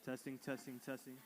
Testing, testing, testing.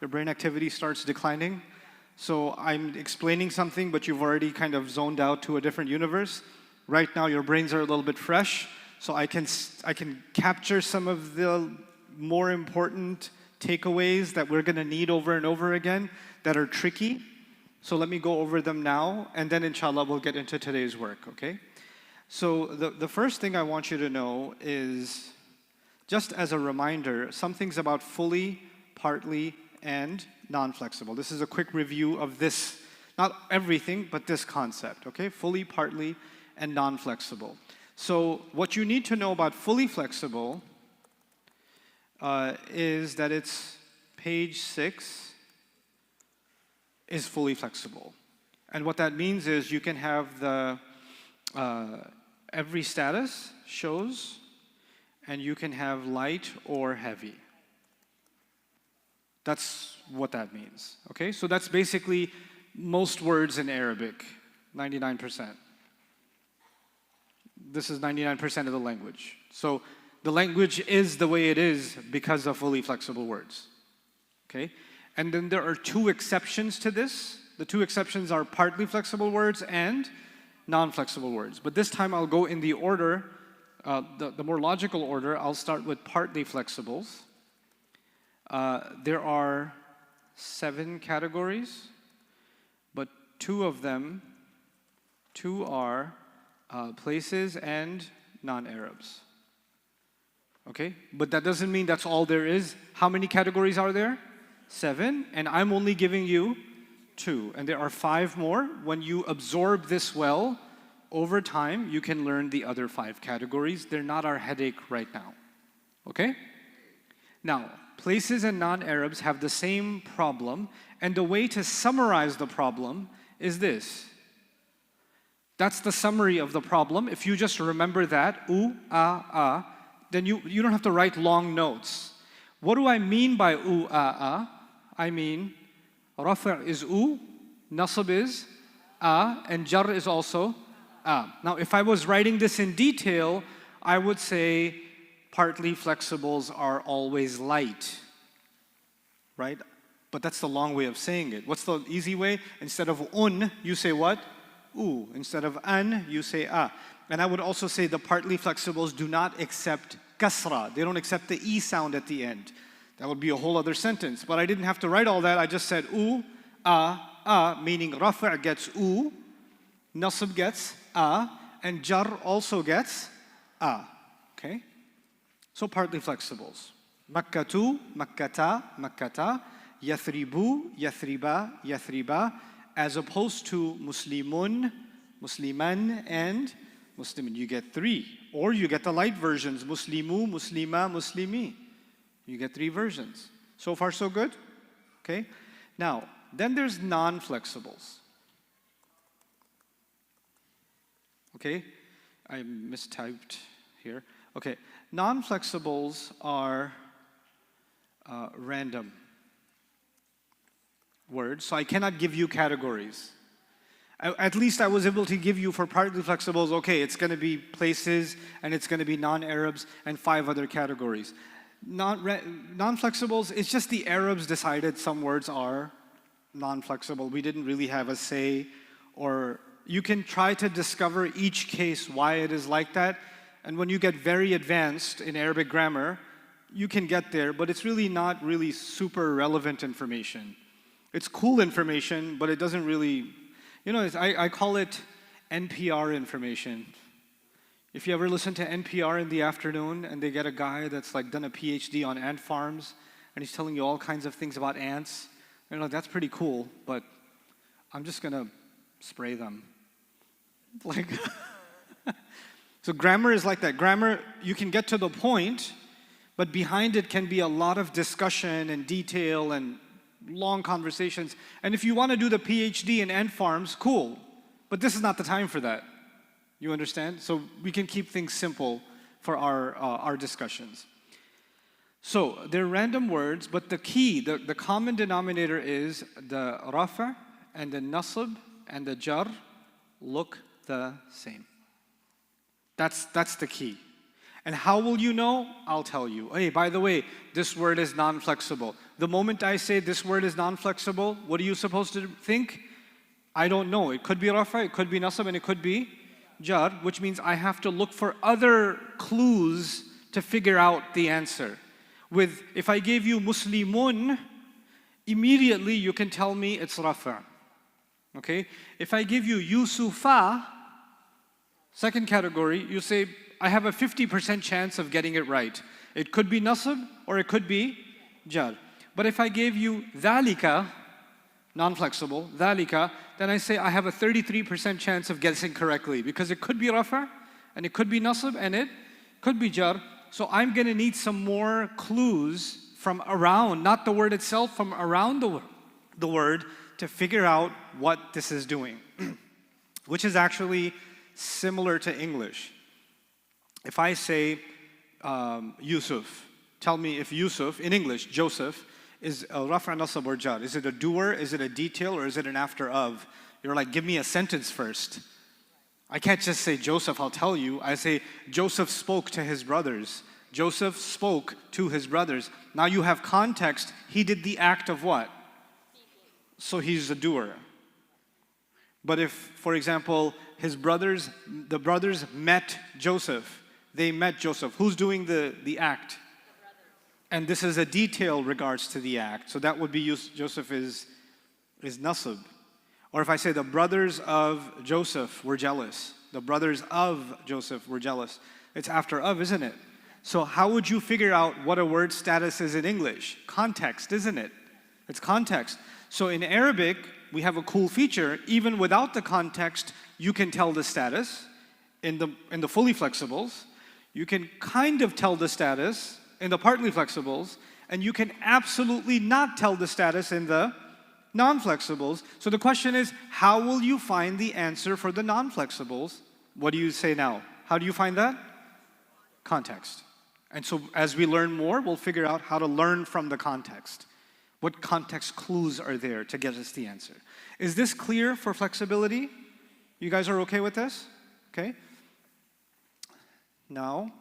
Your brain activity starts declining. So I'm explaining something, but you've already kind of zoned out to a different universe. Right now, your brains are a little bit fresh, so I can capture some of the more important takeaways that we're going to need over and over again that are tricky. So let me go over them now, and then inshallah we'll get into today's work, okay? So the first thing I want you to know is, just as a reminder, some things about fully, partly, and non-flexible. This is a quick review of this, not everything, but this concept, okay? Fully, partly, and non-flexible. So what you need to know about fully flexible is that it's page 6 is fully flexible. And what that means is you can have the every status shows, and you can have light or heavy. That's what that means, okay? So that's basically most words in Arabic, 99%. This is 99% of the language. So the language is the way it is because of fully flexible words, okay? And then there are two exceptions to this. The two exceptions are partly flexible words and non-flexible words. But this time I'll go in the order, the more logical order. I'll start with partly flexibles. There are 7 categories, but 2 are places and non-Arabs. Okay? But that doesn't mean that's all there is. How many categories are there? 7, and I'm only giving you 2. And there are 5 more. When you absorb this well, over time, you can learn the other 5 categories. They're not our headache right now. Okay? Now, places and non-Arabs have the same problem, and the way to summarize the problem is this. That's the summary of the problem. If you just remember that, then you don't have to write long notes. What do I mean by I mean, rafa' is nasab is and jar is also a. Now, if I was writing this in detail, I would say partly flexibles are always light, right? But that's the long way of saying it. What's the easy way? Instead of un, you say what? U. Instead of an, you say a. And I would also say the partly flexibles do not accept kasra. They don't accept the e sound at the end. That would be a whole other sentence. But I didn't have to write all that. I just said u, a, meaning rafa' gets u, nasb gets a, and jar also gets a. Okay? So partly flexibles. Makkatu, makkata, makkata. Yathribu, yathriba, yathriba, as opposed to Muslimun, Musliman, and Muslimin. You get 3. Or you get the light versions, Muslimu, Muslima, Muslimi. You get 3 versions. So far, so good? Okay? Now, then there's non-flexibles. Okay? I mistyped here. Okay. Non-flexibles are random words, so I cannot give you categories. At least I was able to give you for partly flexibles, okay, it's going to be places, and it's going to be non-Arabs, and 5 other categories. Non-flexibles, it's just the Arabs decided some words are non-flexible. We didn't really have a say, or you can try to discover each case why it is like that, and when you get very advanced in Arabic grammar, you can get there, but it's really not really super relevant information. It's cool information, but it doesn't really, you know, I call it NPR information. If you ever listen to NPR in the afternoon and they get a guy that's like done a PhD on ant farms and he's telling you all kinds of things about ants, you're like, that's pretty cool, but I'm just gonna spray them. Like, so grammar is like that. Grammar, you can get to the point, but behind it can be a lot of discussion and detail and long conversations. And if you want to do the PhD in ant farms, cool. But this is not the time for that. You understand? So we can keep things simple for our discussions. So they're random words, but the key, the common denominator is the rafa' and the nasb and the jar look the same. That's the key. And how will you know? I'll tell you. Hey, by the way, this word is non-flexible. The moment I say this word is non-flexible, what are you supposed to think? I don't know. It could be rafa, it could be nasab, and it could be jar, which means I have to look for other clues to figure out the answer. If I gave you muslimun, immediately you can tell me it's rafa. Okay? If I give you yusufa, second category, you say, I have a 50% chance of getting it right. It could be nasab or it could be jar. But if I gave you dhalika, non-flexible, dhalika, then I say I have a 33% chance of guessing correctly because it could be rafa and it could be nasab and it could be jar. So I'm going to need some more clues from around, not the word itself, from around the word to figure out what this is doing, which is actually similar to English. If I say Yusuf, tell me if Yusuf, in English, Joseph, is a rafa' nasab or jar. Is it a doer, is it a detail, or is it an after of? You're like, give me a sentence first. I can't just say Joseph, I'll tell you. I say Joseph spoke to his brothers. Joseph spoke to his brothers. Now you have context. He did the act of what? So he's a doer. But if, for example, the brothers met Joseph. They met Joseph. Who's doing the act? And this is a detail regards to the act. So that would be Joseph is nasab. Or if I say the brothers of Joseph were jealous. The brothers of Joseph were jealous. It's after of, isn't it? So how would you figure out what a word status is in English? Context, isn't it? It's context. So in Arabic, we have a cool feature. Even without the context, you can tell the status. In the fully flexibles, you can kind of tell the status in the partly flexibles, and you can absolutely not tell the status in the non-flexibles. So the question is, how will you find the answer for the non-flexibles? What do you say now? How do you find that? Context. And so as we learn more, we'll figure out how to learn from the context. What context clues are there to get us the answer? Is this clear for flexibility? You guys are okay with this? Okay. Now,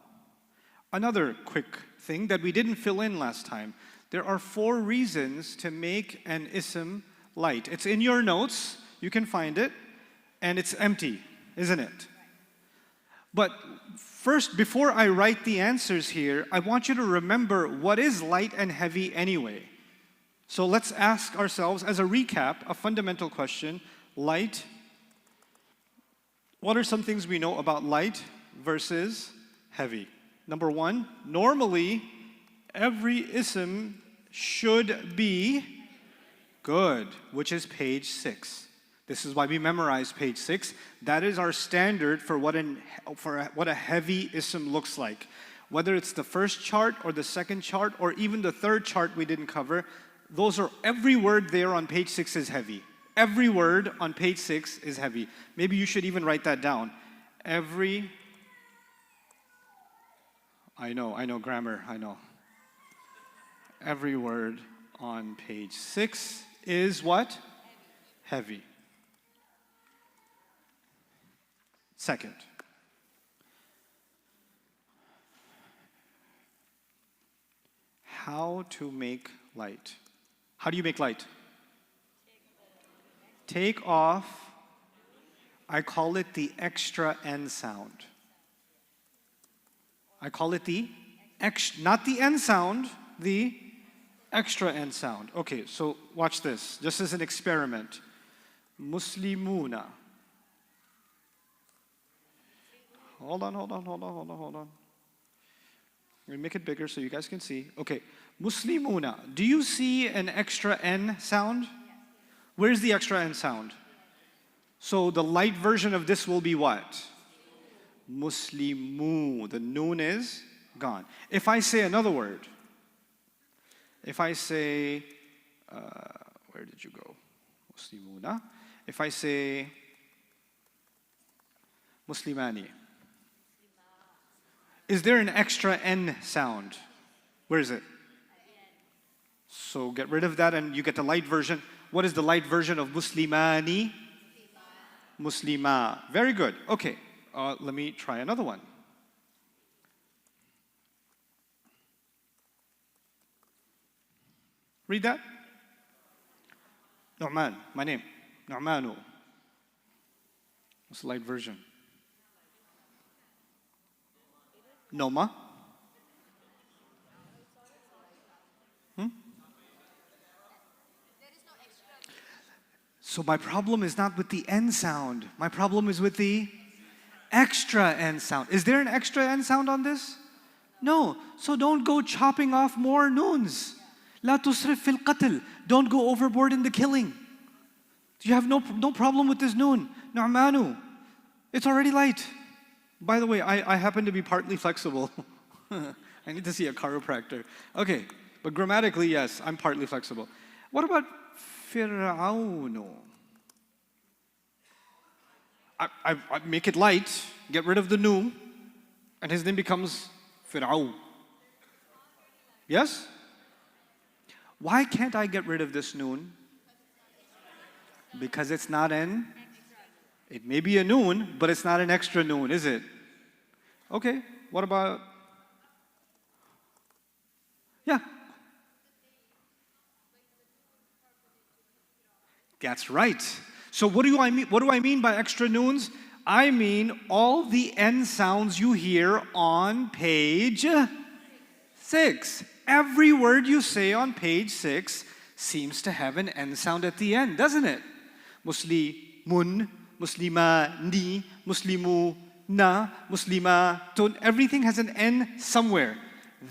another quick thing that we didn't fill in last time. There are 4 reasons to make an ism light. It's in your notes. You can find it. And it's empty, isn't it? But first, before I write the answers here, I want you to remember what is light and heavy anyway. So let's ask ourselves, as a recap, a fundamental question. Light. What are some things we know about light versus heavy? Number 1, normally, every ism should be good, which is page 6. This is why we memorize page 6. That is our standard for what a heavy ism looks like. Whether it's the first chart or the second chart or even the third chart we didn't cover, every word there on page 6 is heavy. Every word on page 6 is heavy. Maybe you should even write that down. I know grammar, I know. Every word on page 6 is what? Heavy. Second, how to make light. How do you make light? Take off, I call it the extra N sound. I call it not the N sound, the extra N sound. Okay, so watch this, just as an experiment. Muslimuna. Hold on. Let me make it bigger so you guys can see. Okay, Muslimuna. Do you see an extra N sound? Where's the extra N sound? So the light version of this will be what? Muslimu. The noon is gone. If I say another word, if I say, where did you go? Muslimuna. If I say Muslimani. Is there an extra N sound? Where is it? So get rid of that and you get the light version. What is the light version of Muslimani? Muslima. Very good. Okay, let me try another one. Read that. Nouman, my name. Noumanu. What's the light version? Noma. So my problem is not with the N sound. My problem is with the extra N sound. Is there an extra N sound on this? No. So don't go chopping off more noons. لا تسرف في القتل. Don't go overboard in the killing. You have no problem with this noon. Noumanu. It's already light. By the way, I happen to be partly flexible. I need to see a chiropractor. Okay, but grammatically, yes, I'm partly flexible. What about Fir'aunu? I make it light, get rid of the noon, and his name becomes Fir'aun. Yes? Why can't I get rid of this noon? Because it's not an... It may be a noon, but it's not an extra noon, is it? Okay, what about... Yeah. That's right. So what do I mean? What do I mean by extra noons? I mean all the N sounds you hear on page 6. Every word you say on page 6 seems to have an N sound at the end, doesn't it? Muslimun, Muslimani, Muslimu, na, Muslimatun. Everything has an N somewhere.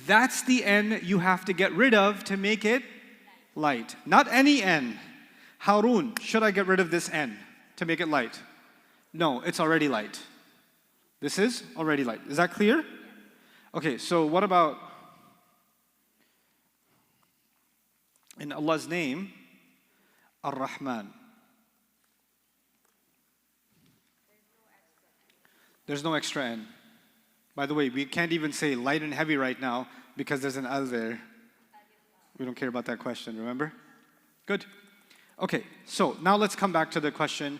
That's the N you have to get rid of to make it light. Not any N. Harun, should I get rid of this N to make it light? No, it's already light. This is already light. Is that clear? Okay, so what about in Allah's name, Ar-Rahman? There's no extra N. By the way, we can't even say light and heavy right now because there's an al there. We don't care about that question, remember? Good. Okay, so now let's come back to the question.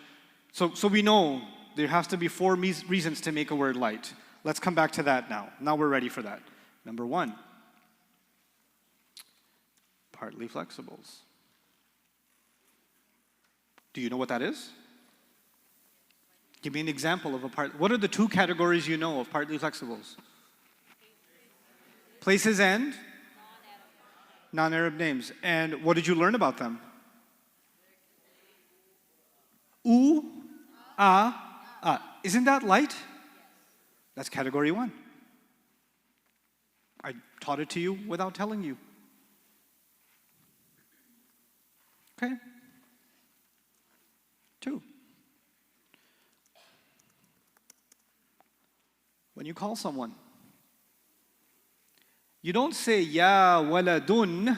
So we know there has to be 4 reasons to make a word light. Let's come back to that now. Now we're ready for that. Number 1, partly flexibles. Do you know what that is? Give me an example of a part. What are the 2 categories you know of partly flexibles? Places and non-Arab names. And what did you learn about them? U, a. Isn't that light? That's category 1. I taught it to you without telling you. Okay. 2. When you call someone, you don't say ya waladun.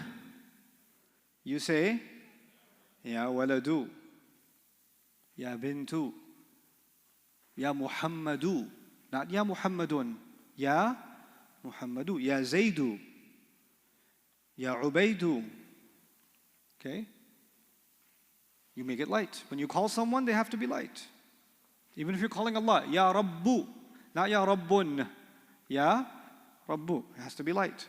You say ya waladu, ya bintu, ya Muhammadu. Not ya Muhammadun, ya Muhammadu, ya Zaidu, ya Ubaidu. Okay? You make it light. When you call someone, they have to be light. Even if you're calling Allah, ya Rabbu, not ya Rabbun, ya Rabbu. It has to be light.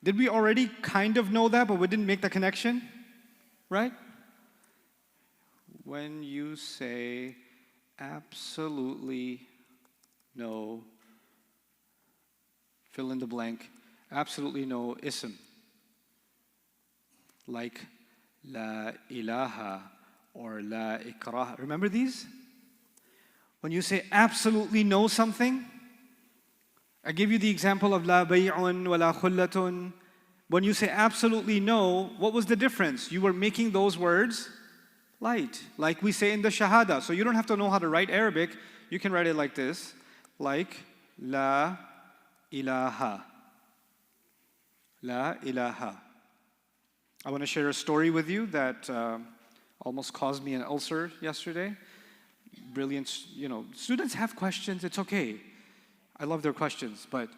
Did we already kind of know that, but we didn't make the connection? Right? When you say absolutely no, fill in the blank, absolutely no ism, like la ilaha or la ikraha. Remember these? When you say absolutely no something, I give you the example of la bay'un wa la khullatun. When you say absolutely no, what was the difference? You were making those words light, like we say in the Shahada. So you don't have to know how to write Arabic. You can write it like this, like La ilaha. La ilaha. I want to share a story with you that almost caused me an ulcer yesterday. Brilliant, students have questions. It's okay. I love their questions, but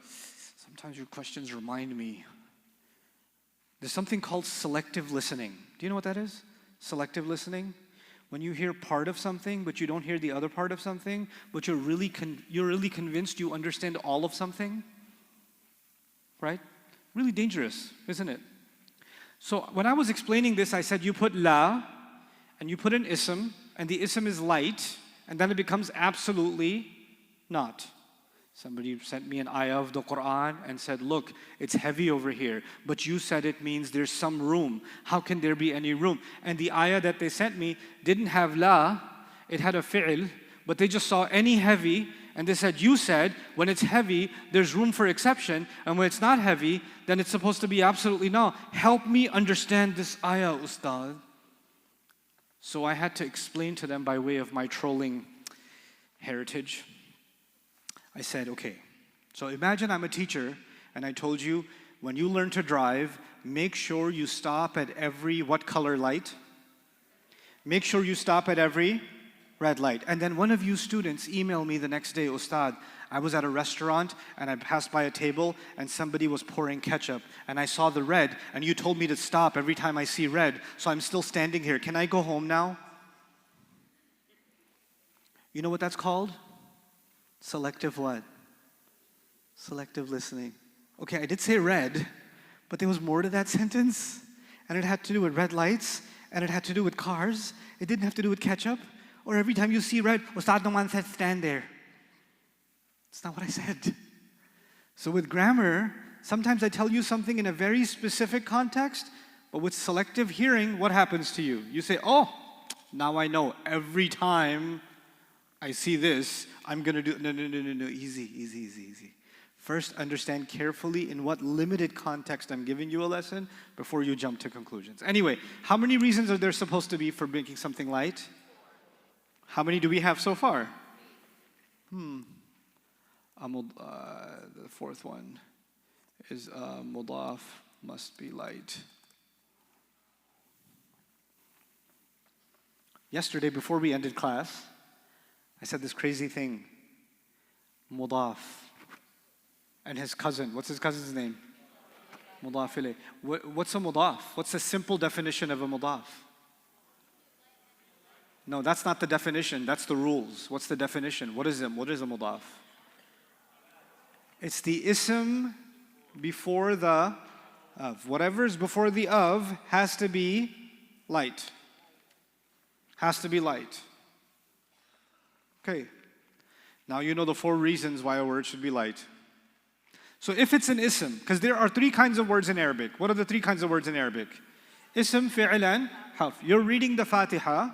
sometimes your questions remind me. There's something called selective listening. Do you know what that is? Selective listening, when you hear part of something, but you don't hear the other part of something, but you're really convinced you understand all of something, right? Really dangerous, isn't it? So when I was explaining this, I said you put la, and you put an ism, and the ism is light, and then it becomes absolutely not. Somebody sent me an ayah of the Quran and said, look, it's heavy over here, but you said it means there's some room. How can there be any room? And the ayah that they sent me didn't have la, it had a fi'l, but they just saw any heavy, and they said, you said when it's heavy, there's room for exception, and when it's not heavy, then it's supposed to be absolutely no. Help me understand this ayah, Ustad. So I had to explain to them by way of my trolling heritage. I said, okay, so imagine I'm a teacher and I told you, when you learn to drive, make sure you stop at every what color light? Make sure you stop at every red light. And then one of you students emailed me the next day, Ustad, I was at a restaurant and I passed by a table and somebody was pouring ketchup and I saw the red and you told me to stop every time I see red, so I'm still standing here. Can I go home now? You know what that's called? Selective what? Selective listening. Okay, I did say red, but there was more to that sentence. And it had to do with red lights, and it had to do with cars. It didn't have to do with ketchup. Or every time you see red, Ustad Nouman said, stand there. It's not what I said. So with grammar, sometimes I tell you something in a very specific context, but with selective hearing, what happens to you? You say, oh, now I know. Every time I see this, I'm going to do, no, easy. First, understand carefully in what limited context I'm giving you a lesson before you jump to conclusions. Anyway, how many reasons are there supposed to be for making something light? How many do we have so far? The fourth one is mudaf must be light. Yesterday, before we ended class, I said this crazy thing, mudaf. And his cousin. What's his cousin's name? Mudaf ilayh. What's a mudaf? What's the simple definition of a mudaf? No, that's not the definition. That's the rules. What's the definition? What is it? What is a mudaf? It's the ism before the of. Whatever's before the of has to be light. Has to be light. Okay. Now you know the 4 reasons why a word should be light. So if it's an ism, because there are 3 kinds of words in Arabic. What are the 3 kinds of words in Arabic? Ism, fi'l, and harf. You're reading the Fatiha.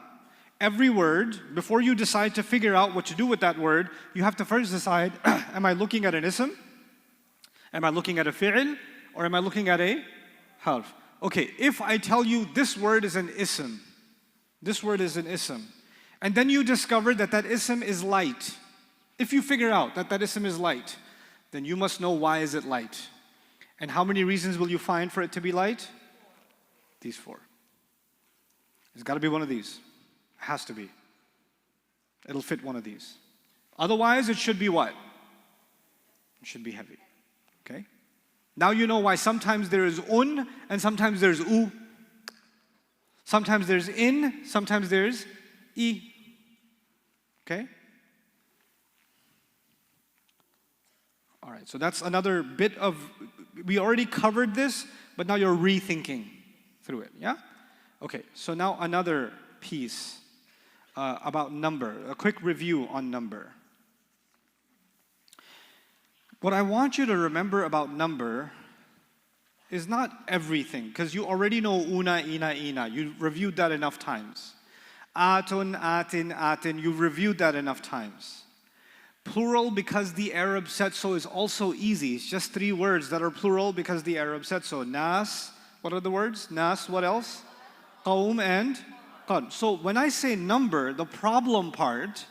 Every word, before you decide to figure out what to do with that word, you have to first decide, am I looking at an ism? Am I looking at a fi'l? Or am I looking at a harf? Okay, if I tell you this word is an ism, this word is an ism, and then you discover that that ism is light. If you figure out that that ism is light, then you must know why is it light. And how many reasons will you find for it to be light? These 4. It's got to be one of these. It has to be. It'll fit one of these. Otherwise, it should be what? It should be heavy. Okay? Now you know why sometimes there is un and sometimes there's u. Sometimes there's in, sometimes there's i. Okay? All right, so that's another bit of, we already covered this, but now you're rethinking through it, yeah? Okay, so now another piece about number, a quick review on number. What I want you to remember about number is not everything, because you already know una, ina. You reviewed that enough times. Atun, atin, atin, you've reviewed that enough times. Plural, because the Arab said so, is also easy. It's just 3 words that are plural because the Arab said so. Nas, what are the words? Nas, what else? Qawm and Qad. So when I say number, the problem part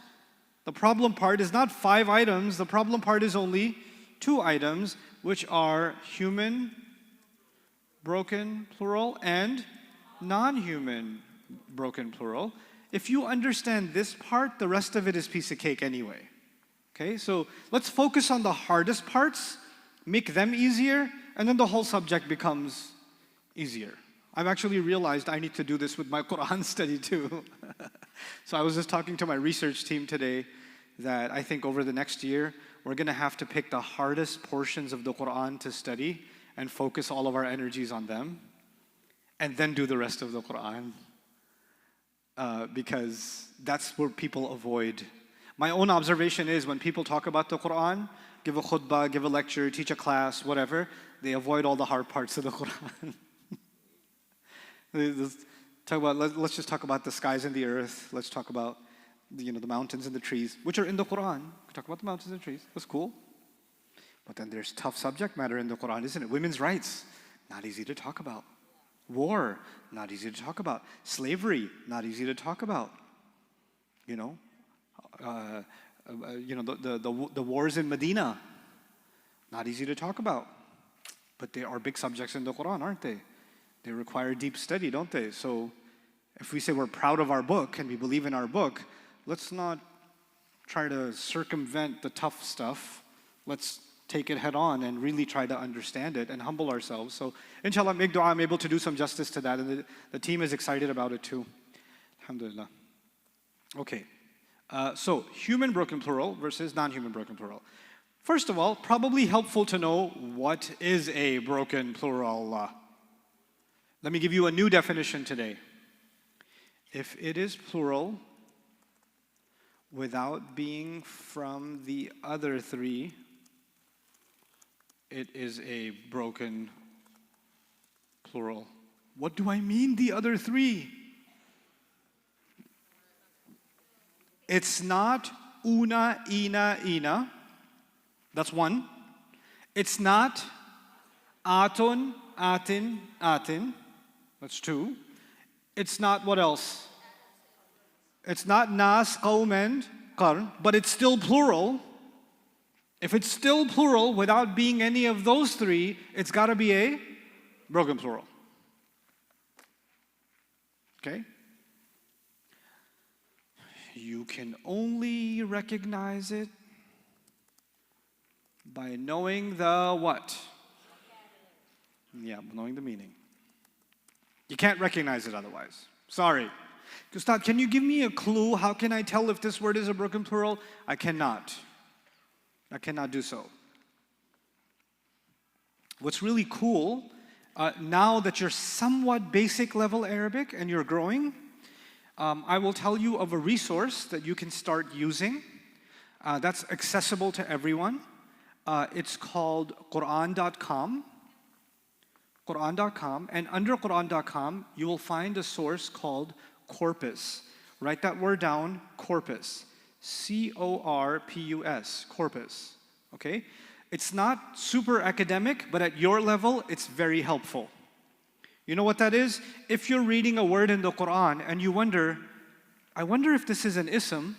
is not 5 items. The problem part is only 2 items, which are human, broken plural, and non-human, broken plural. If you understand this part, the rest of it is piece of cake anyway. Okay, so let's focus on the hardest parts, make them easier, and then the whole subject becomes easier. I've actually realized I need to do this with my Quran study too. So I was just talking to my research team today that I think over the next year, we're going to have to pick the hardest portions of the Quran to study and focus all of our energies on them, and then do the rest of the Quran. Because that's where people avoid. My own observation is when people talk about the Quran, give a khutbah, give a lecture, teach a class, whatever, they avoid all the hard parts of the Quran. Let's just talk about the skies and the earth. Let's talk about the mountains and the trees, which are in the Quran. We talk about the mountains and the trees. That's cool. But then there's tough subject matter in the Quran, isn't it? Women's rights, not easy to talk about. War, not easy to talk about. Slavery, not easy to talk about. The wars in Medina, not easy to talk about. But they are big subjects in the Quran, aren't they? They require deep study, don't they? So if we say we're proud of our book and we believe in our book, let's not try to circumvent the tough stuff. Let's take it head on and really try to understand it and humble ourselves. So inshallah, make dua, I'm able to do some justice to that, and the team is excited about it too. Alhamdulillah. Okay, so human broken plural versus non-human broken plural. First of all, probably helpful to know what is a broken plural. Let me give you a new definition today. If it is plural without being from the other 3, it is a broken plural. What do I mean, the other 3? It's not una, ina. That's 1. It's not atun, atin. That's 2. It's not what else? It's not nas, qawm, and qarn, but it's still plural. If it's still plural without being any of those 3, it's got to be a broken plural. Okay? You can only recognize it By knowing the what? Yeah, knowing the meaning. You can't recognize it otherwise. Sorry. Ustad, can you give me a clue? How can I tell if this word is a broken plural? I cannot. I cannot do so. What's really cool, now that you're somewhat basic level Arabic and you're growing, I will tell you of a resource that you can start using. That's accessible to everyone. It's called Quran.com. Quran.com, and under Quran.com, you will find a source called Corpus. Write that word down, Corpus. C-O-R-P-U-S, Corpus. Okay? It's not super academic, but at your level, it's very helpful. You know what that is? If you're reading a word in the Quran and you wonder, I wonder if this is an ism,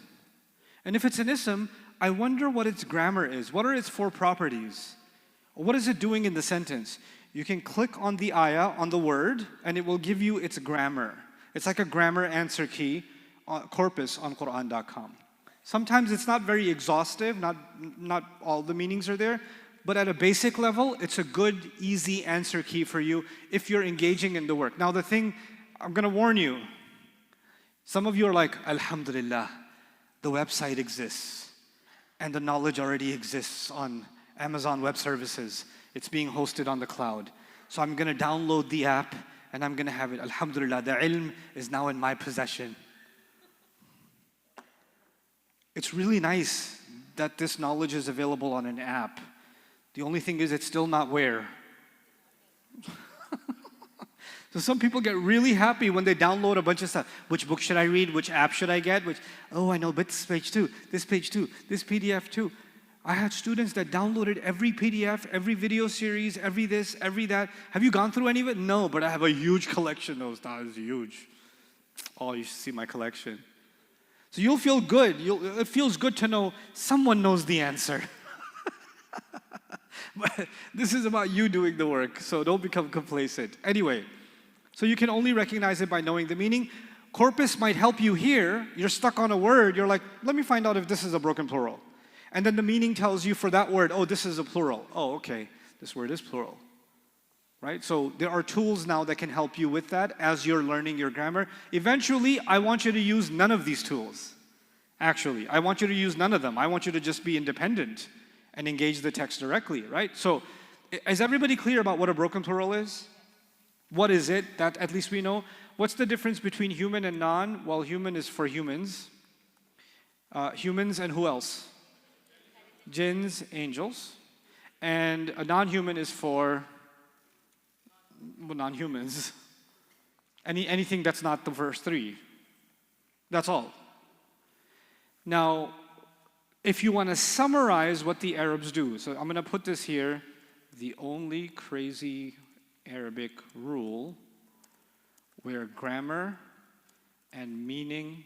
and if it's an ism, I wonder what its grammar is. What are its four properties? What is it doing in the sentence? You can click on the ayah, on the word, and it will give you its grammar. It's like a grammar answer key, corpus on Quran.com. Sometimes it's not very exhaustive, not all the meanings are there, but at a basic level, it's a good, easy answer key for you if you're engaging in the work. Now the thing, I'm going to warn you, some of you are like, Alhamdulillah, the website exists, and the knowledge already exists on Amazon Web Services. It's being hosted on the cloud. So I'm going to download the app and I'm going to have it. Alhamdulillah, the ilm is now in my possession. It's really nice that this knowledge is available on an app. The only thing is it's still not where. So some people get really happy when they download a bunch of stuff. Which book should I read? Which app should I get? Oh, I know, but this page too, this PDF too. I had students that downloaded every PDF, every video series, every this, every that. Have you gone through any of it? No, but I have a huge collection of stuff. It's huge. Oh, you should see my collection. So you'll feel good. It feels good to know someone knows the answer. But this is about you doing the work, so don't become complacent. Anyway, so you can only recognize it by knowing the meaning. Corpus might help you here. You're stuck on a word. You're like, let me find out if this is a broken plural. And then the meaning tells you for that word, oh, this is a plural. Oh, okay, this word is plural. Right? So there are tools now that can help you with that as you're learning your grammar. Eventually, I want you to use none of these tools. Actually, I want you to use none of them. I want you to just be independent and engage the text directly, right? So is everybody clear about what a broken plural is? What is it? That at least we know. What's the difference between human and non? Well, human is for humans. Humans and who else? Jinns, angels. And a non-human is for non-humans. Anything that's not the first three. That's all. Now, if you want to summarize what the Arabs do, so I'm going to put this here, the only crazy Arabic rule where grammar and meaning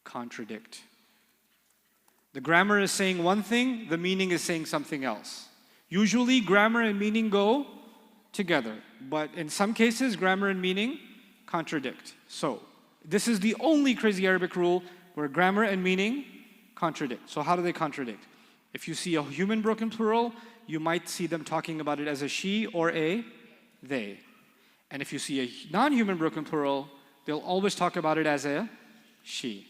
contradict. The grammar is saying one thing, the meaning is saying something else. Usually, grammar and meaning go together, but in some cases, grammar and meaning contradict. So, this is the only crazy Arabic rule where grammar and meaning contradict. So how do they contradict? If you see a human broken plural, you might see them talking about it as a she or a they. And if you see a non-human broken plural, they'll always talk about it as a she.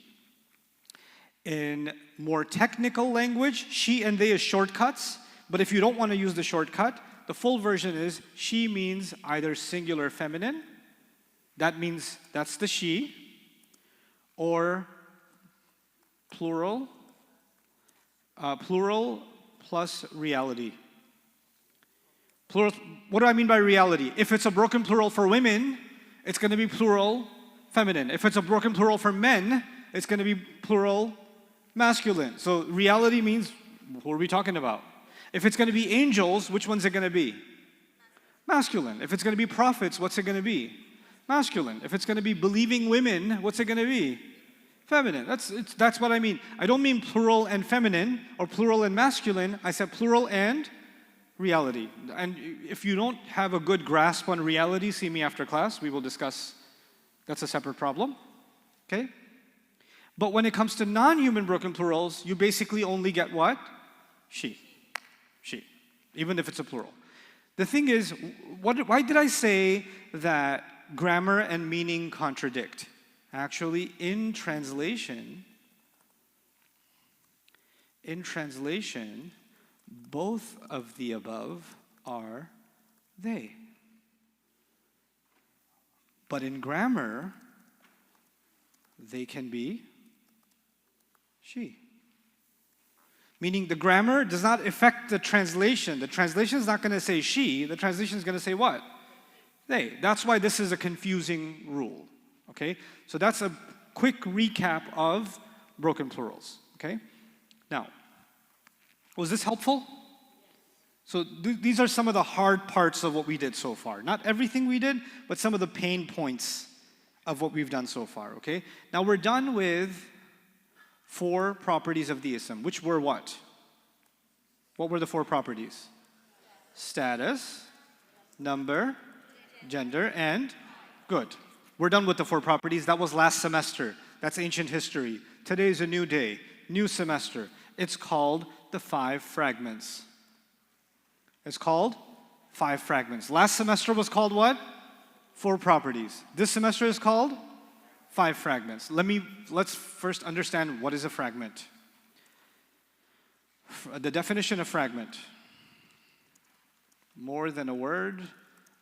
In more technical language, she and they is shortcuts, but if you don't want to use the shortcut, the full version is she means either singular feminine, that means that's the she, or plural plus reality. Plural, what do I mean by reality? If it's a broken plural for women, it's going to be plural feminine. If it's a broken plural for men, it's going to be plural masculine. So reality means, what are we talking about? If it's going to be angels, which one's it going to be? Masculine. If it's going to be prophets, what's it going to be? Masculine. If it's going to be believing women, what's it going to be? Feminine. That's what I mean. I don't mean plural and feminine or plural and masculine. I said plural and reality. And if you don't have a good grasp on reality, see me after class. We will discuss. That's a separate problem. Okay? But when it comes to non-human broken plurals, you basically only get what? She. even if it's a plural. The thing is, why did I say that grammar and meaning contradict? Actually, in translation, both of the above are they. But in grammar, they can be she. Meaning the grammar does not affect the translation. The translation is not going to say she. The translation is going to say what? They. That's why this is a confusing rule. Okay? So that's a quick recap of broken plurals. Okay? Now, was this helpful? So these are some of the hard parts of what we did so far. Not everything we did, but some of the pain points of what we've done so far. Okay? Now we're done with 4 properties of the ism, which were what? What were the 4 properties? Status, number, gender, and good. We're done with the 4 properties. That was last semester. That's ancient history. Today is a new day, new semester. It's called the 5 fragments. It's called 5 fragments. Last semester was called what? 4 properties. This semester is called 5 fragments. Let's first understand what is a fragment. The definition of fragment: more than a word,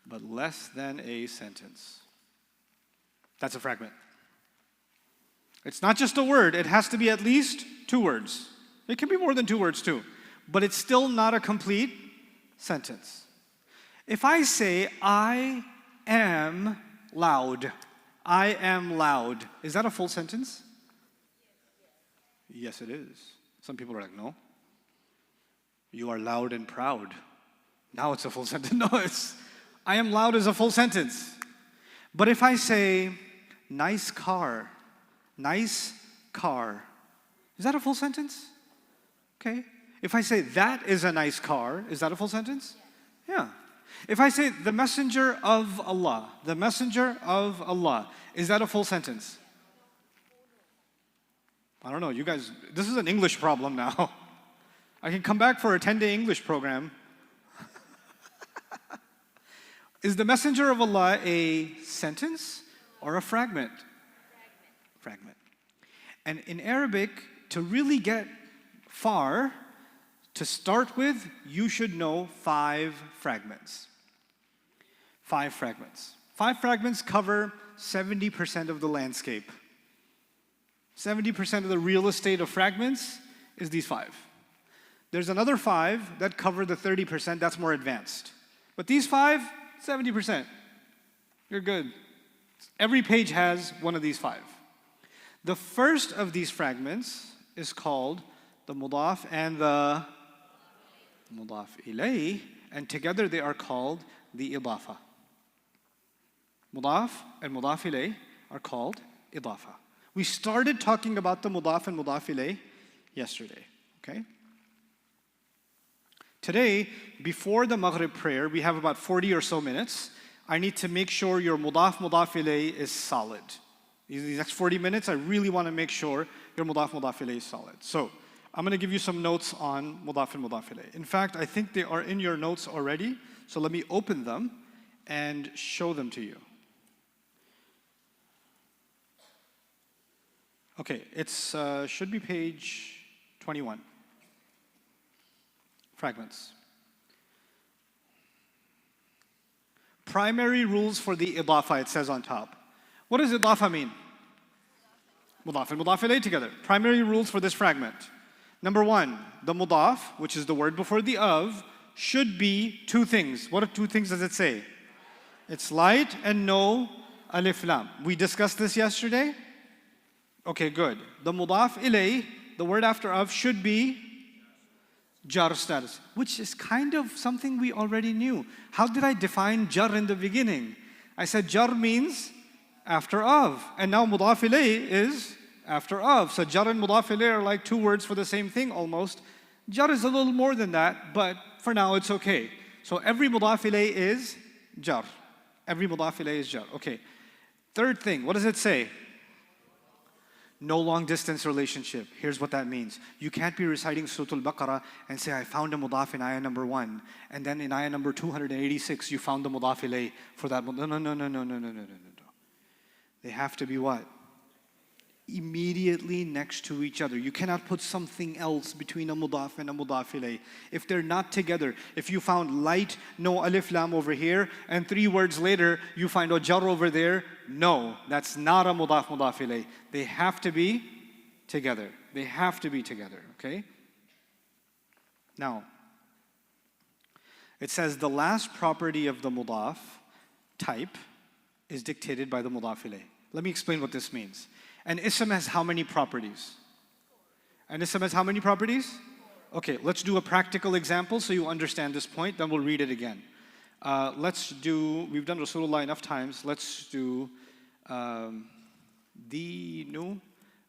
but less than a sentence. That's a fragment. It's not just a word, it has to be at least 2 words. It can be more than 2 words too, but it's still not a complete sentence. If I say, I am loud, I am loud, is that a full sentence? Yes, it is. Some people are like, no. You are loud and proud. Now it's a full sentence. No, I am loud is a full sentence. But if I say, nice car, is that a full sentence? Okay. If I say, that is a nice car, is that a full sentence? Yeah. If I say, the messenger of Allah, is that a full sentence? I don't know, you guys, this is an English problem now. I can come back for a 10-day English program. Is the messenger of Allah a sentence or a fragment? Fragment. And in Arabic, to really get far, to start with, you should know 5 fragments. 5 fragments. 5 fragments cover 70% of the landscape. 70% of the real estate of fragments is these 5. There's another 5 that cover the 30%, that's more advanced. But these 5, 70%. You're good. Every page has one of these 5. The first of these fragments is called the mudaf and the mudaf ilayh, and together they are called the idafa. Mudaf and mudaf ilayh are called idafa. We started talking about the mudaf and mudaf ilayh yesterday, okay? Today, before the Maghrib prayer, we have about 40 or so minutes. I need to make sure your mudaf ilayh is solid. These next 40 minutes, I really want to make sure your mudaf ilayh is solid. So, I'm going to give you some notes on mudaf and mudaf ilayh. In fact, I think they are in your notes already, so let me open them and show them to you. Okay, it's should be page 21. Fragments. Primary rules for the idafa, it says on top. What does idafa mean? Mudaf and mudaf ilayh together. Primary rules for this fragment. Number 1, the mudaf, which is the word before the of, should be 2 things. What 2 things does it say? It's light and no alif lam. We discussed this yesterday? Okay, good. The mudaf ilayh, the word after of, should be jar status, which is kind of something we already knew. How did I define jar in the beginning? I said jar means after of, and now mudaf ilayh is after of. So jar and mudaf ilayh are like 2 words for the same thing almost. Jar is a little more than that, but for now it's okay. So every mudaf ilayh is jar. Every mudaf ilayh is jar. Okay. Third thing, what does it say? No long distance relationship. Here's what that means. You can't be reciting Surah Al-Baqarah and say, I found a mudaf in ayah number 1. And then in ayah number 286, you found the mudaf ilayh for that. No. They have to be what? Immediately next to each other. You cannot put something else between a mudaf and a mudaf ilayh. If they're not together, if you found light, no alif lam over here, and 3 words later you find a jar over there, no, that's not a mudaf ilayh. They have to be together. They have to be together, okay? Now, it says the last property of the mudaf type is dictated by the mudaf ilayh. Let me explain what this means. An ism has how many properties? An ism has how many properties? Okay, let's do a practical example so you understand this point, then we'll read it again. We've done Rasulullah enough times, let's do Deenu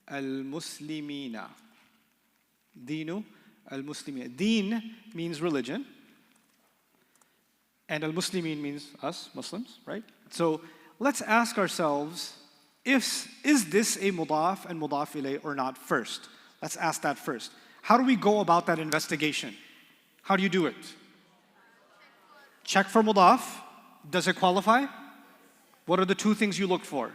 al-Muslimina. Deenu al-Muslimina. Deen means religion, and al-Muslimin means us, Muslims, right? So let's ask ourselves, is this a mudaf and mudaf ilayh or not first? Let's ask that first. How do we go about that investigation? How do you do it? Check for mudaf. Does it qualify? What are the 2 things you look for?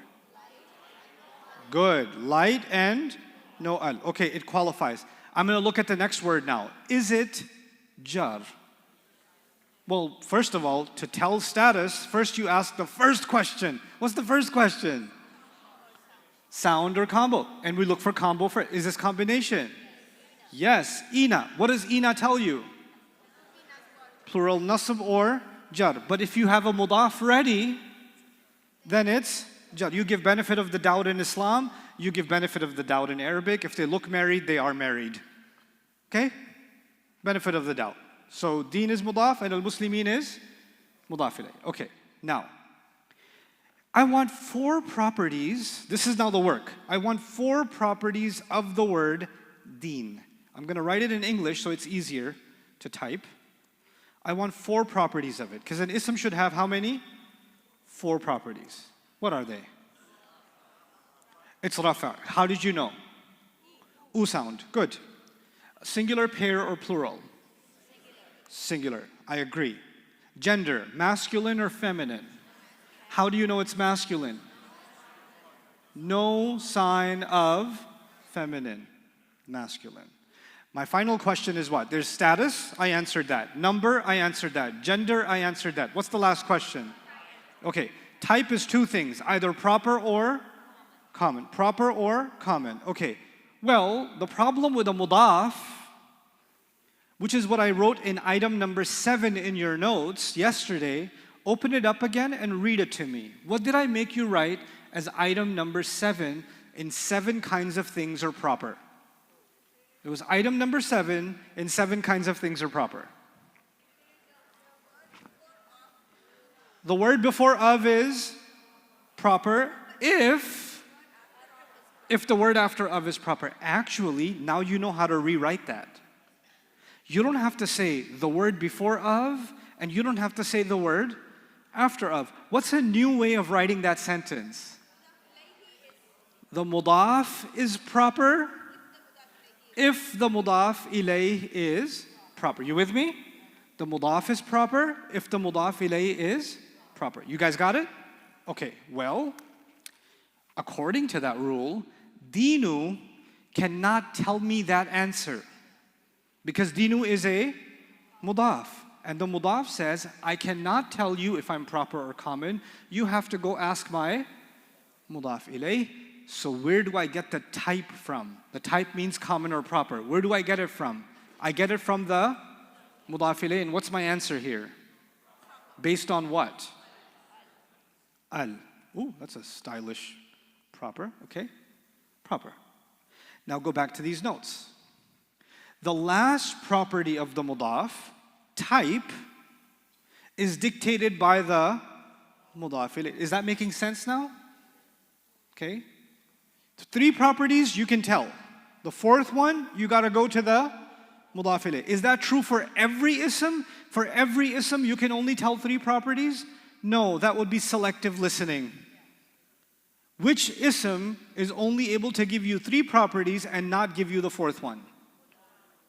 Good. Light and no al. Okay, it qualifies. I'm going to look at the next word now. Is it jar? Well, first of all, to tell status, first you ask the first question. What's the first question? Sound or combo? And we look for combo for, is this combination? Yes. Ina. What does ina tell you? Plural nasab or jar. But if you have a mudaf ready, then it's jar. You give benefit of the doubt in Islam. You give benefit of the doubt in Arabic. If they look married, they are married. Okay? Benefit of the doubt. So deen is mudaf and al-Muslimin is mudaf ilayh. Okay. Now, I want 4 properties. This is now the work. I want 4 properties of the word deen. I'm going to write it in English so it's easier to type. I want 4 properties of it. Because an ism should have how many? 4 properties. What are they? It's rafa. How did you know? U sound. Good. Singular, pair, or plural? Singular. I agree. Gender, masculine or feminine? How do you know it's masculine? No sign of feminine. Masculine. My final question is what? There's status, I answered that. Number, I answered that. Gender, I answered that. What's the last question? Okay, type is 2 things, either proper or common. Proper or common. Okay, well, the problem with a mudaf, which is what I wrote in item number 7 in your notes yesterday, open it up again and read it to me. What did I make you write as item number 7 in 7 kinds of things are proper? It was item number 7 in 7 kinds of things are proper. The word before of is proper if the word after of is proper. Actually, now you know how to rewrite that. You don't have to say the word before of, and you don't have to say the word after of. What's a new way of writing that sentence? The mudaf is proper if the mudaf ilayh is proper. You with me? The mudaf is proper if the mudaf ilayh is proper. You guys got it? Okay, well, according to that rule, Deenu cannot tell me that answer because Deenu is a mudaf. And the mudaf says, I cannot tell you if I'm proper or common. You have to go ask my mudaf ilayh. So where do I get the type from? The type means common or proper. Where do I get it from? I get it from the mudaf ilayh. And what's my answer here? Based on what? Al. Ooh, that's a stylish proper. Okay, proper. Now go back to these notes. The last property of the mudaf, type, is dictated by the mudaf ilayh. Is that making sense now? Okay. 3 properties you can tell. The 4th one, you got to go to the mudaf ilayh. Is that true for every ism? For every ism, you can only tell 3 properties? No, that would be selective listening. Which ism is only able to give you 3 properties and not give you the 4th one?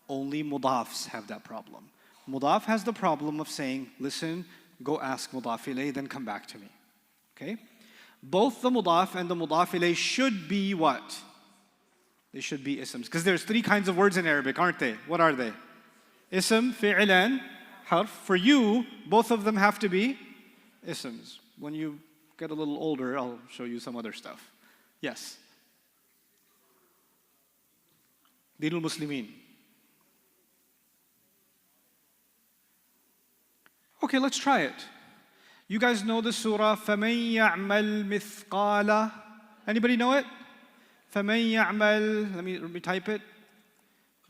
Only mudafs have that problem. Mudaf has the problem of saying, listen, go ask mudaf ilayh, then come back to me. Okay? Both the mudaf and the mudaf ilayh should be what? They should be isms. Because there's 3 kinds of words in Arabic, aren't they? What are they? Ism, fi'il, and harf. For you, both of them have to be isms. When you get a little older, I'll show you some other stuff. Yes? Dinul Muslimin. Okay, let's try it. You guys know the surah, فَمَن يَعْمَلْ مِثْقَالَ. Anybody know it? فَمَن يَعْمَلْ, let me type it.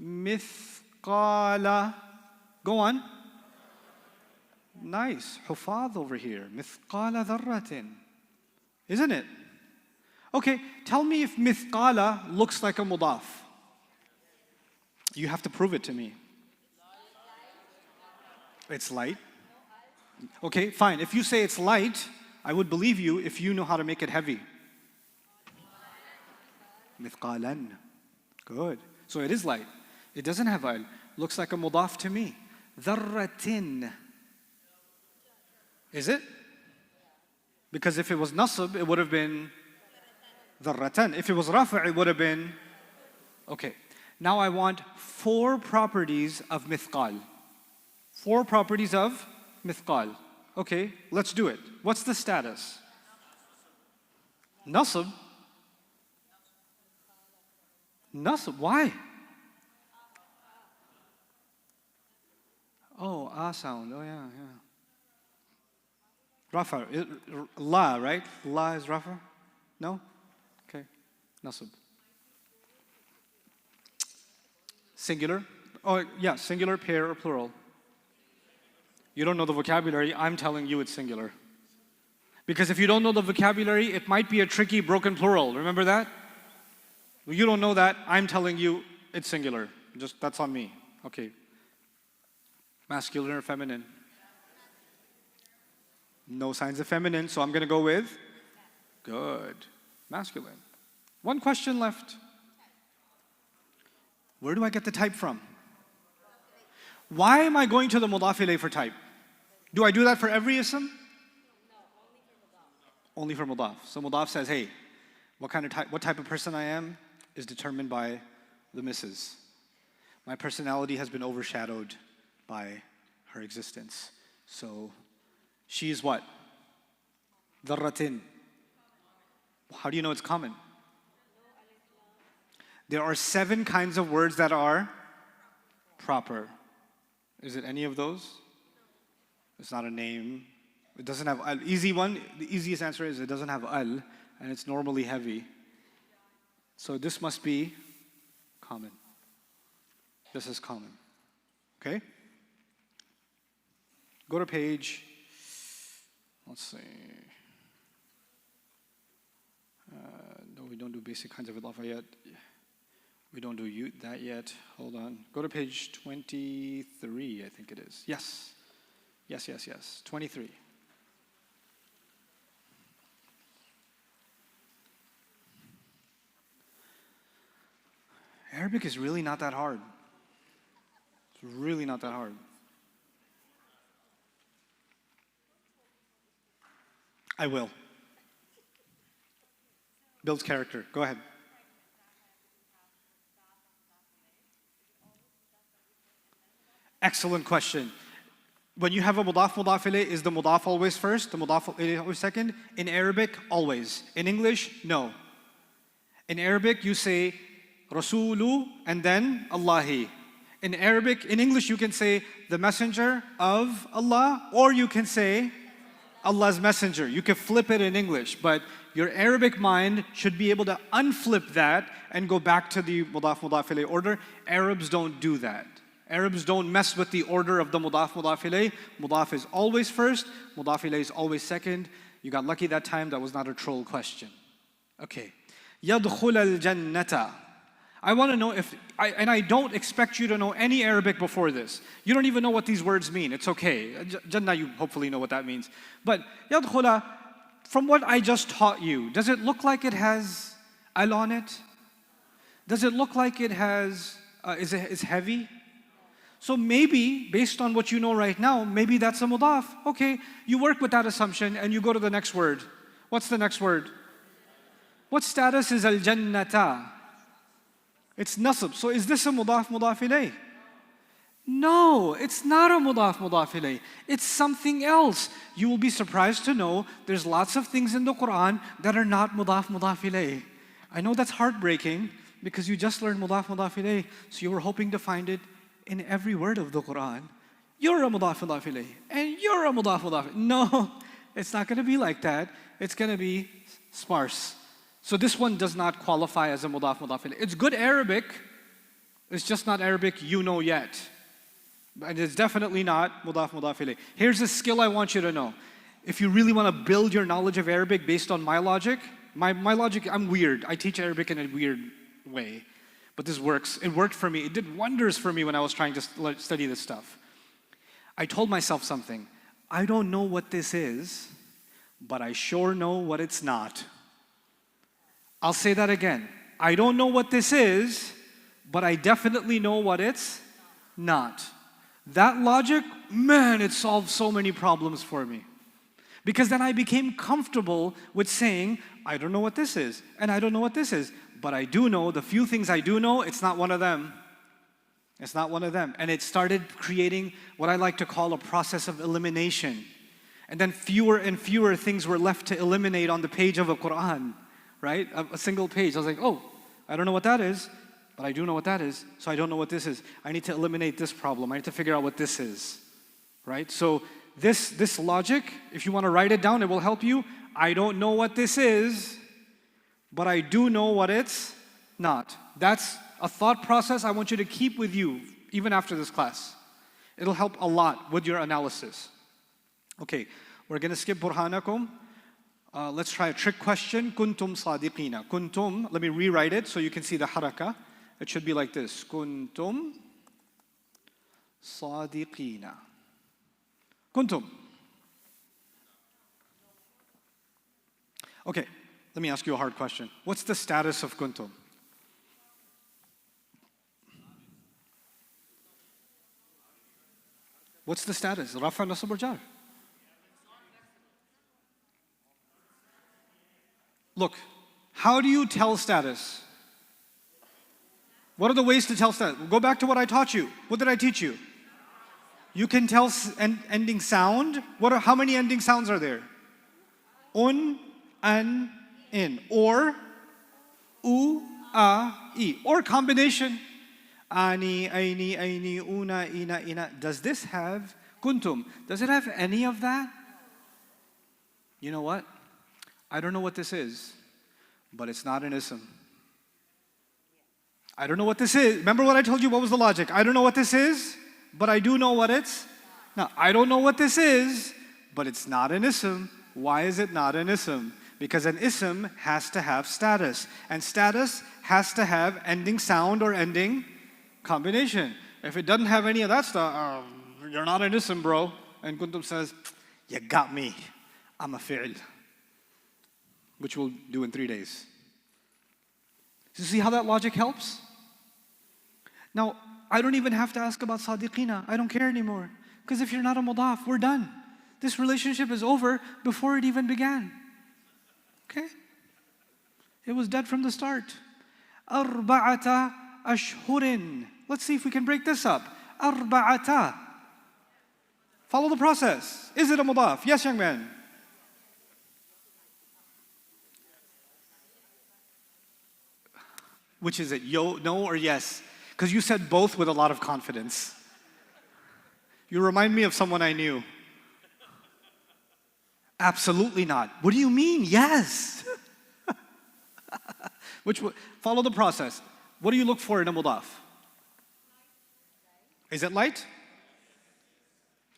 مِثْقَالَ. Go on. Nice. Hufad over here. مِثْقَالَ ذَرَّةٍ. Isn't it? Okay, tell me if mithqala looks like a mudaf. You have to prove it to me. It's light. Okay, fine. If you say it's light, I would believe you if you know how to make it heavy. Mithqalan. Good. So it is light. It doesn't have al. Looks like a mudaf to me. Dharratin. Is it? Because if it was nasb, it would have been dharratan. If it was rafa', it would have been. Okay. Now I want 4 properties of mithqal. 4 properties of mithqal. Okay, let's do it. What's the status? Nasb. Nasb, why? Oh, ah sound. Oh yeah. Rafa, la, right? La is rafa? No? Okay, nasb. Singular? Oh yeah, singular, pair, or plural. You don't know the vocabulary, I'm telling you it's singular. Because if you don't know the vocabulary, it might be a tricky broken plural. Remember that? You don't know that, I'm telling you it's singular. Just, that's on me. Okay. Masculine or feminine? No signs of feminine, so I'm going to go with? Good. Masculine. 1 question left. Where do I get the type from? Why am I going to the mudaf ilayh for type? Do I do that for every ism? Only for mudaf. So mudaf says, hey, what type of person I am is determined by the missus. My personality has been overshadowed by her existence. So she is what? Dharratin. How do you know it's common? There are 7 kinds of words that are proper. Is it any of those? It's not a name. It doesn't have al. Easy one, the easiest answer is it doesn't have al, and it's normally heavy. So this must be common. This is common. Okay? Go to page, let's see. No, we don't do basic kinds of idafa yet. We don't do that yet. Hold on. Go to page 23, I think it is. Yes. Yes. 23. Arabic is really not that hard. It's really not that hard. I will. Builds character. Go ahead. Excellent question. When you have a mudaf ilayh, is the mudaf always first? The mudaf ilayh always second? In Arabic, always. In English, no. In Arabic, you say Rasulu and then Allahi. In Arabic, in English, you can say the messenger of Allah, or you can say Allah's messenger. You can flip it in English, but your Arabic mind should be able to unflip that and go back to the mudaf ilayh order. Arabs don't do that. Arabs don't mess with the order of the mudaf ilayh. Mudaf is always first, mudaf ilayh is always second. You got lucky that time, that was not a troll question. Okay. يَدْخُلَ الْجَنَّةَ. I want to know and I don't expect you to know any Arabic before this. You don't even know what these words mean. It's okay. Jannah, you hopefully know what that means. But يَدْخُلَ, from what I just taught you, does it look like it has al on it? Does it look like it has, is heavy? So maybe, based on what you know right now, maybe that's a mudaf. Okay, you work with that assumption and you go to the next word. What's the next word? What status is al-jannata? It's nasab. So is this a mudaf ilayh? No, it's not a mudaf ilayh. It's something else. You will be surprised to know there's lots of things in the Quran that are not mudaf ilayh. I know that's heartbreaking because you just learned mudaf ilayh, so you were hoping to find it in every word of the Quran. You're a mudaf ilayh, and you're a mudaf ilayh. No, it's not going to be like that. It's going to be sparse. So this one does not qualify as a mudaf ilayh. It's good Arabic. It's just not Arabic you know yet. And it's definitely not mudaf ilayh. Here's a skill I want you to know. If you really want to build your knowledge of Arabic based on my logic, my logic, I'm weird. I teach Arabic in a weird way. But this works. It worked for me. It did wonders for me when I was trying to study this stuff. I told myself something. I don't know what this is, but I sure know what it's not. I'll say that again. I don't know what this is, but I definitely know what it's not. That logic, man, it solved so many problems for me. Because then I became comfortable with saying, I don't know what this is, and I don't know what this is, but I do know, the few things I do know, it's not one of them. It's not one of them. And it started creating what I like to call a process of elimination. And then fewer and fewer things were left to eliminate on the page of a Quran, right? A single page. I was like, oh, I don't know what that is, but I do know what that is, so I don't know what this is. I need to eliminate this problem. I need to figure out what this is, right? So this logic, if you want to write it down, it will help you. I don't know what this is, but I do know what it's not. That's a thought process I want you to keep with you, even after this class. It'll help a lot with your analysis. Okay, we're going to skip burhanakum. Let's try a trick question. Kuntum sadiqina. Kuntum, let me rewrite it so you can see the haraka. It should be like this. Kuntum sadiqina. Kuntum. Okay, let me ask you a hard question. What's the status of kuntum? What's the status? Rafa, nasab, or jar? Look, how do you tell status? What are the ways to tell status? Go back to what I taught you. What did I teach you? You can tell ending sound. How many ending sounds are there? Un, an, in. Or, u, a, e. Or combination. Ani, aini, aini, una, ina, ina. Does this have kuntum? Does it have any of that? You know what? I don't know what this is, but it's not an ism. I don't know what this is. Remember what I told you? What was the logic? I don't know what this is, but I do know what it's. Now, I don't know what this is, but it's not an ism. Why is it not an ism? Because an ism has to have status. And status has to have ending sound or ending combination. If it doesn't have any of that stuff, you're not an ism, bro. And Kuntum says, you got me. I'm a fi'l. Which we'll do in 3 days. You see how that logic helps? Now, I don't even have to ask about sadiqina. I don't care anymore. Because if you're not a mudaf, we're done. This relationship is over before it even began. Okay? It was dead from the start. Arba'ata ashhurin. Let's see if we can break this up. Arba'ata. Follow the process. Is it a mudaf? Yes, young man. Which is it? No or yes? Because you said both with a lot of confidence. You remind me of someone I knew. Absolutely not. What do you mean? Yes. Follow the process. What do you look for in a mudaf? Is it light?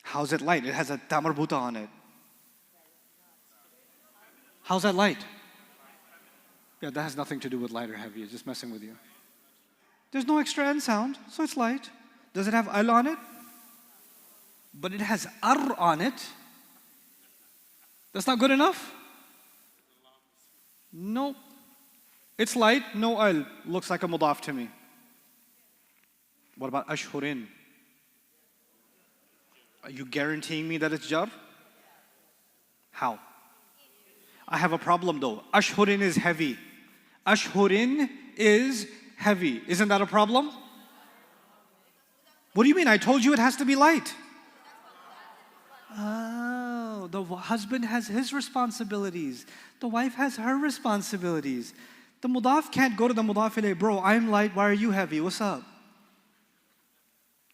How's it light? It has a tamarbuta on it. How's that light? Yeah, that has nothing to do with light or heavy. It's just messing with you. There's no extra end sound, so it's light. Does it have al on it? But it has ar on it. That's not good enough? No. It's light, no al. Looks like a mudaf to me. What about ashhurin? Are you guaranteeing me that it's jar? How? I have a problem though. Ashhurin is heavy. Ashhurin is heavy. Isn't that a problem? What do you mean? I told you it has to be light. Oh, the husband has his responsibilities. The wife has her responsibilities. The mudaf can't go to the mudaf ilayh. Bro, I'm light, why are you heavy? What's up?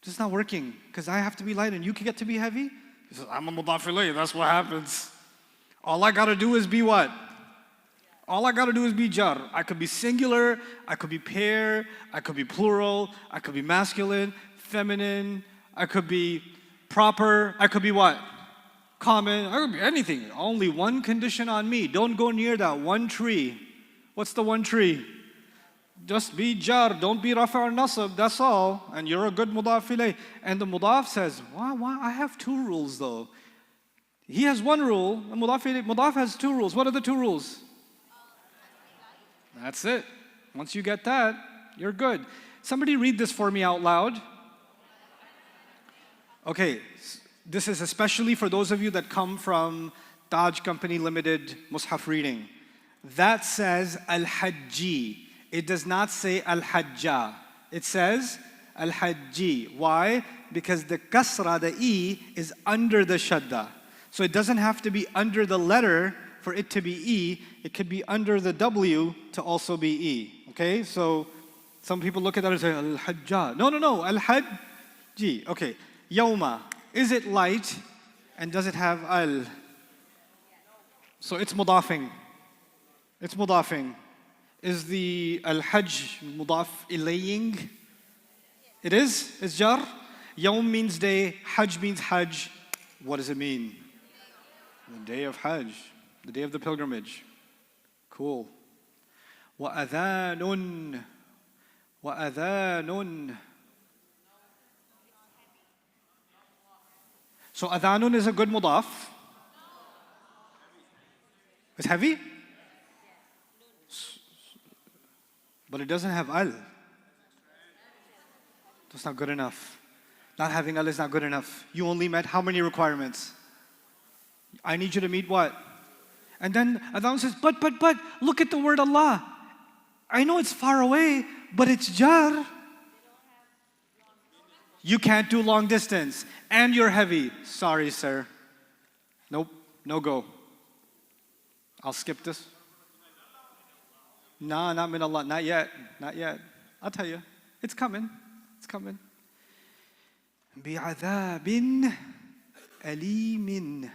It's not working, because I have to be light and you can get to be heavy? He says, I'm a mudaf ilayh, that's what happens. All I gotta do is be what? All I gotta do is be jar. I could be singular, I could be pair, I could be plural, I could be masculine, feminine, I could be proper, I could be what? Common, I could be anything. Only one condition on me. Don't go near that one tree. What's the one tree? Just be jar, don't be rafa or nasab, that's all. And you're a good mudaf ilayh. And the mudaf says, why? I have two rules though. He has one rule, and mudaf has two rules. What are the two rules? That's it. Once you get that, you're good. Somebody read this for me out loud. Okay, this is especially for those of you that come from Taj Company Limited Mushaf reading. That says Al-Hajji. It does not say Al-Hajja. It says Al-Hajji. Why? Because the kasra, the E, is under the shadda. So it doesn't have to be under the letter for it to be E. It could be under the W to also be E. Okay? So some people look at that and say Al-Hajja. No. Al-Hajji. Okay. Yawma. Is it light? And does it have al? So it's mudafing. It's mudafing. Is the al-hajj mudaf ilaying? It is? It's jar? Yawm means day, hajj means hajj. What does it mean? The day of hajj, the day of the pilgrimage. Cool. وَأَذَانٌ وَأَذَانٌ. So adhanun is a good mudaf. It's heavy? But it doesn't have al. That's not good enough. Not having al is not good enough. You only met how many requirements? I need you to meet what? And then adhan says, but, look at the word Allah. I know it's far away, but it's jar. You can't do long distance, and you're heavy. Sorry, sir. Nope, no go. I'll skip this. Nah, not min Allah, not yet, not yet. I'll tell you, it's coming, it's coming. بِعَذَابٍ أَلِيمٍ.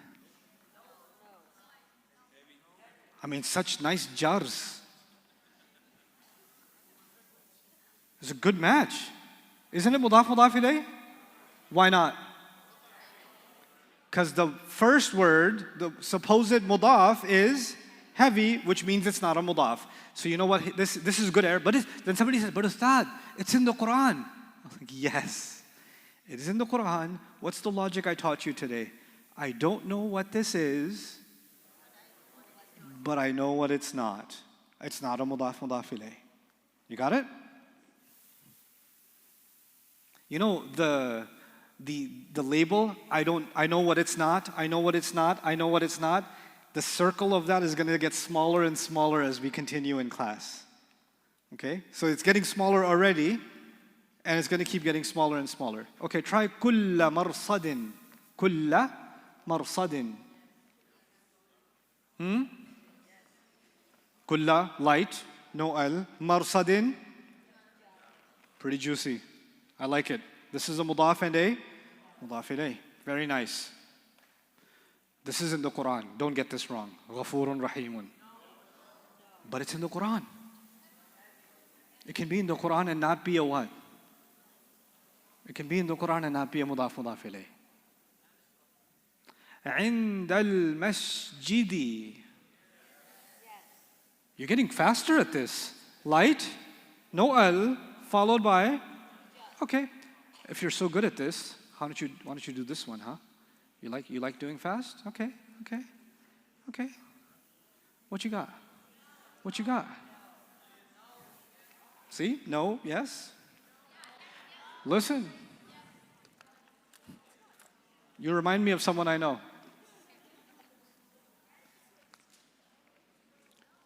I mean, such nice jars. It's a good match. Isn't it mudaf ilayh? Why not? Because the first word, the supposed mudaf, is heavy, which means it's not a mudaf. So you know what? This is good error. But then somebody says, but Ustad, it's in the Quran. I was like, yes, it is in the Quran. What's the logic I taught you today? I don't know what this is, but I know what it's not. It's not a mudaf ilayh. You got it? You know the label, I know what it's not, I know what it's not, I know what it's not. The circle of that is going to get smaller and smaller as we continue in class. Okay? So it's getting smaller already, and it's going to keep getting smaller and smaller. Okay, try kulla marsadin. Kulla marsadin. Kulla, light, no al. Marsadin, pretty juicy. I like it. This is a mudaf and a mudaf ilayh. Very nice. This is in the Quran. Don't get this wrong. Ghafurun Rahimun. But it's in the Quran. It can be in the Quran and not be a what? It can be in the Quran and not be a mudaf ilayh. عند المسجد. You're getting faster at this. Light, no al, followed by. Okay, if you're so good at this, why don't you do this one, huh? You like doing fast? Okay. What you got? What you got? See? No? Yes? Listen. You remind me of someone I know.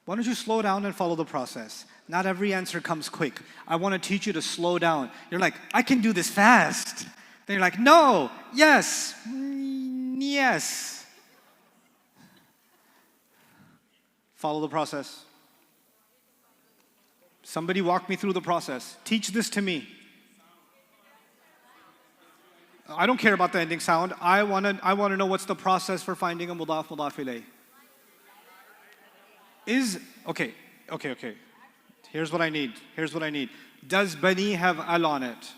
Why don't you slow down and follow the process? Not every answer comes quick. I want to teach you to slow down. You're like, I can do this fast. Then you're like, no, yes, yes. Follow the process. Somebody walk me through the process. Teach this to me. I don't care about the ending sound. I want to know what's the process for finding a mudaf ilayh. Okay. Here's what I need. Does bani have al on it?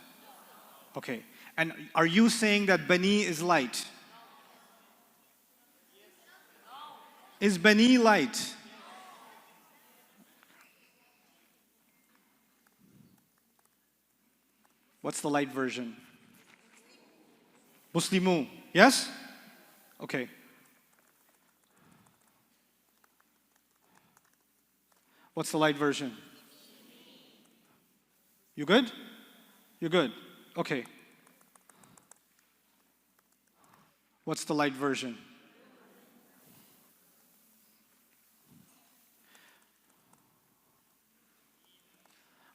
Okay. And are you saying that bani is light? Is bani light? What's the light version? Muslimu. Yes? Okay. What's the light version? You good? You're good. Okay. What's the light version?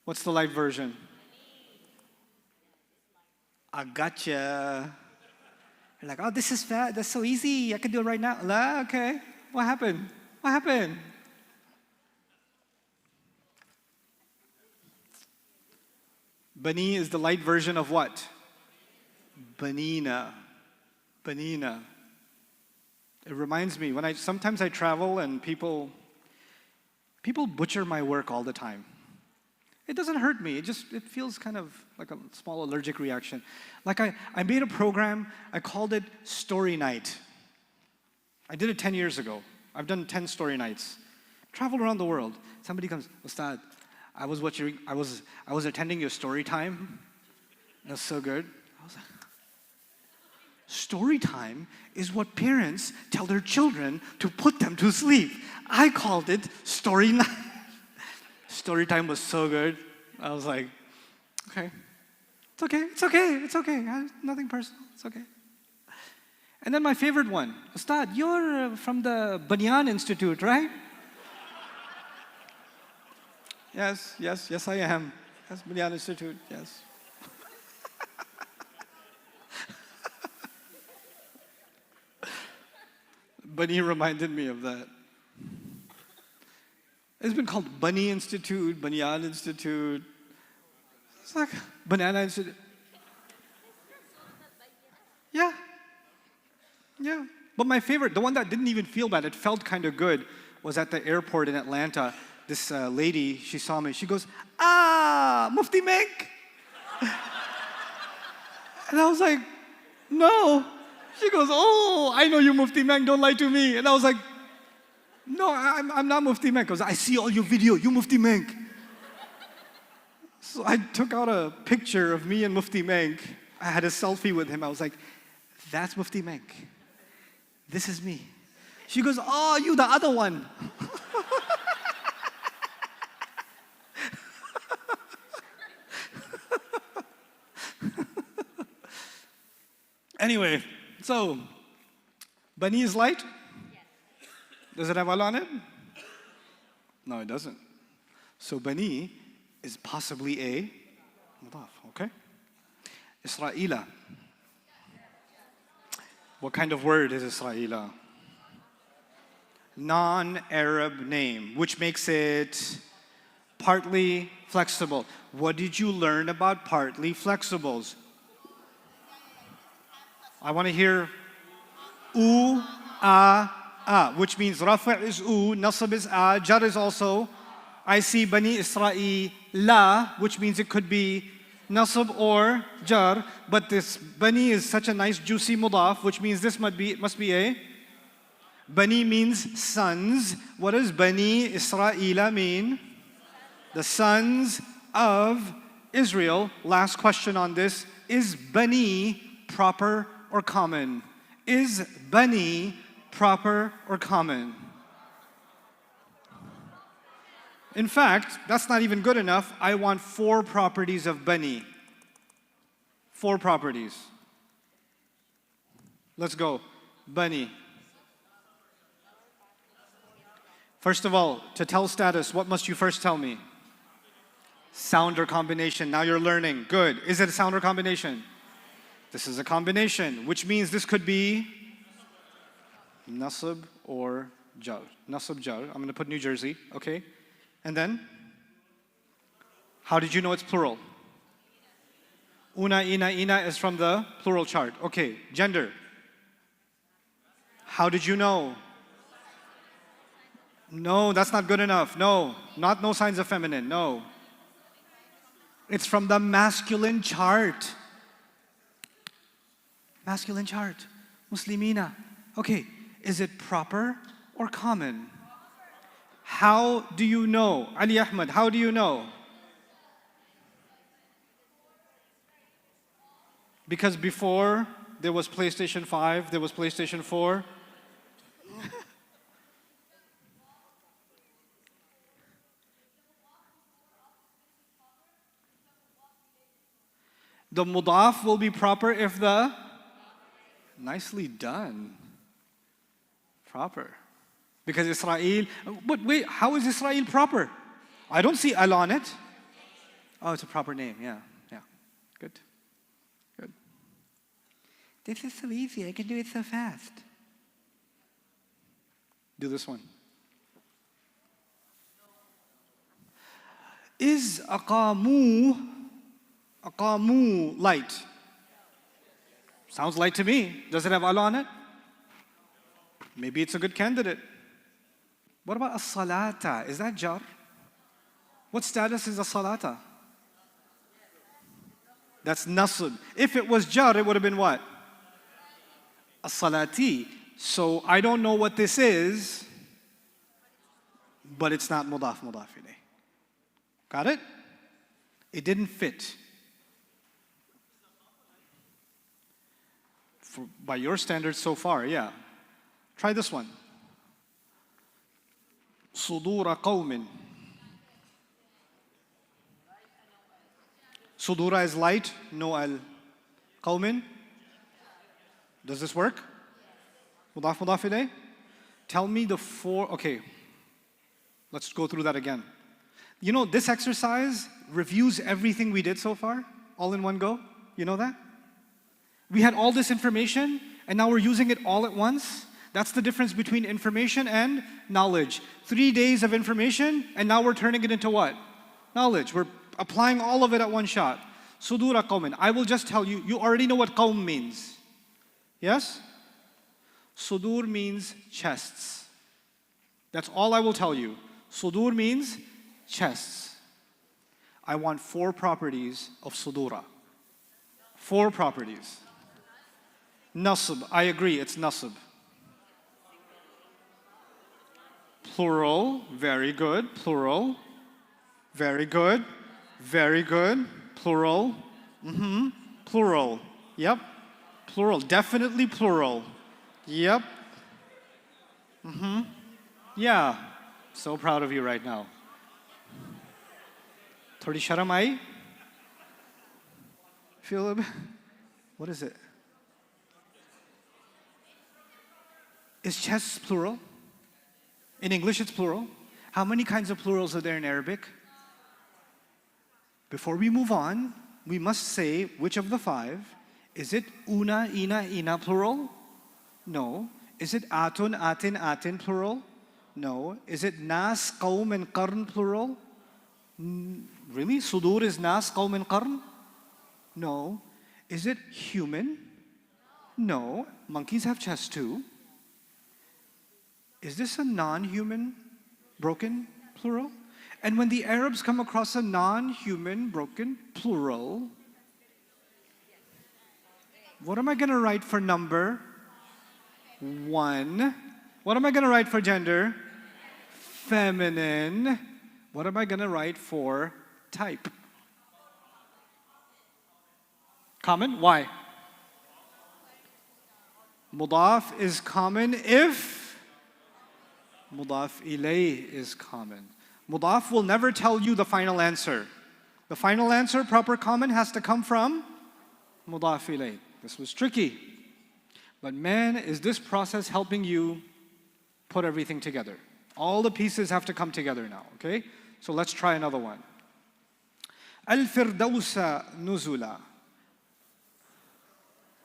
What's the light version? I gotcha. You're like, oh, this is fast. That's so easy. I can do it right now. La, okay. What happened? What happened? Bani is the light version of what? Banina. Banina. It reminds me, sometimes I travel and people butcher my work all the time. It doesn't hurt me. It feels kind of like a small allergic reaction. Like I made a program, I called it Story Night. I did it 10 years ago. I've done 10 story nights. Traveled around the world. Somebody comes, Ustad, I was attending your story time. That's so good. I was like, story time is what parents tell their children to put them to sleep. I called it story night. Story time was so good. I was like, okay. It's okay. Nothing personal. It's okay. And then my favorite one, Ustad, you're from the Banyan Institute, right? Yes, I am. Yes, Banyan Institute, yes. Bani reminded me of that. It's been called Bani Institute, Banyan Institute. It's like Banana Institute. Yeah. But my favorite, the one that didn't even feel bad, it felt kind of good, was at the airport in Atlanta. This lady, she saw me. She goes, Mufti Menk. And I was like, no. She goes, oh, I know you Mufti Menk, don't lie to me. And I was like, no, I'm not Mufti Menk. Because I see all your video, you Mufti Menk. So I took out a picture of me and Mufti Menk. I had a selfie with him. I was like, that's Mufti Menk. This is me. She goes, oh, you the other one. Anyway, so, Bani is light? Yes. Does it have al on it? No, it doesn't. So Bani is possibly a mudaf, okay? Isra'ila. What kind of word is Isra'ila? Non-Arab name, which makes it partly flexible. What did you learn about partly flexibles? I want to hear which means rafa' is nasab is jar is also. I see Bani Isra'ila, which means it could be nasab or jar, but this Bani is such a nice juicy mudaf, which means this must be a. Bani means sons. What does Bani Isra'ila mean? The sons of Israel. Last question on this. Is Bani proper or common? Is Bani proper or common? In fact, that's not even good enough. I want 4 properties of bani. 4 properties. Let's go. Bani. First of all, to tell status, what must you first tell me? Sound or combination. Now you're learning. Good. Is it a sound or combination? This is a combination, which means this could be nasab or jar. Nasab jar. I'm going to put New Jersey, okay? And then, how did you know it's plural? Una, ina is from the plural chart. Okay, gender. How did you know? No, that's not good enough. No, no signs of feminine. No. It's from the masculine chart. Masculine chart. Muslimina. Okay, is it proper or common? How do you know? Ali Ahmed, how do you know? Because before there was PlayStation 5, there was PlayStation 4. The mudaf will be proper if the... Nicely done. Proper. Because Israel... But wait, how is Israel proper? I don't see al on it. Oh, it's a proper name. Yeah. Good. Good. This is so easy. I can do it so fast. Do this one. Is aqamu light? Sounds light to me. Does it have al on it? Maybe it's a good candidate. What about as-salata? Is that jar? What status is as-salata? That's nasb. If it was jar, it would have been what? As-salati. So I don't know what this is, but it's not mudaf ilayh. Got it? It didn't fit. By your standards so far, yeah. Try this one. Sudura qawmin. Sudura is light, no al. Qawmin. Does this work? Mudaf ilayh? Tell me the 4, okay. Let's go through that again. You know, this exercise reviews everything we did so far, all in one go. You know that? We had all this information, and now we're using it all at once. That's the difference between information and knowledge. 3 days of information, and now we're turning it into what? Knowledge. We're applying all of it at one shot. Sudura qawmin. I will just tell you, you already know what qawm means. Yes? Sudur means chests. That's all I will tell you. Sudur means chests. I want 4 properties of sudura. 4 properties. Nasb, I agree, it's nasb. Plural, very good. Plural, very good. Very good. Plural, plural, yep. Plural, definitely plural. Yep. Yeah, so proud of you right now. Thodi sharam aayi? Feel a bit? What is it? Is chests plural? In English it's plural. How many kinds of plurals are there in Arabic? Before we move on, we must say which of the 5. Is it una, ina plural? No. Is it atun, atin plural? No. Is it nas, qawm and qarn plural? Really? Sudur is nas, qawm and qarn? No. Is it human? No. Monkeys have chests too. Is this a non-human broken plural? And when the Arabs come across a non-human broken plural, what am I going to write for number? 1. What am I going to write for gender? Feminine. What am I going to write for type? Common? Why? Mudaf is common if Mudaf ilayh is common. Mudaf will never tell you the final answer. The final answer, proper comment, has to come from mudaf ilayh. This was tricky. But man, is this process helping you put everything together? All the pieces have to come together now, okay? So let's try another one. Al-Firdausa nuzula.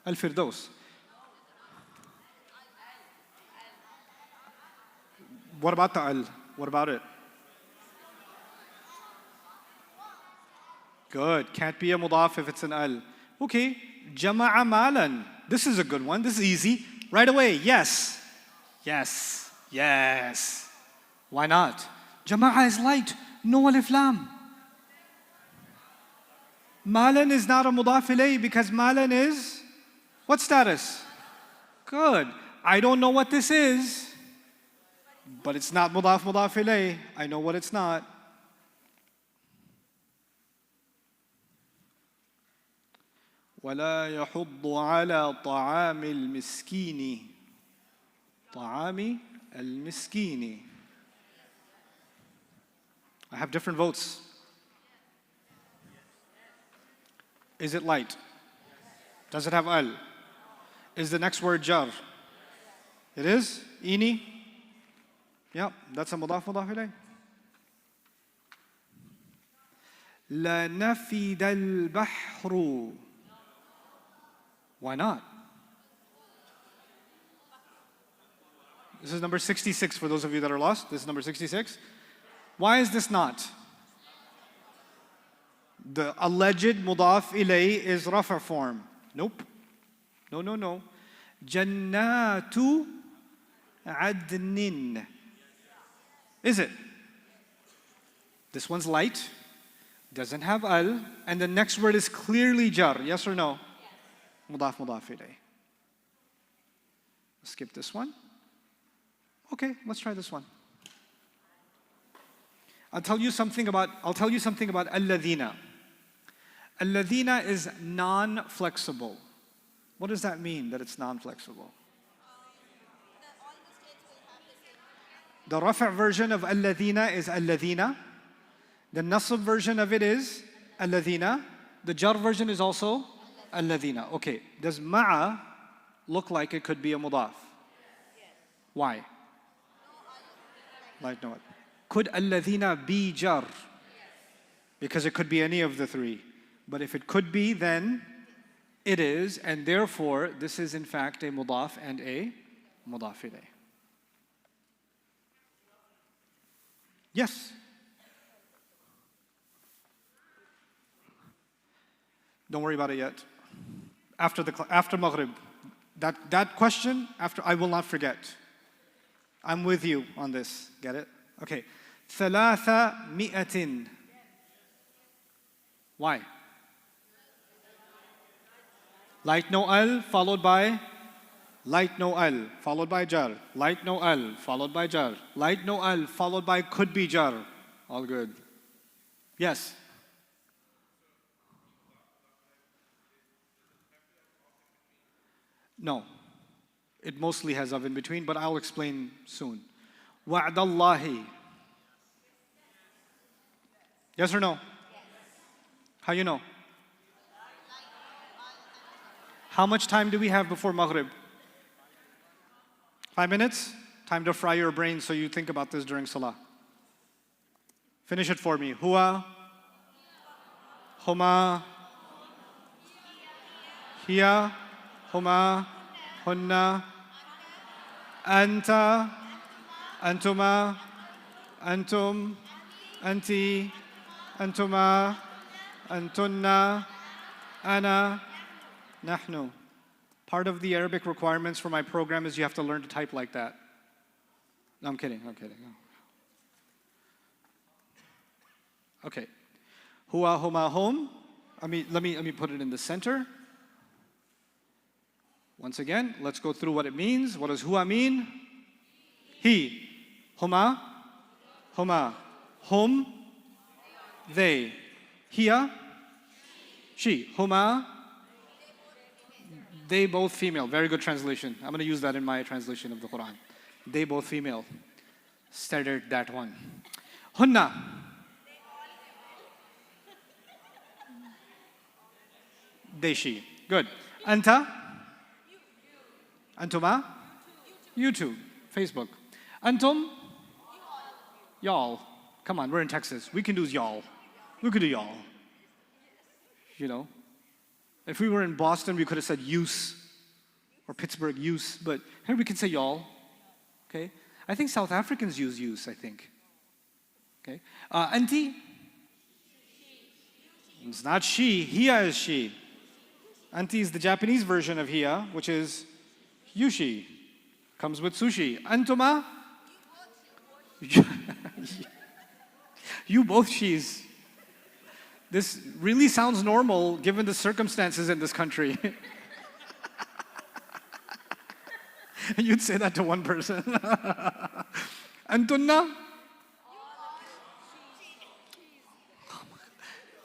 Al-Firdaus. What about the al? What about it? Good. Can't be a mudaf if it's an al. Okay. Jama'a malan. This is a good one. This is easy. Right away. Yes. Yes. Yes. Why not? Jama'a is light. No alif lam. Malan is not a mudaf ilayh because malan is what status? Good. I don't know what this is, but it's not mudaf ilayh. I know what it's not. ولا يحض على طعام المسكين. طعام المسكين. I have different votes. Is it light? Does it have al? Is the next word jar? It is? Ini? Yeah, that's a mudaf ilayh. لنفد البحر. Why not? This is number 66 for those of you that are lost. This is number 66. Why is this not? The alleged mudaf ilay is rafa form. Nope. No, no, no. Jannatu adnin. Is it? This one's light, doesn't have al, and the next word is clearly jar. Yes or no? Mudaf ilay. Skip this one. Okay, let's try this one. I'll tell you something about alladhina. Alladhina is non-flexible. What does that mean, that it's non-flexible? The rafa' version of alladhina is alladhina. The nasab version of it is alladhina. The jar version is also alladhina. Okay, does ma'a look like it could be a mudaf? Why? Like no. Could alladhina be jar? Because it could be any of the three. But if it could be, then it is, and therefore this is in fact a mudaf and a mudaf ilayh. Yes. Don't worry about it yet. After Maghrib, that question, I will not forget. I'm with you on this. Get it? Okay. ثلاث مئة. Why? Light no al, followed by light no al, followed by jar. Light no al, followed by jar. Light no al, followed by could be jar. All good. Yes. No. It mostly has of in between, but I'll explain soon. Wa'dallahi. Yes or no? Yes. How you know? How much time do we have before Maghrib? 5 minutes? Time to fry your brain so you think about this during Salah. Finish it for me. Huwa, huma, hiya, huma, hunna, anta, antuma, antum, anti, antuma, antunna, ana, nahnu. Part of the Arabic requirements for my program is you have to learn to type like that. No, I'm kidding. Okay. Huwa, huma, hum. Let me put it in the center. Once again, let's go through what it means. What does huwa mean? He. Huma, huma. Hum, they. Hiya, she. Huma, they both female. Very good translation. I'm going to use that in my translation of the Quran. They both female. Standard that one. Hunna. They, she. Good. Anta? Antuma? YouTube. Facebook. Antum? Y'all. Come on, we're in Texas. We can do y'all. We could do y'all. You know? If we were in Boston, we could have said use. Or Pittsburgh, use. But here we can say y'all. Okay? I think South Africans use use, I think. Okay? Auntie? It's not she. Hia is she. Auntie is the Japanese version of hia, which is yushi. Comes with sushi. Antuma? You both she's. This really sounds normal given the circumstances in this country. And you'd say that to one person. Antunna?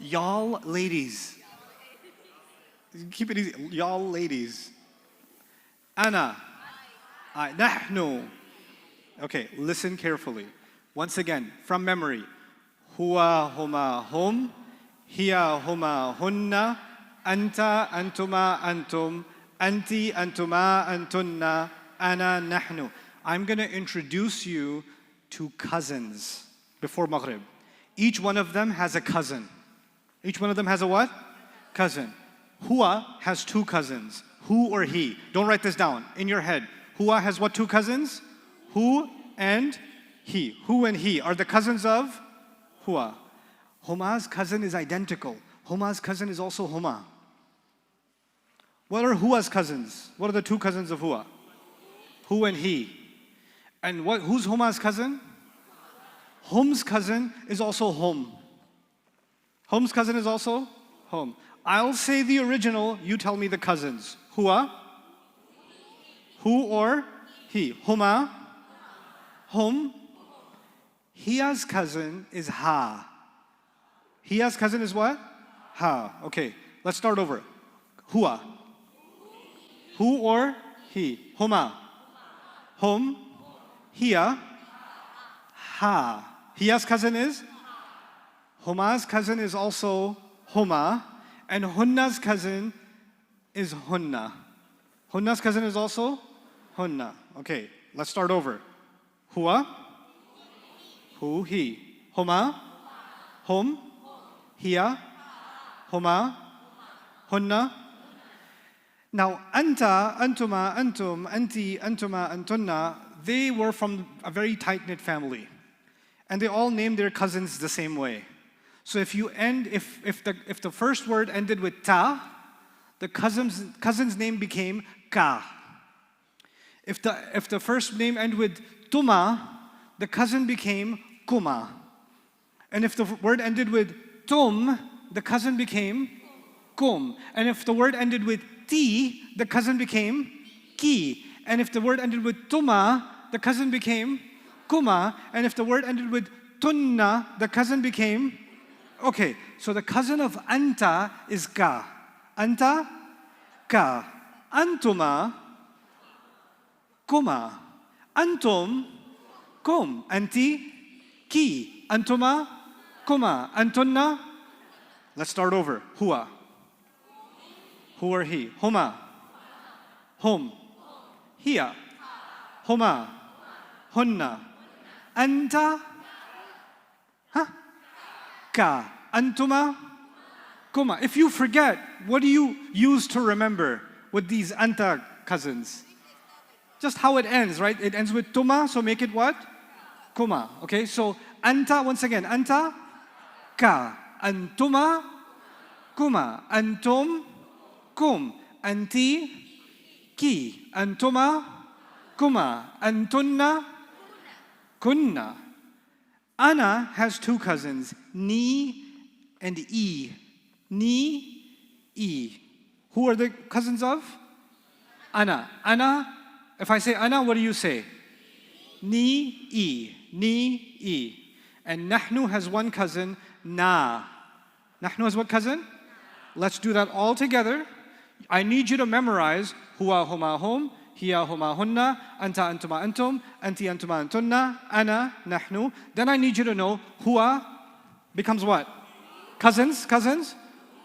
Y'all ladies. Keep it easy. Y'all ladies. Ana. Nahnu. Okay, listen carefully. Once again, from memory. Huwa, huma, hum. Hiya, huma, hunna. Anta, antuma, antum. Anti, antuma, antunna. Ana, nahnu. I'm going to introduce you to cousins before Maghrib. Each one of them has a cousin. Each one of them has a what? Cousin. Huwa has two cousins. Who or he? Don't write this down. In your head. Huwa has what two cousins? Who and he. Who and he are the cousins of Huwa. Huma's cousin is identical. Huma's cousin is also Huma. What are Huwa's cousins? What are the two cousins of Huwa? Who and he. And who's Huma's cousin? Hum's cousin is also Hum. Hum's cousin is also Hum. I'll say the original, you tell me the cousins. Huwa? Who or he? Huma? Hum? Hiya's cousin is Ha. Hiya's cousin is what? Ha. Okay, let's start over. Huwa. Who or he? Huma. Hum. Hiya. Ha. Hiya's cousin is? Huma's cousin is also Huma. And Hunna's cousin is Hunna. Hunna's cousin is also Hunna. Okay, let's start over. Huwa. Who, he. Huma. Hum. Hiya. Huma. Hunna. Now, anta, antuma, antum, anti, antuma, antunna, they were from a very tight-knit family. And they all named their cousins the same way. So if the first word ended with ta, the cousin's name became ka. If the first name ended with tuma, the cousin became kuma. And if the word ended with tum, the cousin became kum. And if the word ended with ti, the cousin became ki. And if the word ended with tuma, the cousin became kuma. And if the word ended with tunna, the cousin became. Okay, so the cousin of anta is ka. Anta, ka. Antuma, kuma. Antum, kum. Anti, ki. Antuma, kuma. Antunna. Let's start over. Huwa. Who or he? Huma. Hum. Hiya. Huma. Hunna. Anta. Huh? Ka. Antuma. Kuma. If you forget, what do you use to remember with these anta cousins? Just how it ends, right? It ends with tuma, so make it what? Kuma. Okay, so anta, once again, anta, ka. Antuma, kuma. Antum, kum. Anti, ki. Antuma, kuma. Antunna, kunna. Ana has two cousins, ni and e. Ni, e. Who are the cousins of? Ana. Ana, if I say ana, what do you say? Ni, e. Ni, e. And nahnu has one cousin, na. Nahnu has what cousin? Let's do that all together. I need you to memorize huwa, huma, hum, hiya, huma, hunna, anta, antuma, antum, anti, antuma, antunna, ana, nahnu. Then I need you to know huwa becomes what? Cousins, cousins.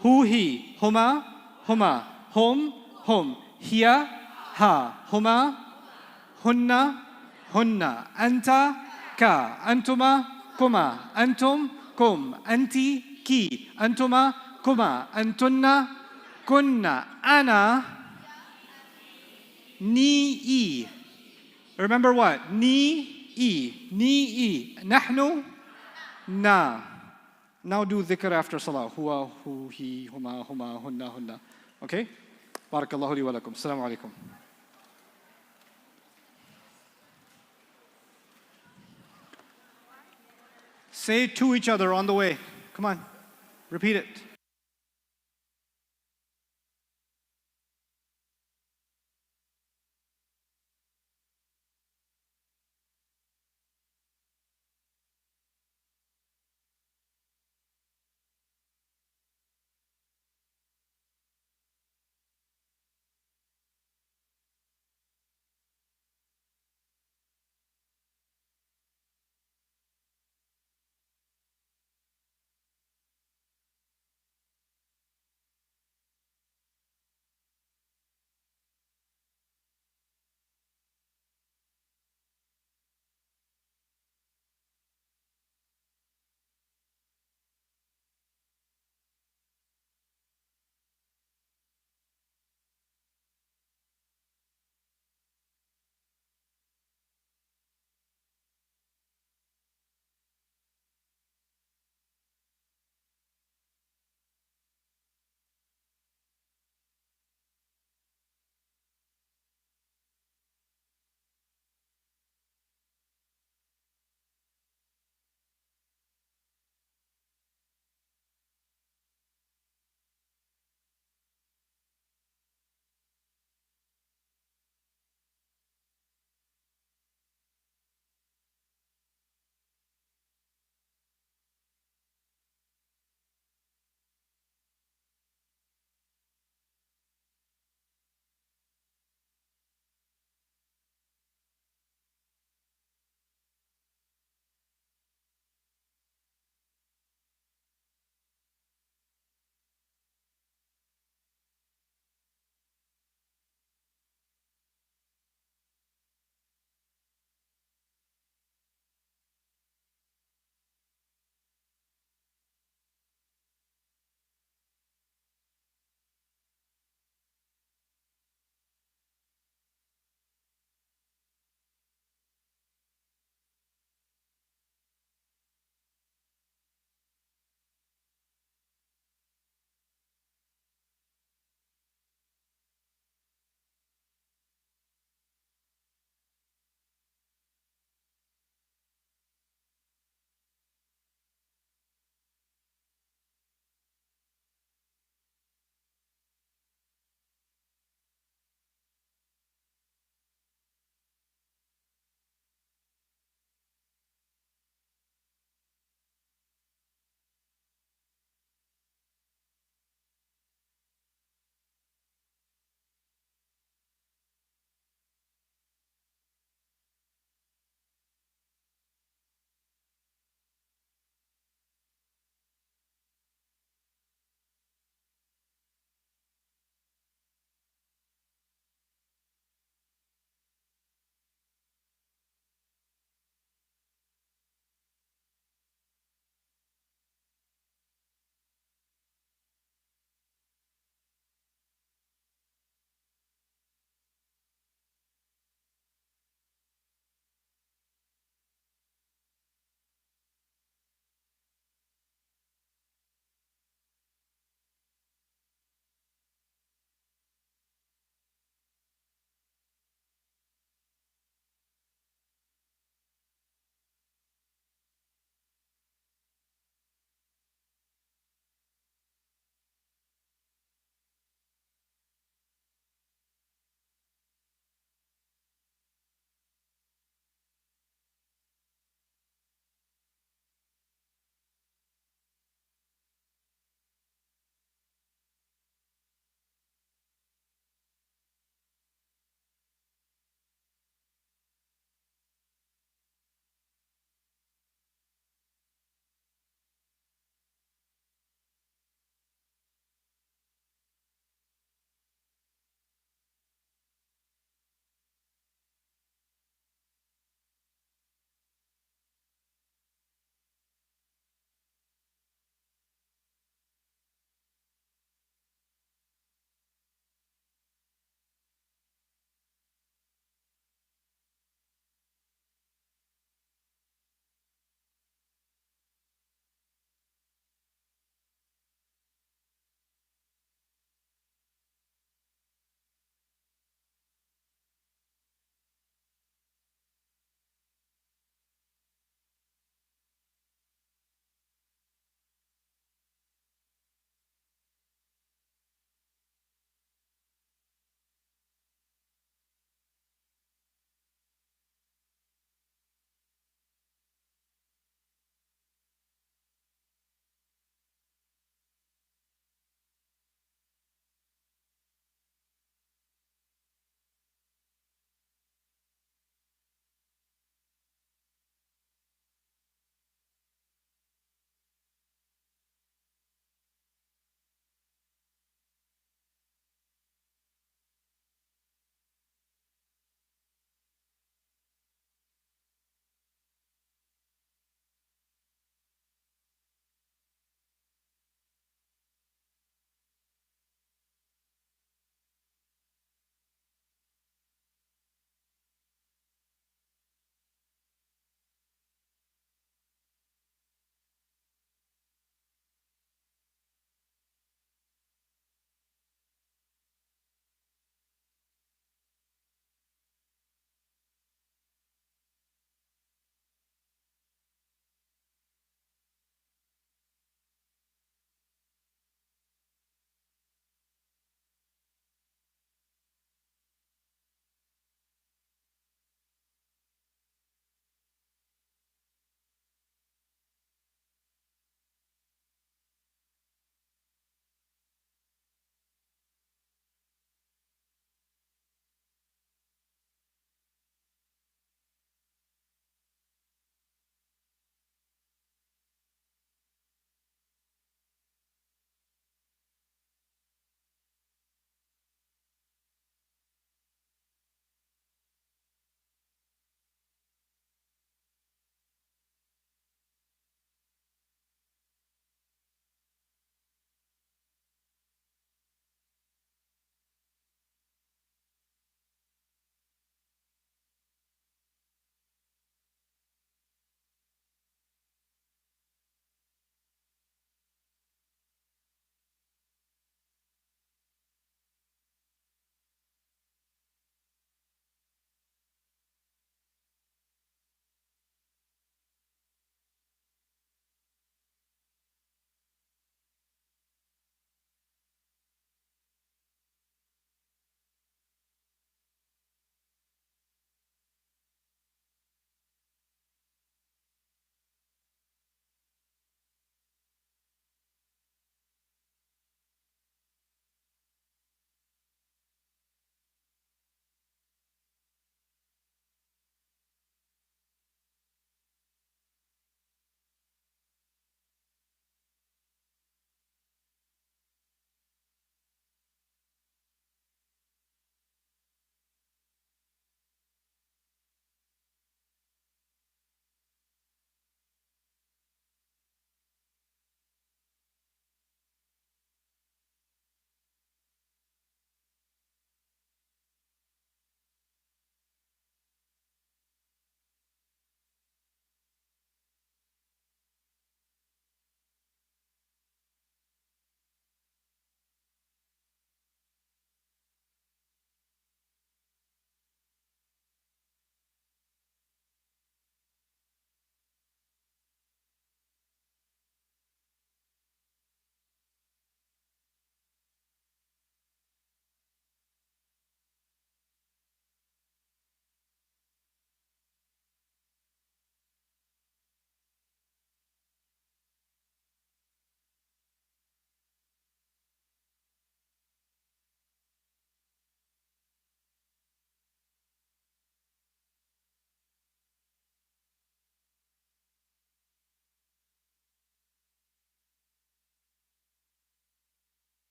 Hu, he, huma, huma, hum, hum, hiya, ha, huma, hunna, hunna, anta, ka, antuma, kuma, antum, kum, anti, ki, antuma, kuma, antunna, kunna, ana, ni, i. Remember what? Ni, nahnu, na. Now do dhikr after salah. Huwa, hu, he, huma, huma, hunna, hunna. Okay? Barakallahu li wa lakum. Assalamu alaikum. Say it to each other on the way. Come on. Repeat it.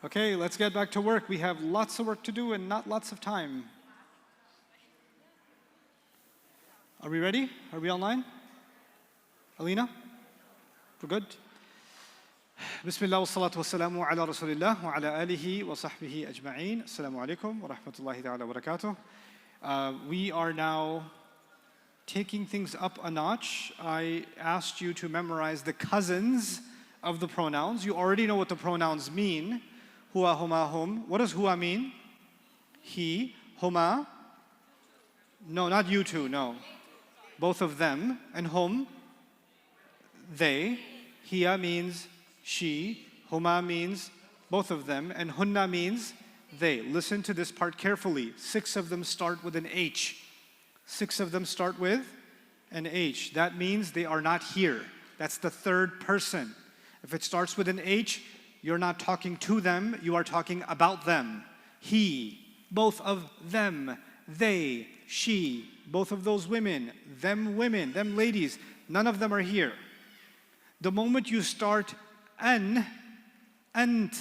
Okay, let's get back to work. We have lots of work to do and not lots of time. Are we ready? Are we online? Alina? We're good? Bismillah wa salatu wa salamu ala rasulillah wa ala alihi wa sahbihi ajma'een. Assalamu alaikum wa rahmatullahi ta'ala wa barakatuh. We are now taking things up a notch. I asked you to memorize the cousins of the pronouns. You already know what the pronouns mean. Huwa, huma, hum. What does huwa mean? He. Huma? No, not you two, no. Both of them. And hum? They. Hiya means she. Huma means both of them. And hunna means they. Listen to this part carefully. 6 of them start with an H. 6 of them start with an H. That means they are not here. That's the third person. If it starts with an H, you're not talking to them, you are talking about them. He, both of them. They, she, both of those women, them ladies, none of them are here. The moment you start an, ant,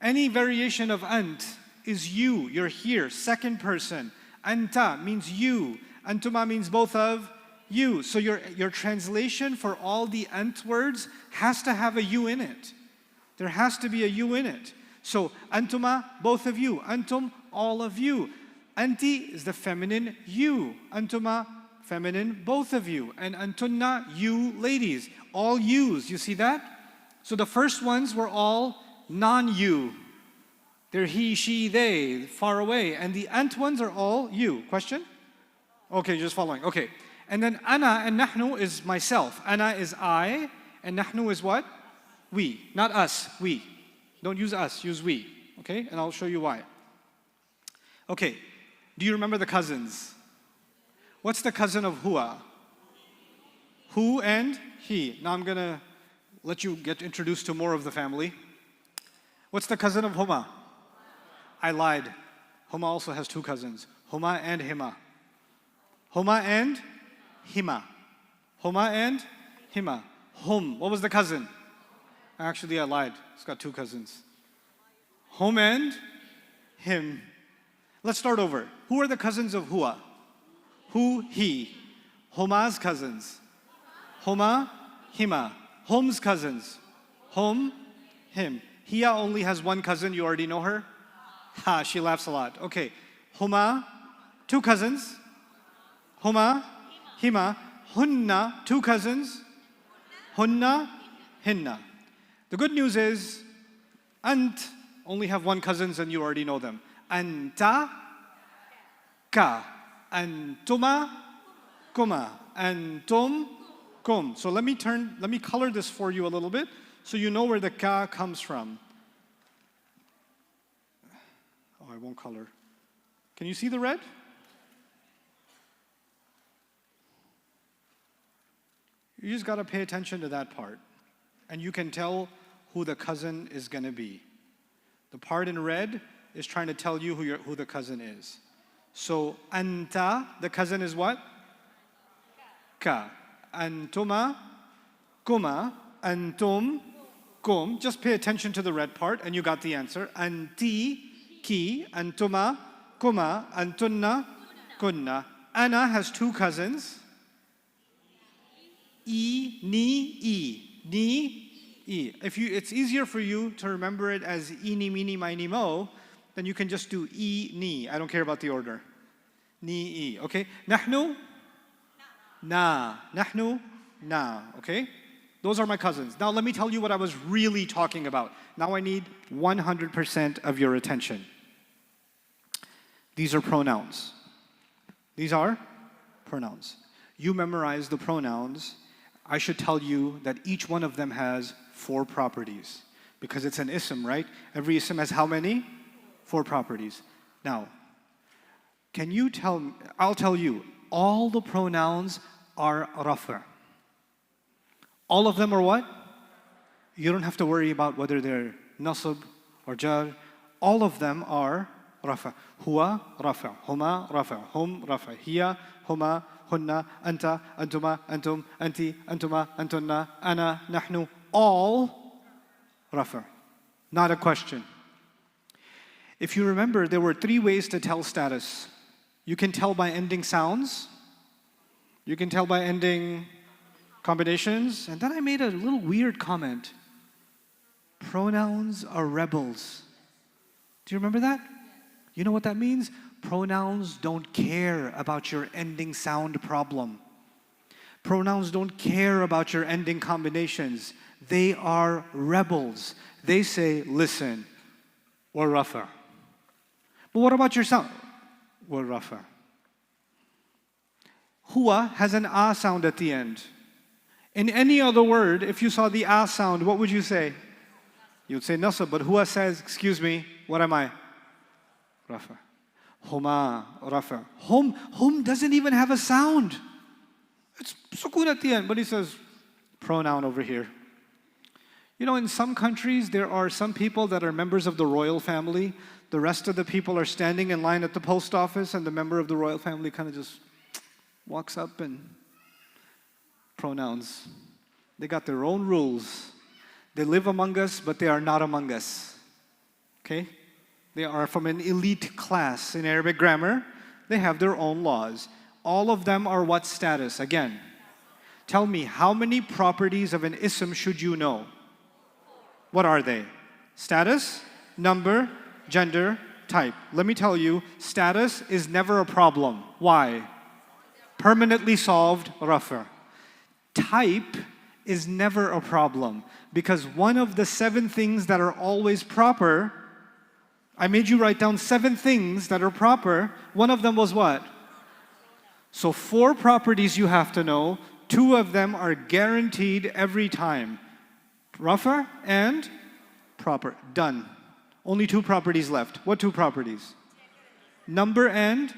any variation of ant is you, you're here, second person. Anta means you, antuma means both of you. So your translation for all the ant words has to have a you in it. There has to be a you in it. So antuma, both of you. Antum, all of you. Anti is the feminine you. Antuma, feminine, both of you. And antunna, you ladies. All yous. You see that? So the first ones were all non-you. They're he, she, they, far away. And the ant ones are all you. Question? Okay, just following. Okay. And then ana and nahnu is myself. Ana is I, and nahnu is what? We. Not us, we. Don't use us, use we. Okay? And I'll show you why. Okay. Do you remember the cousins? What's the cousin of huwa? Who and he. Now I'm going to let you get introduced to more of the family. What's the cousin of huma? I lied. Huma also has 2 cousins. Huma and hima. Huma and hima. Huma and hima. Hum. What was the cousin? Actually, I lied. It's got 2 cousins. Hum and him. Let's start over. Who are the cousins of huwa? Who, he. Huma's cousins. Huma, hima. Hum's cousins. Hum, him. Hiya only has 1 cousin. You already know her? Ha, she laughs a lot. Okay. Huma, 2 cousins. Huma, hima. Hunna, 2 cousins. Hunna, hinna. The good news is, ant only have 1 cousins and you already know them. Anta, ka. Antuma, kuma. Antum, kum. So let me color this for you a little bit so you know where the ka comes from. Oh, I won't color. Can you see the red? You just got to pay attention to that part. And you can tell who the cousin is going to be. The part in red is trying to tell you who the cousin is. So, anta, the cousin is what? Ka. Antuma, kuma. Antum, kum. Just pay attention to the red part and you got the answer. Anti, ki. Antuma, kuma. Antunna, kunna. Ana has 2 cousins. E, ni, e. Ni, e. It's easier for you to remember it as eeny, meeny, miny, mo, then you can just do e, ni. I don't care about the order. Ni, e. Okay? Nahnu? Na. Nahnu? Na. Okay? Those are my cousins. Now let me tell you what I was really talking about. Now I need 100% of your attention. These are pronouns. These are pronouns. You memorize the pronouns. I should tell you that each one of them has 4 properties. Because it's an ism, right? Every ism has how many? 4 properties. Now, can you tell me, I'll tell you, all the pronouns are rafa. All of them are what? You don't have to worry about whether they're nasab or jar. All of them are rafa. Huwa, rafa. Huma, rafa. Hum, rafa. Hiya, huma, hunna, anta, antuma, antum, anti, antuma, antunna, ana, nahnu. All rafa. Not a question. If you remember, there were 3 ways to tell status. You can tell by ending sounds. You can tell by ending combinations. And then I made a little weird comment. Pronouns are rebels. Do you remember that? You know what that means? Pronouns don't care about your ending sound problem. Pronouns don't care about your ending combinations. They are rebels. They say, listen, we're rougher. But what about your sound? We're rougher. Huwa has an ah sound at the end. In any other word, if you saw the ah sound, what would you say? You'd say nasab, but huwa says, excuse me, what am I? Rafa. Huma, rafa. Hum doesn't even have a sound. It's sukun at the end, but he says, pronoun over here. You know, in some countries, there are some people that are members of the royal family. The rest of the people are standing in line at the post office, and the member of the royal family kind of just walks up and pronouns. They got their own rules. They live among us, but they are not among us. Okay? They are from an elite class in Arabic grammar. They have their own laws. All of them are what status? Again, tell me, how many properties of an ism should you know? What are they? Status, number, gender, type. Let me tell you, status is never a problem. Why? Permanently solved, rafa. Type is never a problem because one of the 7 things that are always proper, I made you write down 7 things that are proper. One of them was what? So 4 properties you have to know. 2 of them are guaranteed every time. Rafa and proper. Done. Only 2 properties left. What 2 properties? Number and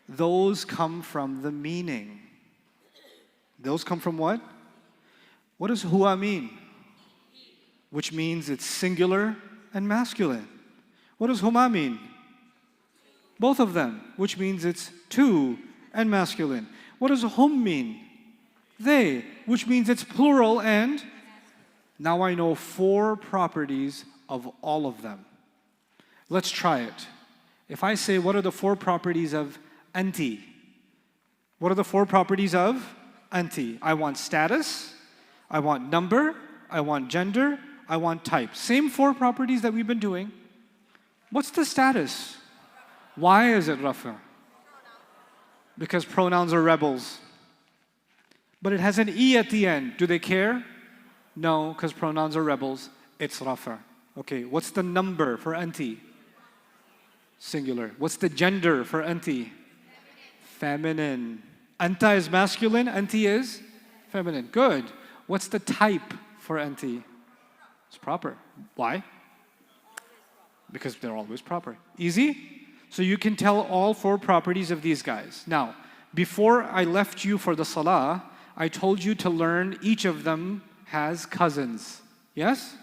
those come from the meaning. Those come from what? What does huwa mean? Which means it's singular and masculine. What does huma mean? Both of them, which means it's 2 and masculine. What does hum mean? They, which means it's plural and now I know 4 properties of all of them. Let's try it. If I say, what are the 4 properties of anti? What are the 4 properties of anti? I want status, I want number, I want gender, I want type. Same 4 properties that we've been doing. What's the status? Why is it rafa? Because pronouns are rebels. But it has an E at the end. Do they care? No, because pronouns are rebels. It's rafa. Okay, what's the number for anti? Singular. What's the gender for anti? Feminine. Anta is masculine, anti is feminine. Good. What's the type for anti? It's proper. Why? Because they're always proper. Easy? So you can tell all 4 properties of these guys. Now, before I left you for the salah, I told you to learn each of them has cousins. Yes?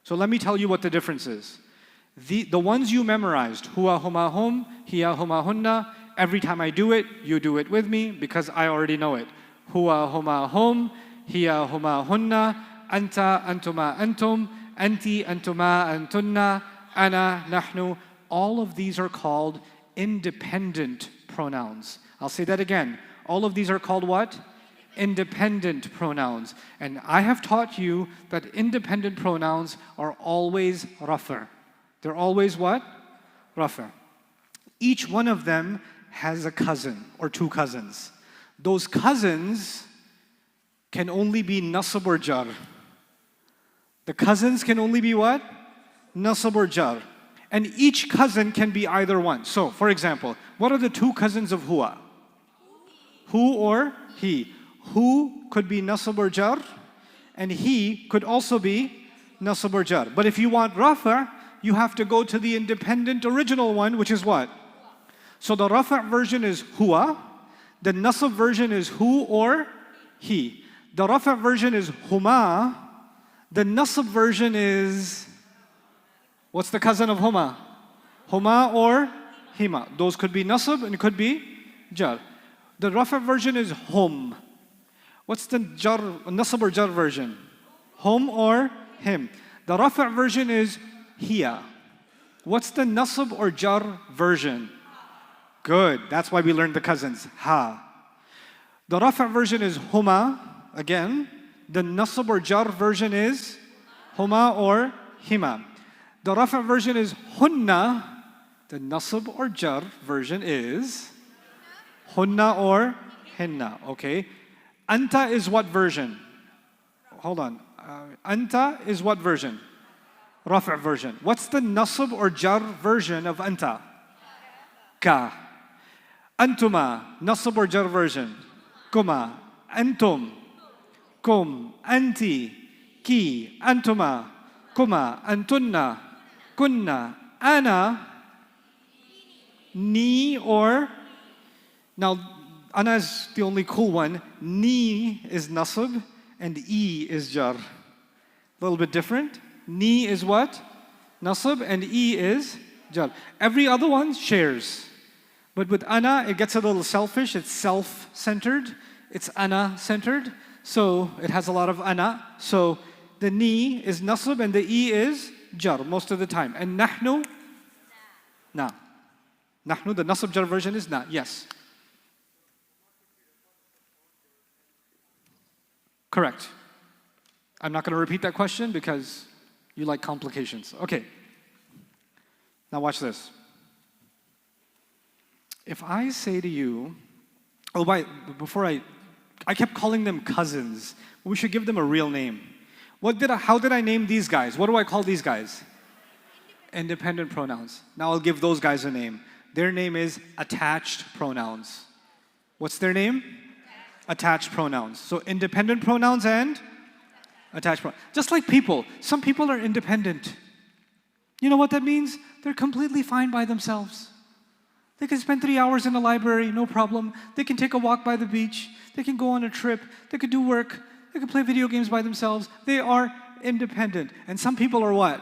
So let me tell you what the difference is. The ones you memorized, huwa huma hum, hiya huma hunna, every time I do it, you do it with me because I already know it. Huwa huma hum, hiya huma hunna, anta antuma antum, anti antuma antunna, ana nahnu. All of these are called independent pronouns. I'll say that again. All of these are called what? Independent pronouns. And I have taught you that independent pronouns are always rafa. They're always what? Rafa. Each one of them has a cousin or 2 cousins. Those cousins can only be nasab or jar. The cousins can only be what? Nasab or jar. And each cousin can be either one. So, for example, what are the 2 cousins of huwa? Who or he. Who could be nasab or jar, and he could also be nasab or jar. But if you want rafa, you have to go to the independent original one, which is what? So the rafa version is huwa, the nasab version is who or he. The rafa version is huma, the nasab version is, what's the cousin of huma? Huma or hima. Those could be nasab and it could be jar. The rafa version is hum. What's the jar, nasab or jar version? Hum or him. The rafa version is hiya. What's the nasab or jar version? Good. That's why we learned the cousins. Ha. The rafa version is huma. Again. The nasab or jar version is huma or hima. The rafa version is hunna. The nasab or jar version is hunna or hinna. Okay. Anta is what version? Hold on. Anta is what version? Rafa version. What's the nasab or jar version of anta? Ka. Antuma. Nasab or jar version? Kuma. Antum. Kum. Anti. Ki. Antuma. Kuma. Antunna. Kunna. Ana. Ni or... Now, ana is the only cool one. Ni is nasab and e is jar. A little bit different. Ni is what? Nasab and e is jar. Every other one shares. But with ana, it gets a little selfish. It's self-centered. It's ana-centered. So it has a lot of ana. So the ni is nasab and the e is jar most of the time. And nahnu? Na. Nahnu, the nasab jar version is na. Yes. Correct. I'm not going to repeat that question because you like complications. Okay. Now watch this. If I say to you, oh, before I kept calling them cousins. We should give them a real name. How did I name these guys? What do I call these guys? Independent pronouns. Now I'll give those guys a name. Their name is attached pronouns. What's their name? Attached pronouns. So independent pronouns and attached pronouns. Just like people. Some people are independent. You know what that means? They're completely fine by themselves. They can spend 3 hours in a library, no problem. They can take a walk by the beach. They can go on a trip. They could do work. They can play video games by themselves. They are independent. And some people are what?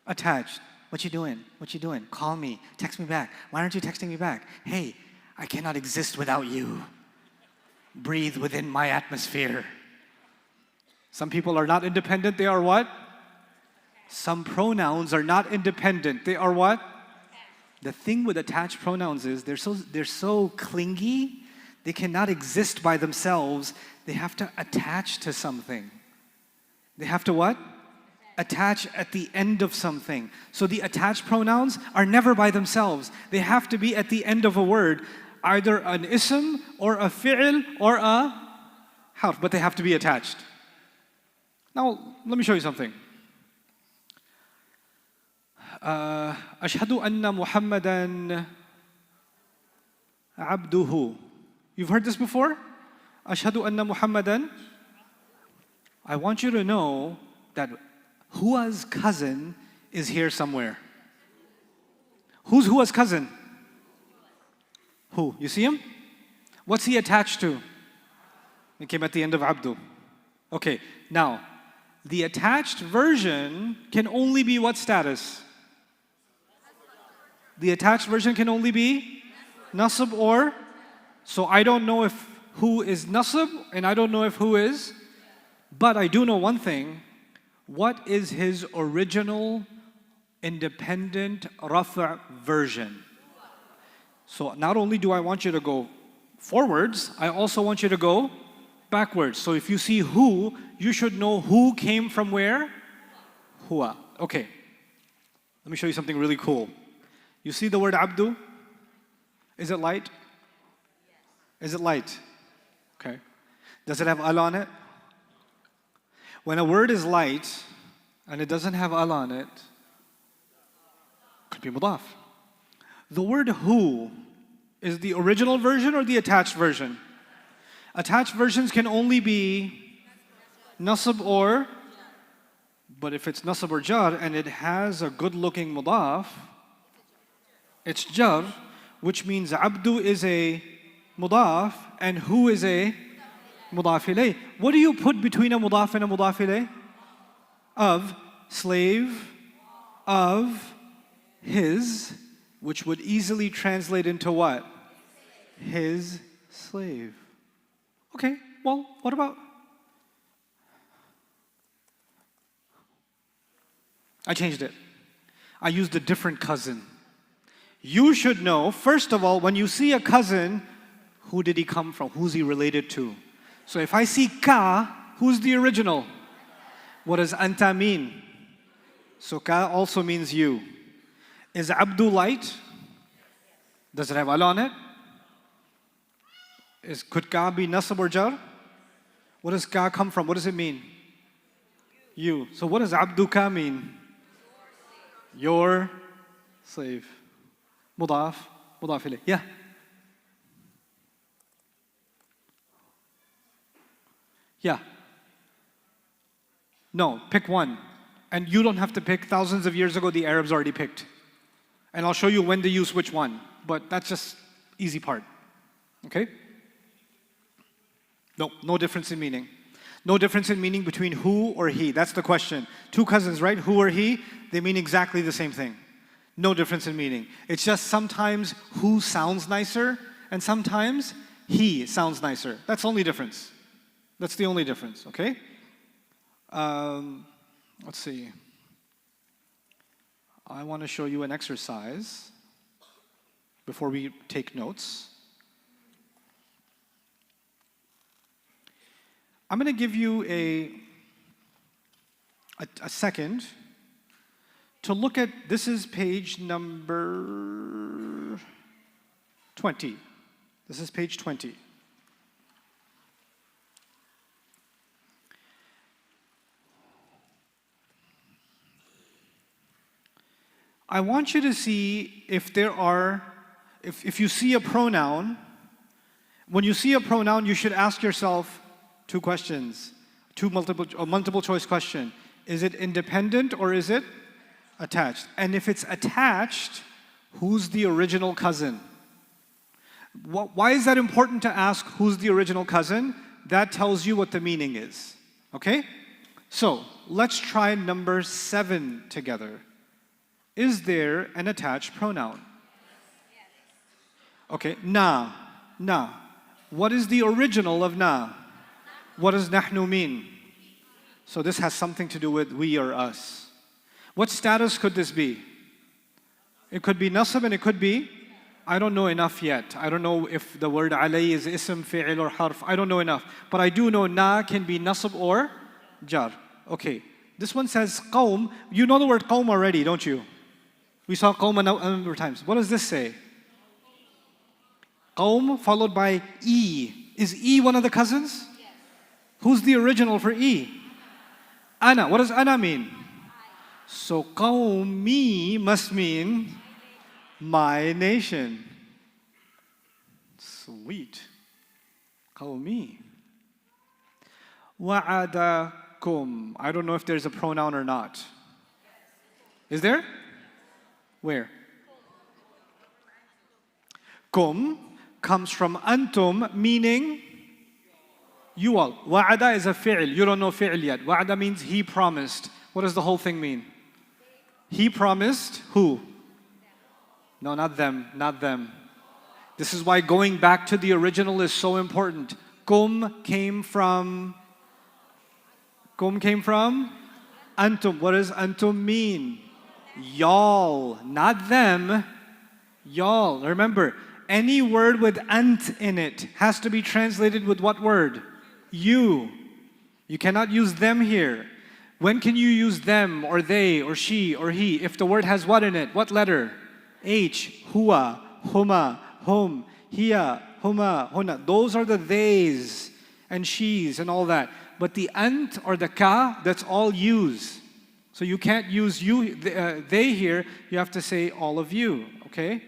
Attached. What you doing? What you doing? Call me. Text me back. Why aren't you texting me back? Hey, I cannot exist without you. Breathe within my atmosphere. Some people are not independent. They are what? Some pronouns are not independent. They are what? The thing with attached pronouns is they're so clingy. They cannot exist by themselves. They have to attach to something. They have to what? Attach at the end of something. So the attached pronouns are never by themselves. They have to be at the end of a word, either an ism or a fi'l or a harf, but they have to be attached. Now, let me show you something. أشهد أن محمدا عبده. You've heard this before? أشهد أن محمدا. I want you to know that Hua's cousin is here somewhere. Who's Hua's cousin? Who? You see him? What's he attached to? It came at the end of Abdu. Okay, now, the attached version can only be what status? The attached version can only be nasab or, so I don't know if who is nasab and I don't know if who is, but I do know one thing. What is his original independent rafa version? So not only do I want you to go forwards, I also want you to go backwards. So if you see who, you should know who came from where? Hua. Okay. Let me show you something really cool. You see the word abdu? Is it light? Is it light? Okay. Does it have al on it? When a word is light and it doesn't have al on it, could be mudaf. The word who is the original version or the attached version? Attached versions can only be nasab or, but if it's nasab or jar and it has a good looking mudaf, it's jar, which means abdu is a mudaf and who is a mudaf ilayh. What do you put between a mudaf and a mudaf ilayh? Of slave, of his, which would easily translate into what? His slave. Okay, well, what about? I changed it. I used a different cousin. You should know, first of all, when you see a cousin, who did he come from? Who's he related to? So if I see ka, who's the original? What does anta mean? So ka also means you. Is abdu light? Does it have al on it? Could ka be nasab or jar? What does ka come from? What does it mean? You. So what does abdu ka mean? Your slave. Mudaf. Mudaf ilayh. Yeah. Yeah. No, pick one. And you don't have to pick. Thousands of years ago, the Arabs already picked. And I'll show you when they use which one. But that's just easy part. Okay? No, no difference in meaning. No difference in meaning between who or he. That's the question. Two cousins, right? Who or he, they mean exactly the same thing. No difference in meaning. It's just sometimes who sounds nicer and sometimes he sounds nicer. That's the only difference. That's the only difference, okay? Let's see. I want to show you an exercise before we take notes. I'm going to give you a second to look at, this is page number 20. This is page 20. I want you to see if there are, if you see a pronoun, when you see a pronoun, you should ask yourself two questions, multiple choice question. Is it independent or is it attached? And if it's attached, who's the original cousin? Why is that important to ask who's the original cousin? That tells you what the meaning is. Okay? So, let's try number 7 together. Is there an attached pronoun? Okay, na. Na. What is the original of na? What does nahnu mean? So this has something to do with we or us. What status could this be? It could be nasab and it could be, I don't know enough yet. I don't know if the word alay is ism, fi'il or harf. I don't know enough. But I do know na can be nasab or jar. Okay. This one says qawm. You know the word qawm already, don't you? We saw qawm a number of times. What does this say? Qawm followed by e. Is e one of the cousins? Yes. Who's the original for e? Ana. What does ana mean? So qawmi must mean my nation. Sweet. Qawmi. Wa'adakum. I don't know if there's a pronoun or not. Is there? Where? Kum comes from antum, meaning you all. Wa'ada is a fi'il. You don't know fi'il yet. Wa'ada means he promised. What does the whole thing mean? He promised who? No, not them. Not them. This is why going back to the original is so important. Kum came from antum. What does antum mean? Y'all, not them. Y'all. Remember, any word with ant in it has to be translated with what word? You. You cannot use them here. When can you use them or they or she or he if the word has what in it? What letter? H. Huwa, huma, hum, hiya, huma, huna. Those are the theys and she's and all that. But the ant or the ka, that's all yous. So you can't use you, they here. You have to say all of you. Okay?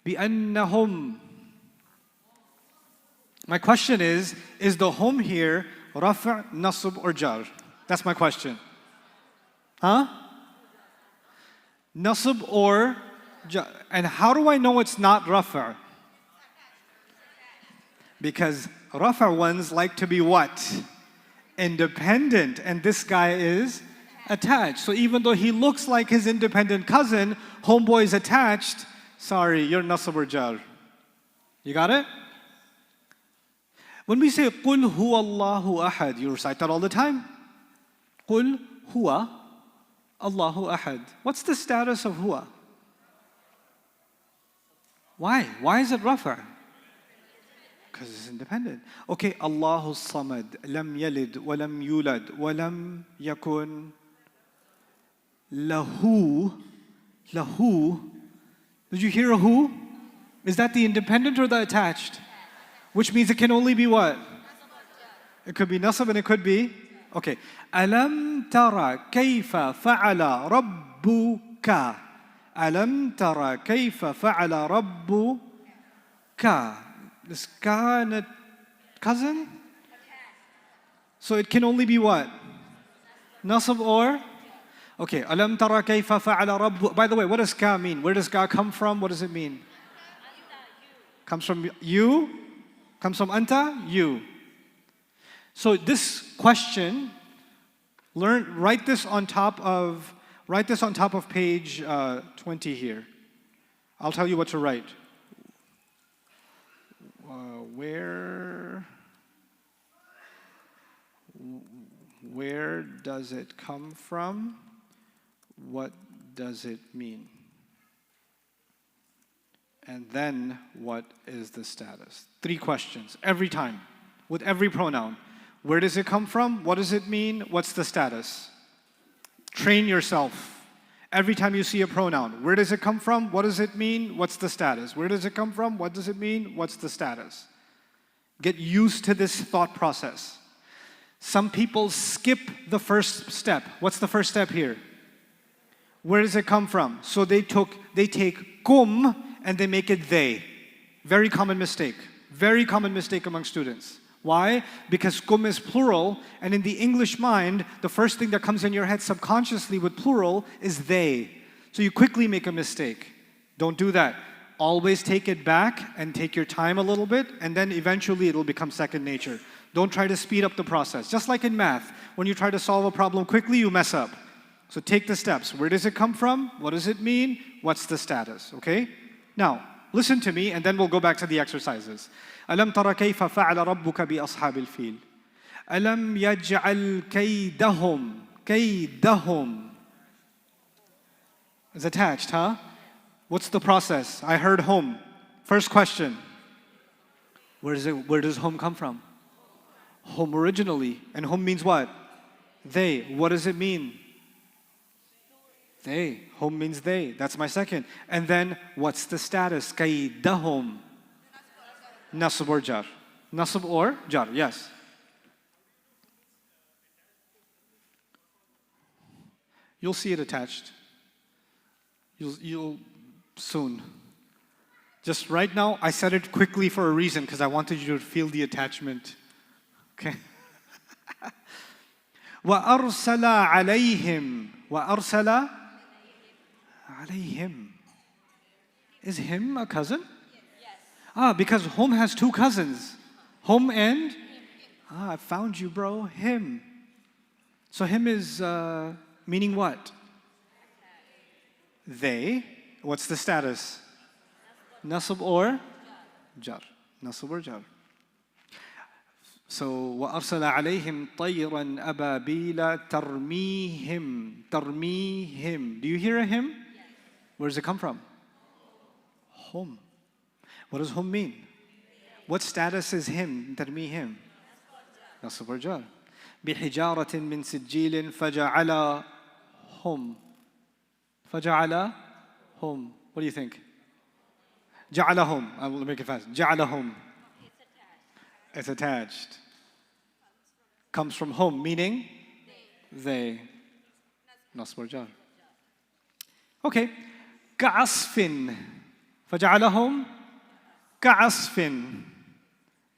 بِأَنَّهُمْ. My question is the hum here rafa', nasb, or jar? That's my question. Huh? Nasb or jar. And how do I know it's not rafa'? Because rafa' ones like to be what? Independent. And this guy is attached. So even though he looks like his independent cousin, homeboy is attached. Sorry, you're nasab or jar. You got it? When we say قُلْ هُوَ اللَّهُ أَحَدٌ, you recite that all the time. قُلْ هُوَ Allahu Ahad. What's the status of huwa? Why? Why is it rafa'? Because it's independent. Okay, Allahu Samad, lam yalid, wa lam yulad, wa lam yakun lahu. Lahu. Did you hear a who? Is that the independent or the attached? Which means it can only be what? It could be nasab and it could be? Okay. Alam tara kayfa fa'ala rabbuka. Alam tara kayfa fa'ala rabbuka. Is ka a cousin? So it can only be what? Nasab or? Okay. Alam tara kayfa fa'ala rabbu. By the way, what does ka mean? Where does ka come from? What does it mean? Comes from you? Comes from anta? You. So this question, write this on top of page 20 here. I'll tell you what to write. Where does it come from? What does it mean? And then, what is the status? 3 questions, every time, with every pronoun. Where does it come from? What does it mean? What's the status? Train yourself. Every time you see a pronoun, where does it come from? What does it mean? What's the status? Where does it come from? What does it mean? What's the status? Get used to this thought process. Some people skip the first step. What's the first step here? Where does it come from? So they take kum and they make it they. Very common mistake. Very common mistake among students. Why? Because kum is plural, and in the English mind, the first thing that comes in your head subconsciously with plural is they. So you quickly make a mistake. Don't do that. Always take it back and take your time a little bit, and then eventually it'll become second nature. Don't try to speed up the process. Just like in math, when you try to solve a problem quickly, you mess up. So take the steps. Where does it come from? What does it mean? What's the status? Okay? Now, listen to me, and then we'll go back to the exercises. ألم تر كيف فعل ربك بأصحاب الفيل ألم يجعل كيدهم It's attached, huh? What's the process? I heard home. First question. Where does home come from? Home originally. And home means what? They. What does it mean? They. Home means they. That's my second. And then, what's the status? كيدهم. Nasab or jar? Nasab or jar, yes. You'll see it attached. You'll soon. Just right now, I said it quickly for a reason because I wanted you to feel the attachment. Okay? وَأَرْسَلَ عَلَيْهِمْ وَأَرْسَلَ عَلَيْهِمْ. Is him a cousin? Because home has 2 cousins. Home and? I found you, bro. Him. So him is meaning what? They. What's the status? Nasab or? Jar. Nasab or jar. So, وَأَرْسَلَ عَلَيْهِمْ طَيْرًا أَبَابِيلَ تَرْمِيهِمْ. Do you hear a him? Where does it come from? Home. What does home mean? What status is him? ترميهم. نصب ورجال. بحجارة من سجيل فجعلهم. فجعلهم. What do you think? جعلهم. I will make it fast. جعلهم. It's attached. Comes from home, meaning they. نصب ورجال. Okay. كعصف. فجعلهم. كعصف.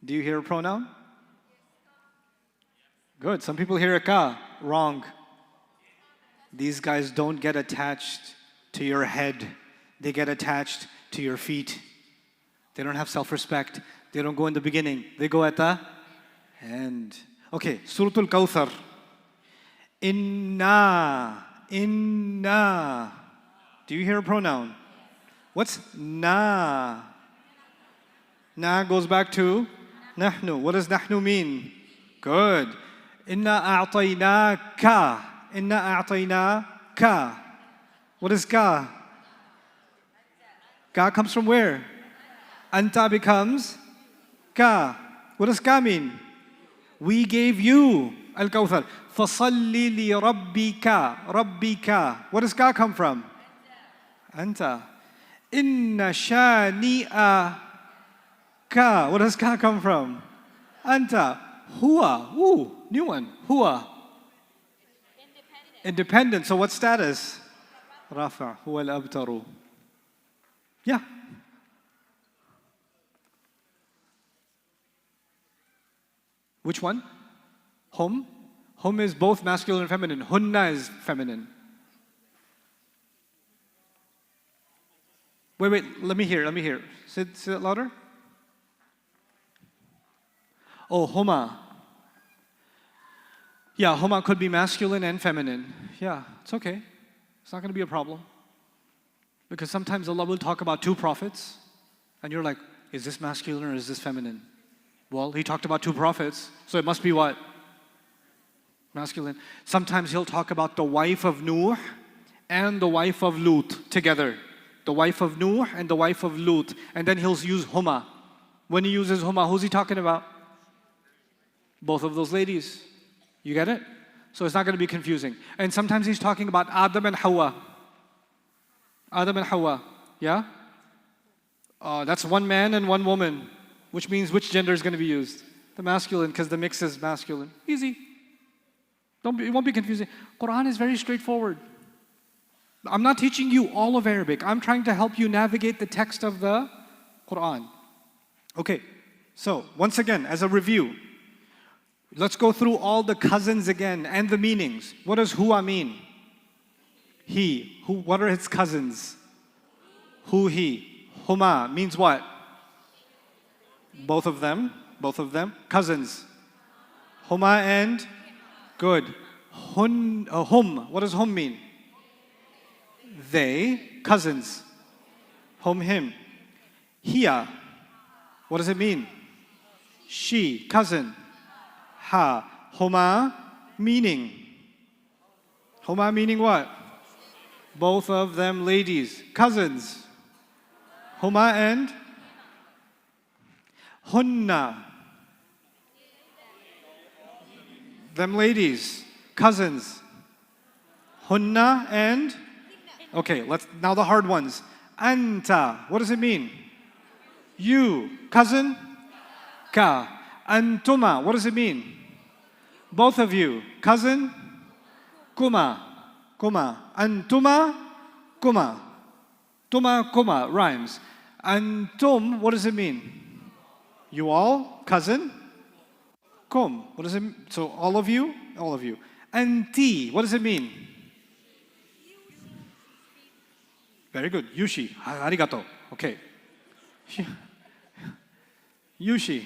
Do you hear a pronoun? Good. Some people hear a ka. Wrong. These guys don't get attached to your head. They get attached to your feet. They don't have self-respect. They don't go in the beginning. They go at the end. Okay. Suratul Kawthar. Inna. Do you hear a pronoun? What's na? Na goes back to nahnu. What does nahnu mean? Good. Inna a'tainaka. Inna a'tainaka. Ka. What is ka? Ka comes from where? Anta becomes ka. What does ka mean? We gave you al-kawthar. فَصَلِّ لِرَبِّكَ رَبِّكَ. What does ka come from? Anta. Inna shani'a ka. What does ka come from? Anta. Huwa. Ooh, new one. Huwa. Independent. So what status? Rafa. Huwa al-abtaru. Yeah. Which one? Hum. Hum is both masculine and feminine. Hunna is feminine. Wait, let me hear. Say it louder. Oh, huma. Yeah, huma could be masculine and feminine. Yeah, it's okay. It's not going to be a problem. Because sometimes Allah will talk about two prophets, and you're like, is this masculine or is this feminine? Well, He talked about two prophets, so it must be what? Masculine. Sometimes He'll talk about the wife of Nuh and the wife of Lut together. The wife of Nuh and the wife of Lut. And then He'll use huma. When He uses huma, who's He talking about? Both of those ladies. You get it? So it's not going to be confusing. And sometimes He's talking about Adam and Hawa. Adam and Hawa. Yeah? That's one man and one woman. Which means which gender is going to be used? The masculine, because the mix is masculine. Easy. It won't be confusing. Quran is very straightforward. I'm not teaching you all of Arabic. I'm trying to help you navigate the text of the Quran. Okay, so once again, as a review, let's go through all the cousins again and the meanings. What does huwa mean? He. Who? What are his cousins? Who, he. Huma means what? Both of them. Cousins. Huma and? Good. Hum. What does hum mean? They. Cousins. Hum, him. Hiya. What does it mean? She. Cousin. Ha. Huma. Meaning. Huma meaning what? Both of them ladies. Cousins. Huma and? Hunna. Them ladies. Cousins. Hunna and? Okay, now the hard ones. Anta. What does it mean? You. Cousin? Ka. Antuma. What does it mean? Both of you. Cousin? Kuma. Antuma? Kuma. Tuma, kuma. Rhymes. Antum. What does it mean? You all? Cousin? Kum. What does it mean? So all of you? All of you. Anti. What does it mean? Very good. Yushi. Arigato. Okay. Yushi.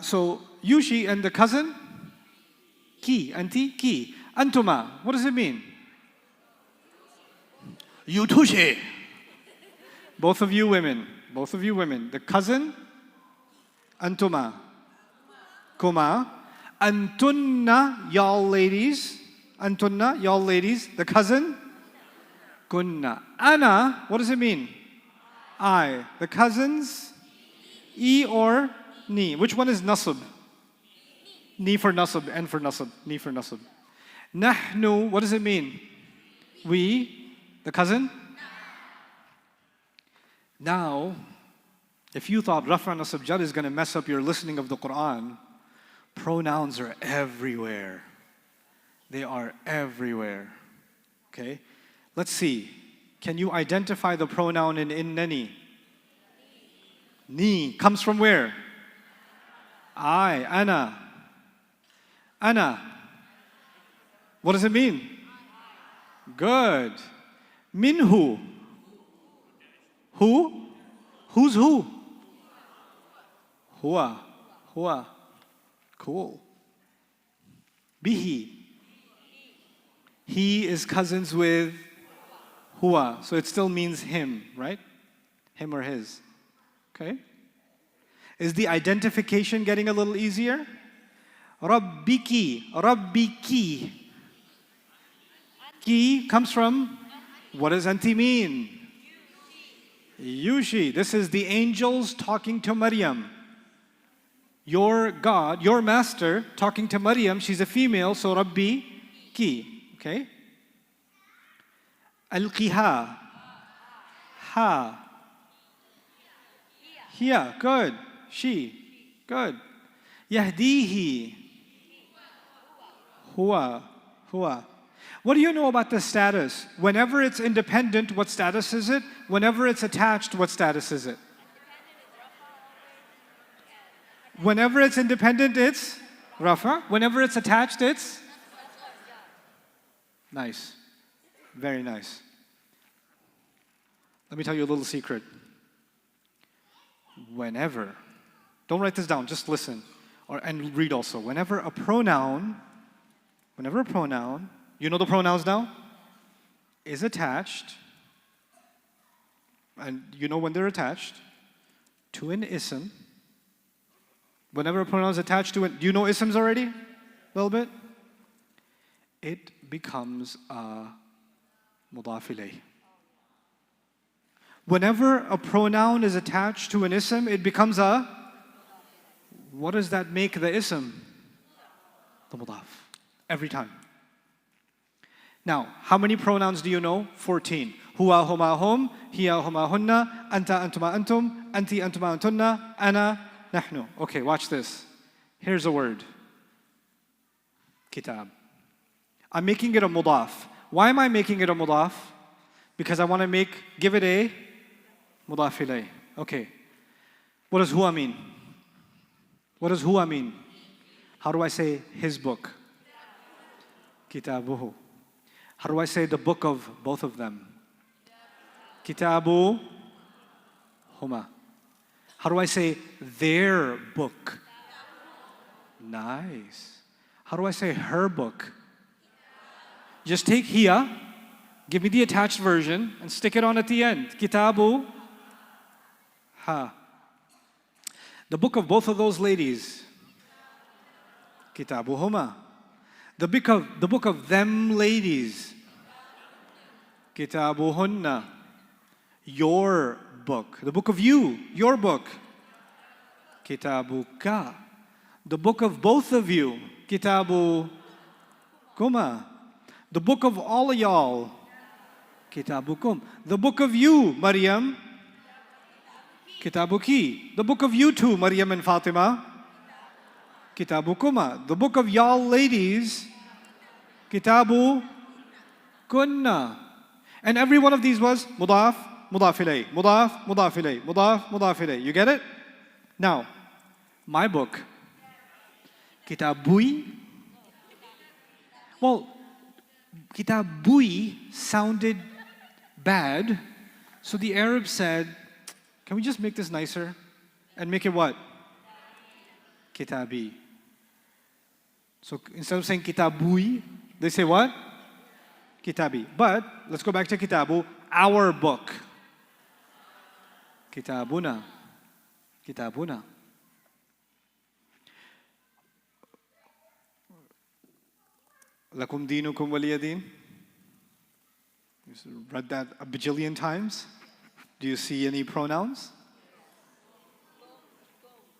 So Yushi and the cousin? Ki. Anti? Ki. Antuma. What does it mean? Yutushi. Both of you women. The cousin? Antuma. Kuma. Antunna, y'all ladies. The cousin? Kunna. Ana, what does it mean? I. The cousins? E or ni. Which one is nasab? Ni for nasab, N for nasab. Ni for nasab. Nahnu, what does it mean? We. The cousin? Now, if you thought Rafa and Sajjad is going to mess up your listening of the Quran, pronouns are everywhere. They are everywhere. Okay? Let's see. Can you identify the pronoun in innani? Ni comes from where? I, ana. Ana. What does it mean? Good. Minhu. Who? Who's who? Huwa. Cool. Bihi. He is cousins with huwa. So it still means him, right? Him or his. Okay? Is the identification getting a little easier? Rabbiki. Ki comes from, what does anti mean? Yushi. This is the angels talking to Maryam. Your God, your master, talking to Maryam. She's a female, so Rabbi ki. Okay? Alqiha. Ha. Hiya. Good. She. Good. Yahdihi. Huwa. Huwa. What do you know about the status? Whenever it's independent, what status is it? Whenever it's attached, what status is it? Whenever it's independent, it's Rafa. Whenever it's attached, it's nice. Very nice. Let me tell you a little secret. Whenever, don't write this down, just listen and read also. Whenever a pronoun, you know the pronouns now? Is attached, and you know when they're attached, to an ism. Whenever a pronoun is attached to it, do you know isms already? A little bit? It becomes a mudaf ilayh. Whenever a pronoun is attached to an ism, it becomes a, what does that make the ism? The mudaf. Every time. Now, how many pronouns do you know? 14. Huwa huma hum, hiya huma hunna, anta antuma antum, anti antuma antunna, ana nahnu. Okay, watch this. Here's a word. Kitab. I'm making it a mudaf. Why am I making it a mudaf? Because I want to give it a mudaf ilayh. Okay. What does huwa mean? What does huwa mean? How do I say his book? Kitabuhu. How do I say the book of both of them? Kitabu huma. How do I say their book? Nice. How do I say her book? Just take hiya, give me the attached version, and stick it on at the end. Kitabu ha. The book of both of those ladies. Kitabu huma. The book of them ladies. Kitabuhunna. Your book. The book of you. Your book. Kitabuka. The book of both of you. Kitabu kuma. The book of all of y'all. Kitabukum. The book of you, Maryam. Kitabuki. The book of you two, Maryam and Fatima. Kitabukuma. The book of y'all ladies. Kitabu kunna. And every one of these was mudaf, mudaf ilayh, mudaf, mudaf ilayh, mudaf, mudaf ilayh. You get it? Now, my book. Kitabui. Well, kitabui sounded bad. So the Arabs said, can we just make this nicer? And make it what? Kitabi. So instead of saying kitabui, they say what? Kitabi. But let's go back to kitabu, our book. Kitabuna. Kitabuna. Lakum dinukum waliyadin. You read that a bajillion times. Do you see any pronouns?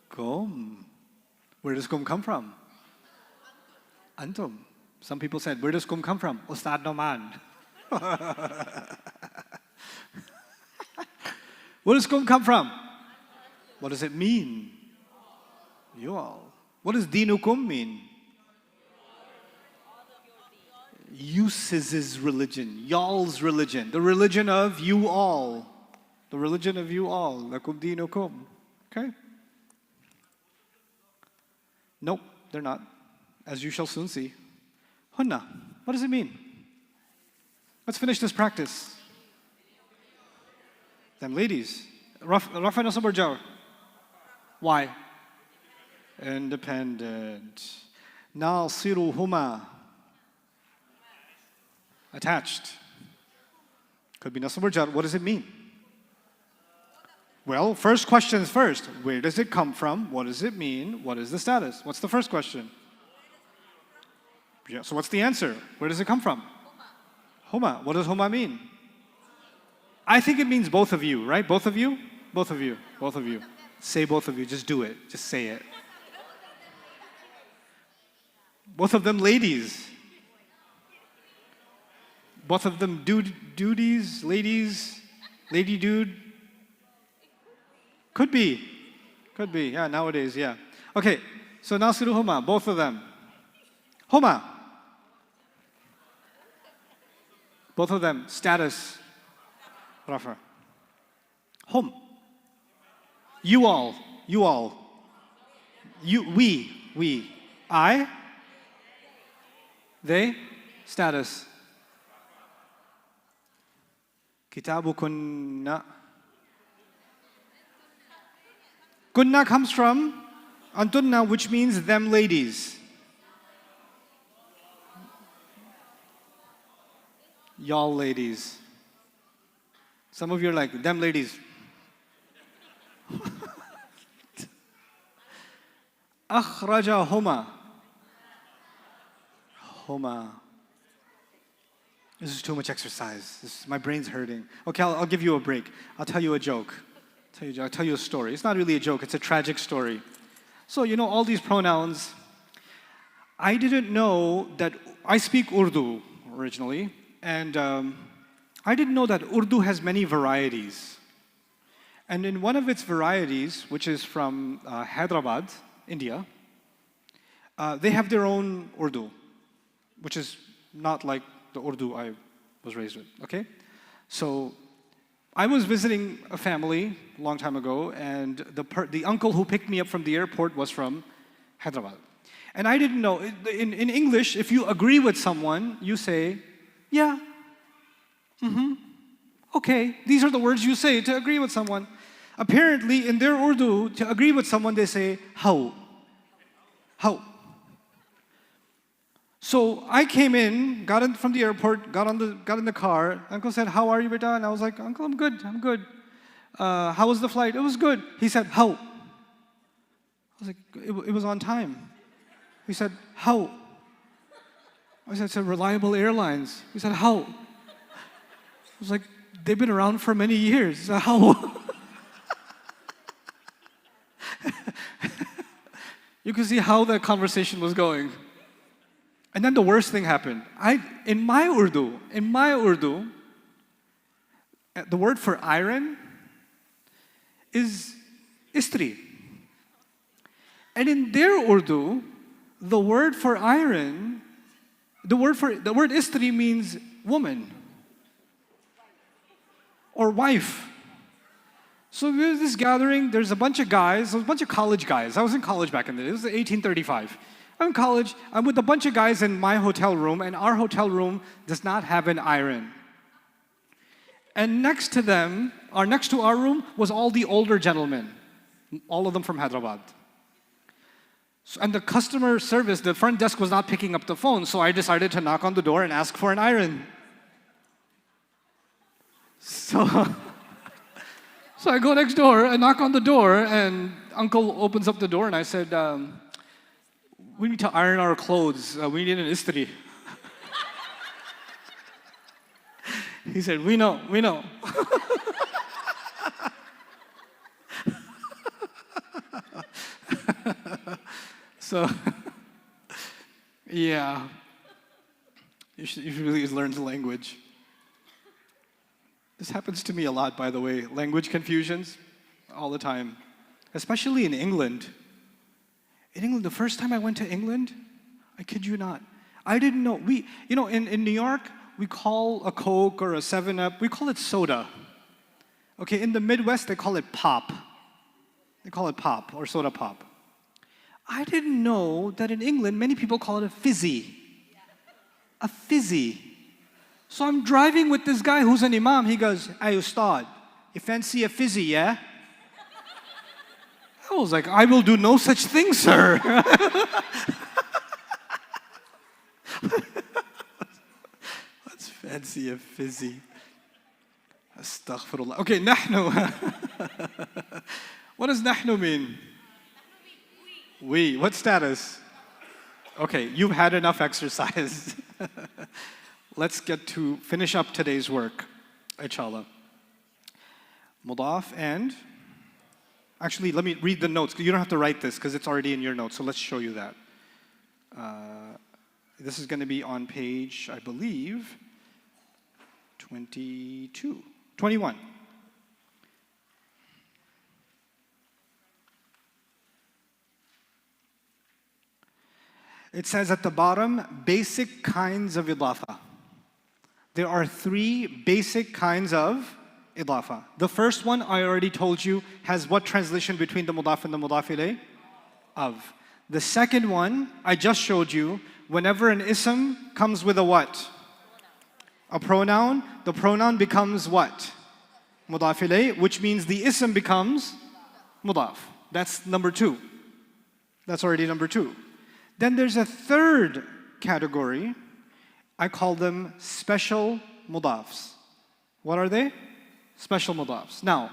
Kum. Where does kum come from? Antum. Some people said, where does kum come from? Ustad Nouman. Where does kum come from? What does it mean? You all. What does dinukum mean? Uses religion, y'all's religion, the religion of you all. The religion of you all. Lakum dinukum. Okay? Nope, they're not. As you shall soon see. Hunna. What does it mean? Let's finish this practice. Them ladies. Rafa nasab or jar? Why? Independent. Nasiruhuma. Attached. Could be nasab or jar. What does it mean? Well, first questions first. Where does it come from? What does it mean? What is the status? What's the first question? Yeah, so what's the answer? Where does it come from? Homa. What does homa mean? I think it means both of you, right? Both of you? Both of you. Both of you. Say both of you. Just do it. Just say it. Both of them ladies. Both of them duties, ladies, lady dude. Could be. Could be. Yeah, nowadays, yeah. Okay, so Nasiru Homa, both of them. Homa. Both of them. Status. Rafa. Hum. You all. You all. You. We. I. They. Status. Kitabu kunna. Kunna comes from antunna, which means them ladies. Y'all ladies. Some of you are like, them ladies. Akhraja huma. Homa. This is too much exercise. My brain's hurting. Okay, I'll give you a break. I'll tell you a joke. I'll tell you a story. It's not really a joke. It's a tragic story. So, you know, all these pronouns. I didn't know that I speak Urdu originally. And I didn't know that Urdu has many varieties. And in one of its varieties, which is from Hyderabad, India, they have their own Urdu, which is not like the Urdu I was raised with, okay? So I was visiting a family a long time ago, and the uncle who picked me up from the airport was from Hyderabad. And I didn't know, in English, if you agree with someone, you say, yeah, okay. These are the words you say to agree with someone. Apparently, in their Urdu, to agree with someone, they say, how. How. So I came in, got in from the airport, got in the car. Uncle said, how are you, beta? And I was like, Uncle, I'm good. How was the flight? It was good. He said, how? I was like, it was on time. He said, how? I said, it's a reliable airlines. He said, how? I was like, they've been around for many years. He said, how? You can see how the conversation was going. And then the worst thing happened. In my Urdu, the word for iron is istri. And in their Urdu, the word for iron, the word istri means woman or wife. So there's this gathering, there's a bunch of guys, a bunch of college guys. I was in college back in the day, it was 1835. I'm in college, I'm with a bunch of guys in my hotel room, and our hotel room does not have an iron. And next to them, or next to our room, was all the older gentlemen, all of them from Hyderabad. So, and the customer service, the front desk was not picking up the phone, so I decided to knock on the door and ask for an iron. So I go next door, I knock on the door, and Uncle opens up the door, and I said, we need to iron our clothes. We need an istri. He said, we know. So, yeah. You should really learn the language. This happens to me a lot, by the way. Language confusions, all the time. Especially in England. In England, the first time I went to England, I kid you not, I didn't know. In New York, we call a Coke or a 7-Up, we call it soda. Okay, in the Midwest, they call it pop. They call it pop or soda pop. I didn't know that in England, many people call it a fizzy. A fizzy. So I'm driving with this guy who's an imam. He goes, hey, Ustad, you fancy a fizzy, yeah? I was like, I will do no such thing, sir. Let's fancy a fizzy. Astaghfirullah. Okay, nahnu. What does nahnu mean? We. What status? Okay, you've had enough exercise. let's get to finish up today's work, inshallah. Mudaf and, actually, let me read the notes. You don't have to write this because it's already in your notes, so let's show you that. This is going to be on page, I believe, 21. It says at the bottom, basic kinds of idafa. There are 3 basic kinds of idafa. The first one, I already told you, has what translation between the mudaf and the mudaf ilayh? Of. The second one, I just showed you, whenever an ism comes with a what? A pronoun. The pronoun becomes what? Mudaf ilayh, which means the ism becomes mudaf. That's number 2. That's already number 2. Then there's a third category. I call them special mudafs. What are they? Special mudafs. Now,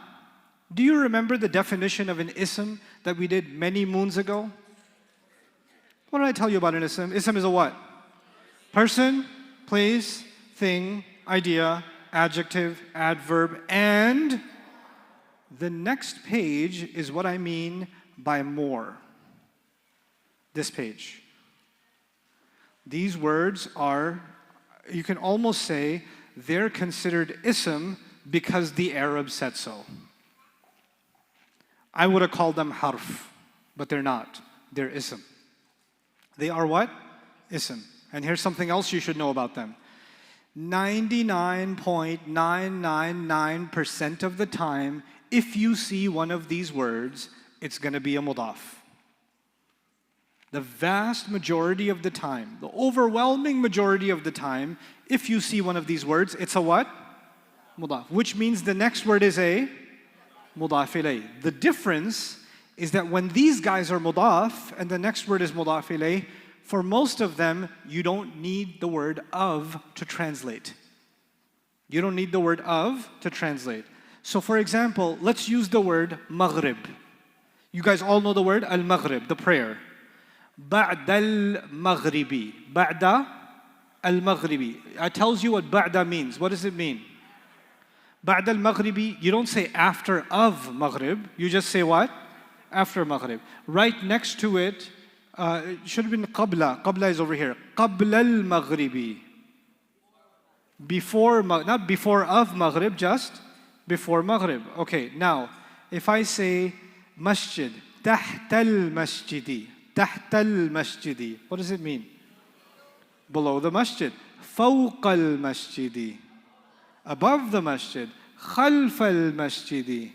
do you remember the definition of an ism that we did many moons ago? What did I tell you about an ism? Ism is a what? Person, place, thing, idea, adjective, adverb, and the next page is what I mean by more. This page. These words are, you can almost say, they're considered ism because the Arabs said so. I would have called them harf, but they're not. They're ism. They are what? Ism. And here's something else you should know about them. 99.999% of the time, if you see one of these words, it's going to be a mudaf. The vast majority of the time, the overwhelming majority of the time, if you see one of these words, it's a what? Mudaf. Which means the next word is a mudaf ilayh. The difference is that when these guys are mudaf and the next word is mudaf ilayh, for most of them, you don't need the word of to translate. You don't need the word of to translate. So for example, let's use the word maghrib. You guys all know the word al-maghrib, the prayer. بعد المغربي. بعد المغربي. It tells you what بعد means. What does it mean? بعد المغربي, you don't say after of maghrib. You just say what? After maghrib. Right next to it, it should have been qabla. Qabla is over here. قبل المغربي. Before, not before of maghrib, just before maghrib. Okay, now, if I say masjid, تحت المسجد. تحت المسجد. What does it mean? Below the masjid. فوق المسجد. Above the masjid. خلف المسجد.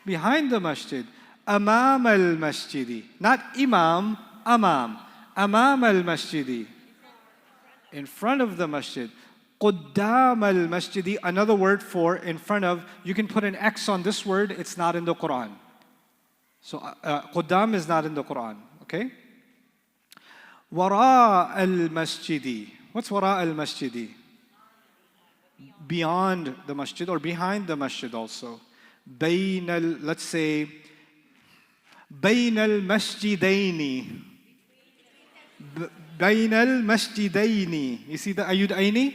Behind the masjid. أمام المسجد. Not imam, amam. أمام المسجد. In front of the masjid. قدام المسجد. Another word for in front of. You can put an X on this word. It's not in the Quran. So قدام is not in the Quran. Okay? وراء المسجد. What's وراء المسجد? Beyond the masjid or behind the masjid also. بين let's say بين المسجدين. بين المسجدين. You see the ayud aini?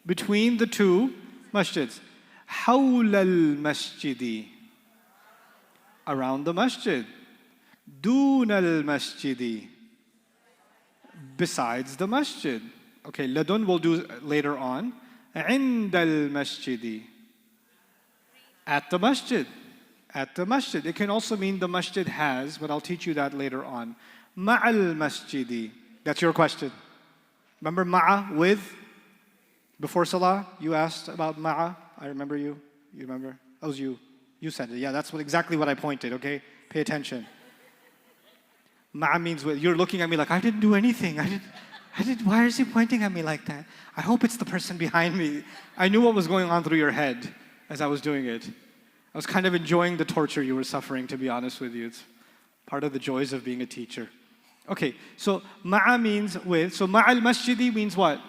Between the two masjids. حول المسجد. Around the masjid. دون المسجد. Besides the masjid. Okay, ladun we'll do later on. عند المسجد. At the masjid. At the masjid. It can also mean the masjid has, but I'll teach you that later on. مع المسجد. That's your question. Remember ma'a, with? Before salah, you asked about ma'a. I remember you. You remember? That was you. You said it. Yeah, that's exactly what I pointed, okay? Pay attention. Ma'a means with. You're looking at me like, I didn't do anything. Why is he pointing at me like that? I hope it's the person behind me. I knew what was going on through your head as I was doing it. I was kind of enjoying the torture you were suffering, to be honest with you. It's part of the joys of being a teacher. Okay, so ma'a means with. So ma'al masjidi means what?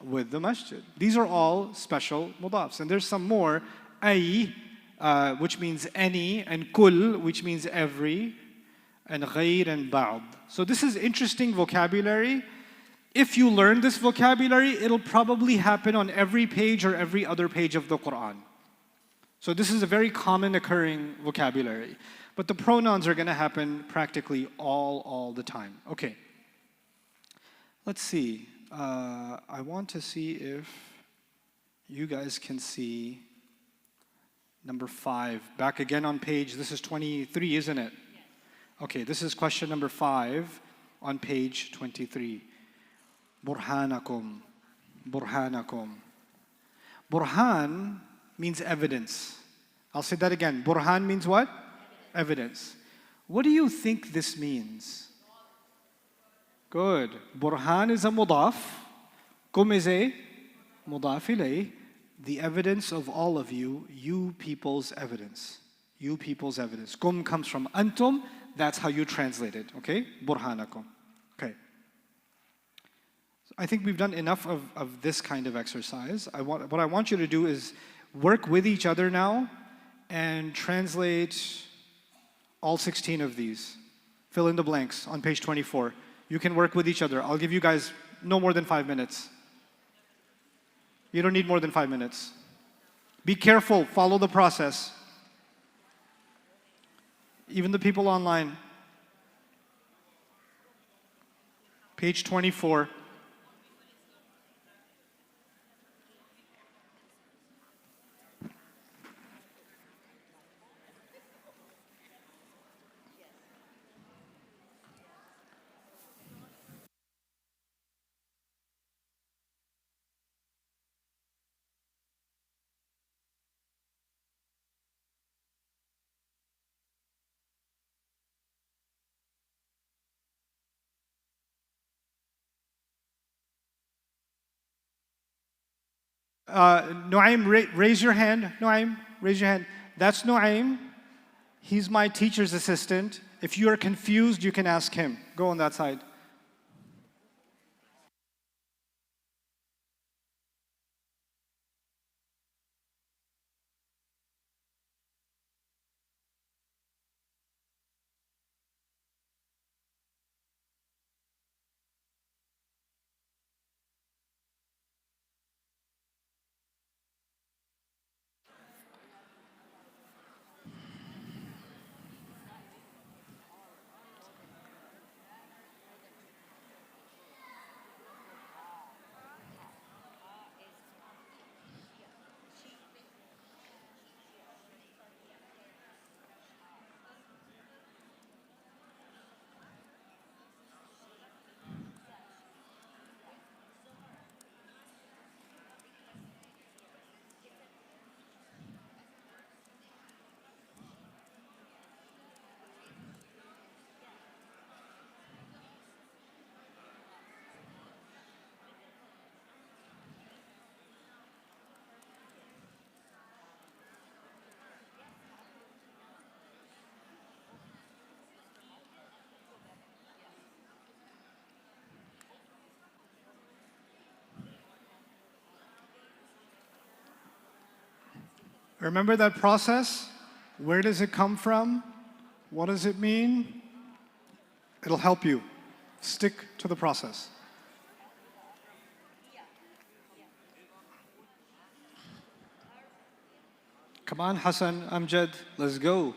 With the masjid. These are all special mudafs. And there's some more. Ay, which means any, and kul, which means every, and ghayr and ba'd. So this is interesting vocabulary. if you learn this vocabulary, it'll probably happen on every page or every other page of the Quran. So this is a very common occurring vocabulary. But the pronouns are going to happen practically all the time. Okay. Let's see. I want to see if you guys can see number 5. Back again on page, this is 23, isn't it? Okay, this is question number 5 on page 23. Burhanakum. Burhanakum. Burhan means evidence. I'll say that again. Burhan means what? Evidence. What do you think this means? Good. Burhan is a mudaf. Kum is a mudaf ilayh. The evidence of all of you, you people's evidence. You people's evidence. Kum comes from antum. That's how you translate it. Okay? Burhanakum. Okay. I think we've done enough of this kind of exercise. What I want you to do is work with each other now and translate all 16 of these. Fill in the blanks on page 24. You can work with each other. I'll give you guys no more than 5 minutes. You don't need more than 5 minutes. Be careful. Follow the process. Even the people online. Page 24. Nuaim, raise your hand. Nuaim, raise your hand. That's Nuaim. He's my teacher's assistant. If you are confused, you can ask him. Go on that side. Remember that process? Where does it come from? What does it mean? It'll help you. Stick to the process. Come on, Hassan, Amjad, let's go.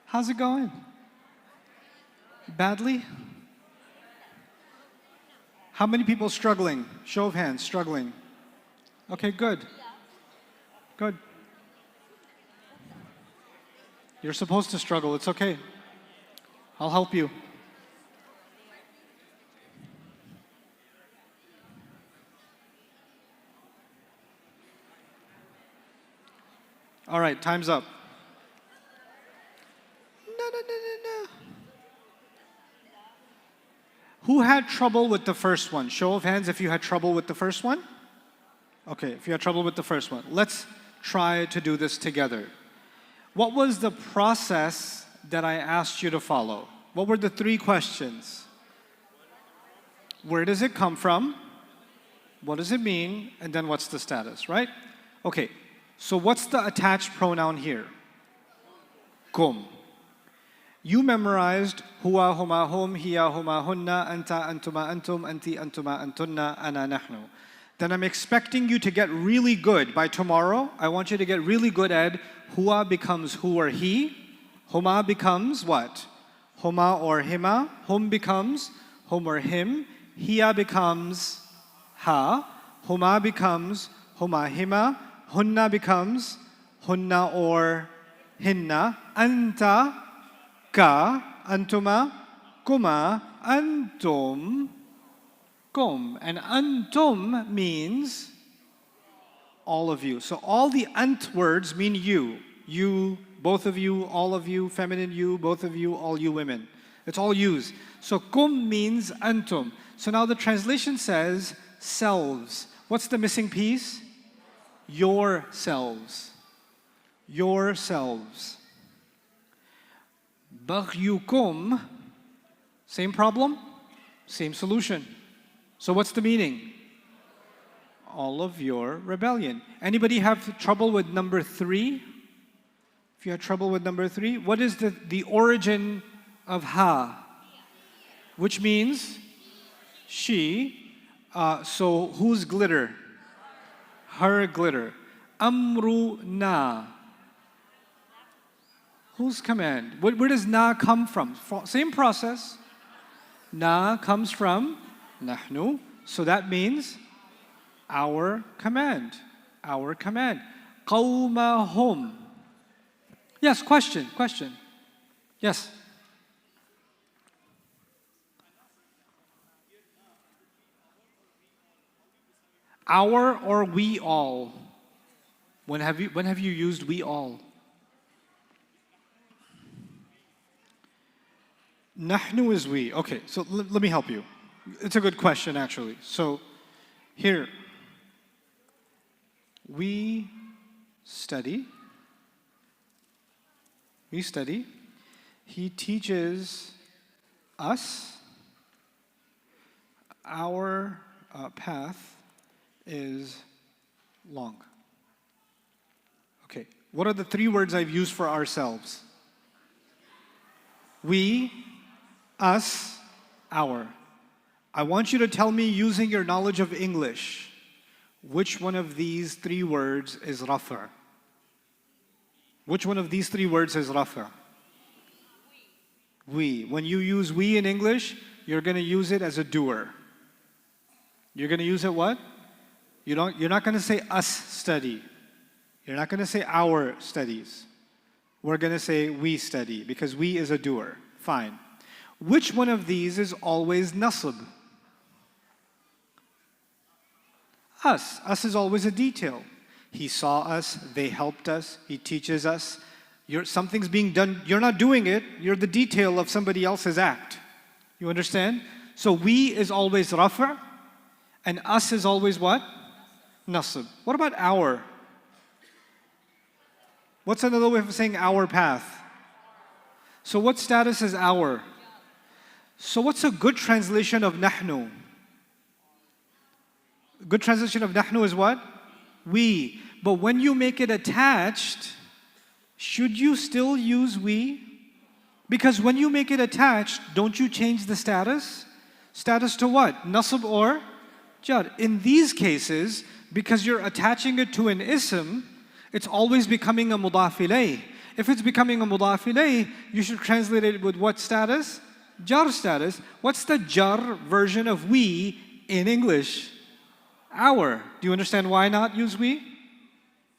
How's it going? Badly? How many people struggling? Show of hands, struggling. Okay, good. Good. You're supposed to struggle, it's okay. I'll help you. All right, time's up. No. Who had trouble with the first one? Show of hands if you had trouble with the first one. Okay, if you had trouble with the first one. Let's try to do this together. What was the process that I asked you to follow? What were the 3 questions? Where does it come from? What does it mean? And then what's the status, right? Okay, so what's the attached pronoun here? Kum. You memorized huwa, huma, hum, hiya, huma, hunna, anta, antuma, antum, anti, antuma, antunna, ana, nahnu. Then I'm expecting you to get really good. By tomorrow, I want you to get really good at huwa becomes who or he. Huma becomes what? Huma or hima. Hum becomes hum or him. Hiya becomes ha. Huma becomes huma, hima. Hunna becomes hunna or hinna. Anta, ka. Antuma, kuma. Antum, kum. And antum means all of you. So all the ant words mean you. You, both of you, all of you, feminine you, both of you, all you women. It's all yous. So kum means antum. So now the translation says selves. What's the missing piece? Yourselves. Yourselves. Baghyukum, same problem, same solution. So what's the meaning? All of your rebellion. Anybody have trouble with number 3? If you had trouble with number 3, what is the origin of ha? Which means she. So whose glitter? Her glitter. Amru na. Whose command? Where does na come from? Same process. Na comes from nahnu. So that means our command. Our command. Qawmahum. Yes, question. Yes. Our or we all? When have you used we all? Nahnu is we. Okay, so let me help you. It's a good question actually. So here, we study. He teaches us. Our path is long. Okay, what are the 3 words I've used for ourselves? We, us, our. I want you to tell me, using your knowledge of English, which one of these 3 words is rafa? Which one of these 3 words is rafa? We. When you use we in English, you're going to use it as a doer. You're going to use it what? You're not going to say us study. You're not going to say our studies. We're going to say we study because we is a doer. Fine. Which one of these is always nasb? Us. Us is always a detail. He saw us, they helped us, he teaches us. Something's being done, you're not doing it, you're the detail of somebody else's act. You understand? So we is always rafa, and us is always what? Nasb. What about our? What's another way of saying our path? So what status is our? So what's a good translation of nahnu? Good translation of nahnu is what? We. But when you make it attached, should you still use we? Because when you make it attached, don't you change the status? Status to what? Nasb or jar. In these cases, because you're attaching it to an ism, it's always becoming a mudaf ilayh. If it's becoming a mudaf ilayh, you should translate it with what status? Jar status. What's the jar version of we In English, our. Do you understand why not use we?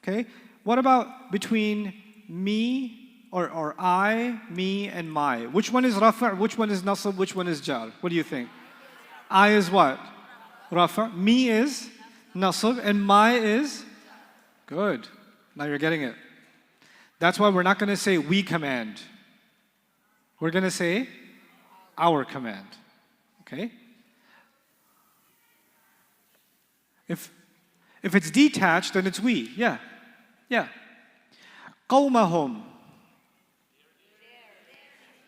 Okay. What about between me or I, me, and my? Which one is rafa', which one is nasab, which one is jar? What do you think? I is what? Rafa'. Me is nasab, and my is? Good. Now you're getting it. That's why we're not going to say we command. We're going to say our command. Okay? If it's detached, then it's we. Yeah. Yeah. Qawmahum.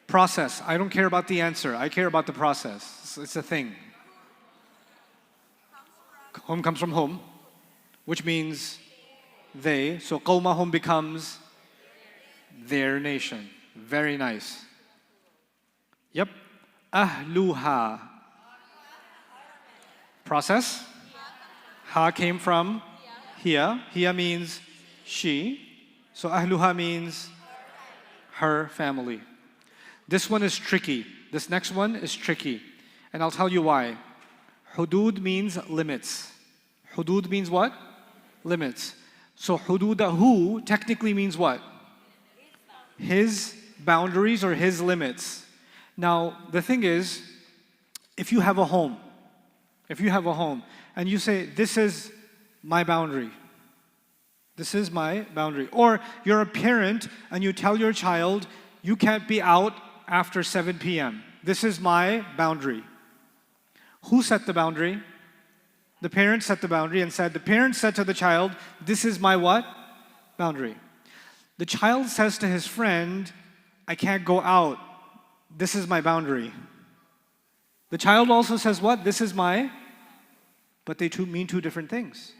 Process. I don't care about the answer. I care about the process. It's a thing. Hum comes from hum, which means they. So qawmahum becomes their nation. Very nice. Yep. Ahluha. Process. Ha came from hiya. Hiya means she. So ahluha means her family. This one is tricky. This next one is tricky. And I'll tell you why. Hudud means limits. Hudud means what? Limits. So hududahu technically means what? His boundaries or his limits. Now, the thing is, if you have a home, and you say, this is my boundary. This is my boundary. Or you're a parent and you tell your child, you can't be out after 7 p.m. This is my boundary. Who set the boundary? The parent set the boundary and said, the parent said to the child, this is my what? Boundary. The child says to his friend, I can't go out. This is my boundary. The child also says what? This is my, but they mean two different things.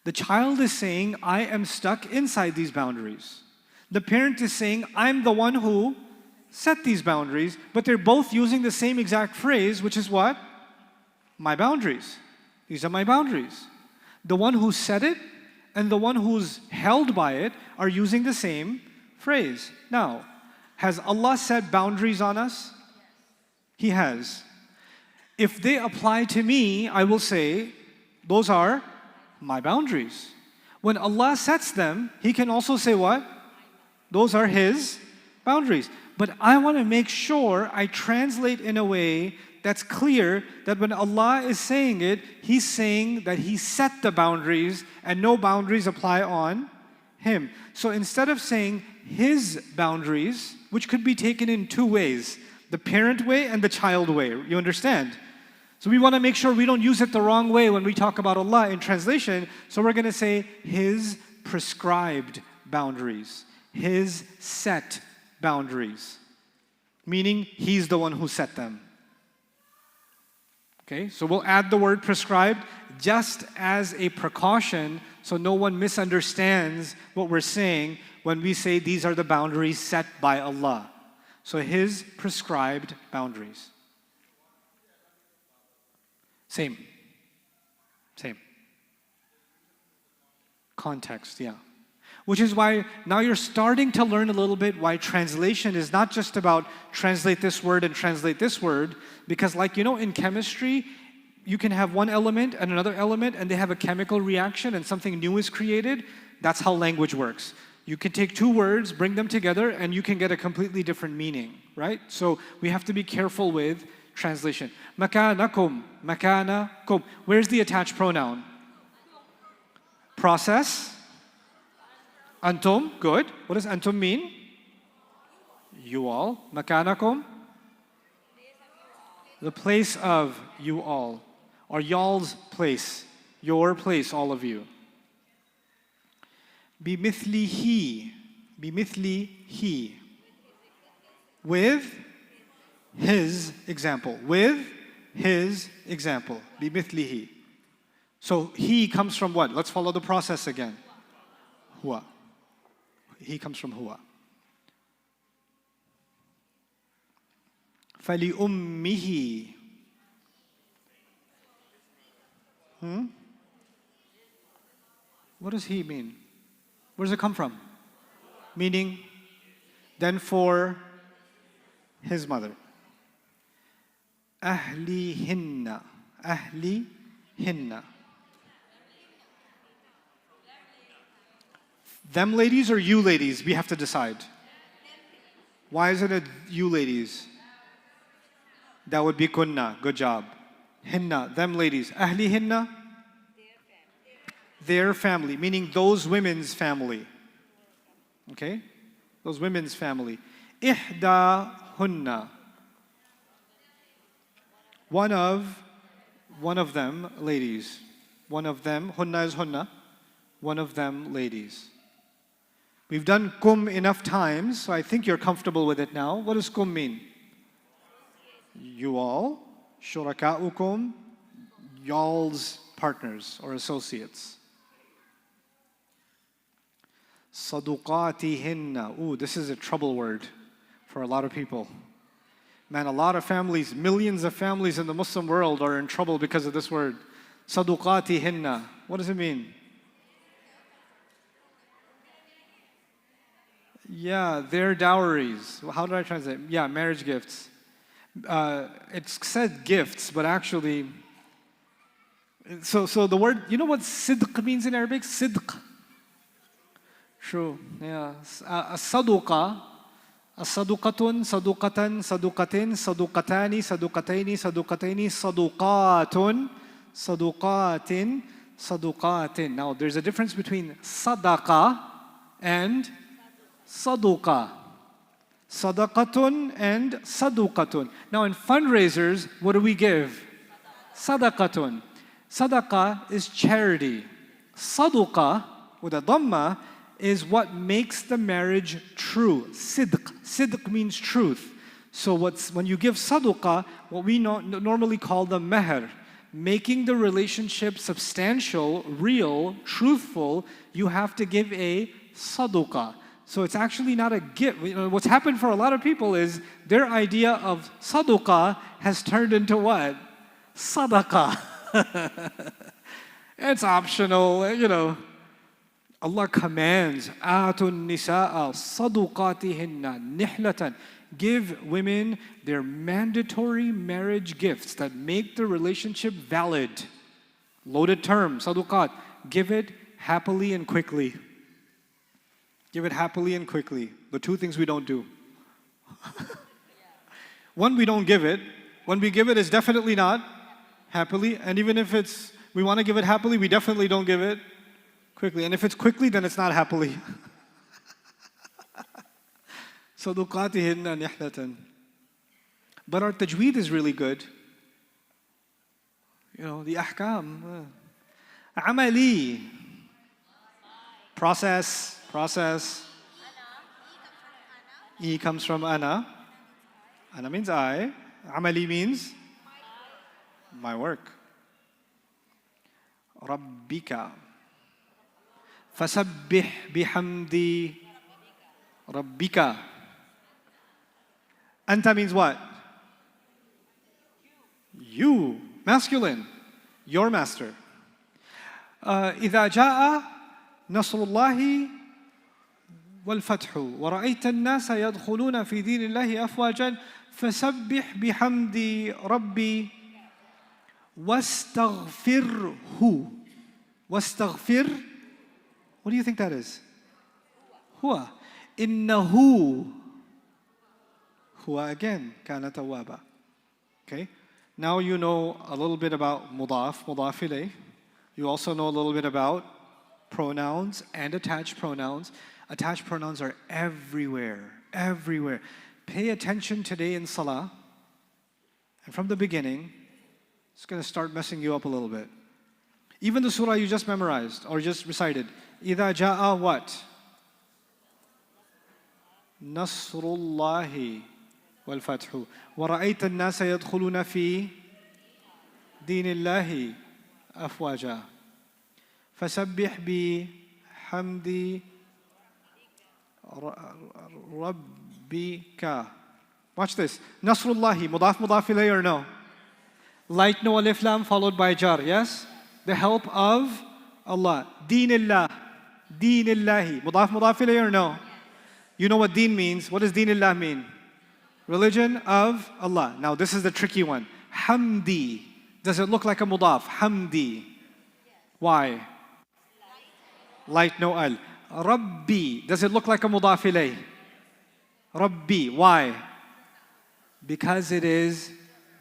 The child is saying, I am stuck inside these boundaries. The parent is saying, I'm the one who set these boundaries, but they're both using the same exact phrase, which is what? My boundaries. These are my boundaries. The one who said it and the one who's held by it are using the same phrase. Now, has Allah set boundaries on us? He has. If they apply to me, I will say, those are my boundaries. When Allah sets them, He can also say what? Those are His boundaries. But I want to make sure I translate in a way that's clear that when Allah is saying it, He's saying that He set the boundaries and no boundaries apply on Him. So instead of saying His boundaries, which could be taken in two ways, the parent way and the child way, you understand? So we want to make sure we don't use it the wrong way when we talk about Allah in translation. So we're going to say His prescribed boundaries, His set boundaries, meaning He's the one who set them. Okay, so we'll add the word prescribed just as a precaution so no one misunderstands what we're saying when we say these are the boundaries set by Allah. So His prescribed boundaries. Same. Context, yeah. Which is why now you're starting to learn a little bit why translation is not just about translate this word and translate this word, because like in chemistry, you can have one element and another element and they have a chemical reaction and something new is created. That's how language works. You can take two words, bring them together, and you can get a completely different meaning, right? So we have to be careful with translation. Makanakum, makanakum. Where's the attached pronoun? Process. Antum, good. What does antum mean? You all. Makanakum. The place of you all. Or y'all's place. Your place, all of you. Bimithlihi. Bimithlihi. With his example. With his example. Bimithlihi. So he comes from what? Let's follow the process again. Huwa. He comes from huwa. فَلِأُمِّهِ. What does he mean? Where does it come from? Meaning, then for his mother. أهلهن. أهلهن. Them ladies or you ladies? We have to decide. Why isn't it you ladies? That would be kunna. Good job. Hinna, them ladies. Ahlihinna? Their family, meaning those women's family. Okay? Those women's family. Ihdahunna. One of them ladies. One of them, hunna is hunna. One of them ladies. We've done kum enough times, so I think you're comfortable with it now. What does kum mean? You all, shuraka'ukum, y'all's partners or associates. Saduqatihinna. Ooh, this is a trouble word for a lot of people. Man, a lot of families, millions of families in the Muslim world are in trouble because of this word. Saduqatihinna. What does it mean? Yeah, their dowries. How did I translate? Yeah, marriage gifts. It's said gifts, but actually, so the word, you know what sidq means in Arabic? Sidq. True, yeah. Saduqa, saduqatun, saduqatan, saduqatin, saduqatani, saduqataini, saduqataini, saduqatun, saduqatin, saduqatin. Now, there's a difference between sadaqa and saduqa. Sadaqatun and saduqatun. Now in fundraisers, what do we give? Sadaqatun. Sadaqa is charity. Saduqa, with a dhamma, is what makes the marriage true. Sidq. Sidq means truth. So when you give saduqa, what we normally call the meher, making the relationship substantial, real, truthful, you have to give a saduqa. So it's actually not a gift. What's happened for a lot of people is their idea of saduqa has turned into what? Sadaqah. It's optional, you know. Allah commands, Atun nisa'a saduqatihinna nihlatan. Give women their mandatory marriage gifts that make the relationship valid. Loaded term, saduqat. Give it happily and quickly. Give it happily and quickly. The two things we don't do. One, we don't give it. When we give it, it's definitely not happily. And even if we want to give it happily, we definitely don't give it quickly. And if it's quickly, then it's not happily. Saduqatihinna nihlatan. But our tajweed is really good. You know, the ahkam. Amali. Process. E comes from ana. Ana means I. Amali means my work. Rabbika. Fasabbih bihamdi Rabbika. Anta means what? You. Masculine. Your master. إذا جاء نصر الله والفتح ورأيت الناس يدخلون في دين الله أفواجا فسبح بحمد ربي واستغفره. واستغفر. What do you think that is? هو. إنه. هو again كان توابا. Okay. Now you know a little bit about mudaf, mudaf ilayh. You also know a little bit about pronouns and attached pronouns. Attached pronouns are everywhere, everywhere. Pay attention today in salah. And from the beginning, it's going to start messing you up a little bit. Even the surah you just memorized or just recited. إِذَا جَاءَ what? نَصْرُ اللَّهِ وَالْفَتْحُ وَرَأَيْتَ النَّاسَ يَدْخُلُونَ فِي دِينِ اللَّهِ أَفْوَاجًا فَسَبِّحْ بِحَمْدِ رَبِّكَ. Watch this. Nasrullahi, mudaf ilayh or no? Light no alif lam followed by jar, yes? The help of Allah. Deenillah. Deenillahi. Mudaf ilayh or no? You know what deen means. What does deenillah mean? Religion of Allah. Now this is the tricky one. Hamdi. Does it look like a mudaf? Hamdi. Why? Light, no al. Rabbi. Does it look like a mudaf ilay? Rabbi. Why? Because it is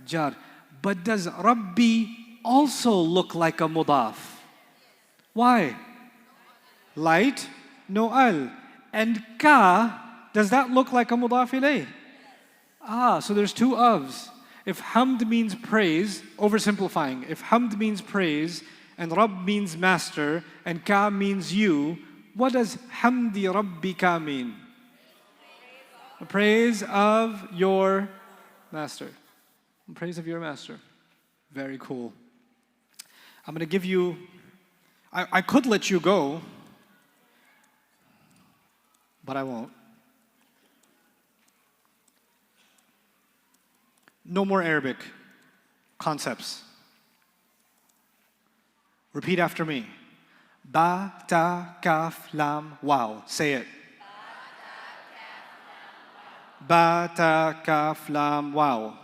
jar. But does Rabbi also look like a mudaf? Why? Light, no al. And ka, does that look like a mudaf ilay? So there's two ofs. If hamd means praise, oversimplifying, if hamd means praise, and Rabb means master, and ka means you, what does hamdi rabbika mean? The praise of your master. The praise of your master. Very cool. I'm going to give you, I could let you go, but I won't. No more Arabic concepts. Repeat after me. Ba, ta, kaf, lam, wow. Say it. Ba, ta, kaf, lam, wow.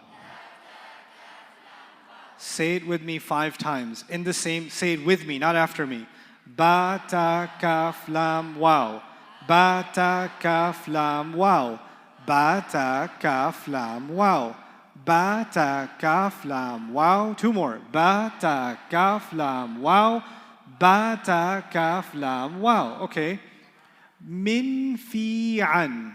Say it with me 5 times. In the same, say it with me, not after me. Ba, ta, kaf, lam, wow. Ba, ta, kaf, lam, wow. Ba, ta, kaf, lam, wow. Ba, ta, kaf, lam, wow. 2 more. Ba, ta, kaf, lam, wow. Ba, ta, kaf, lam, wow. Okay. Min, fi, an.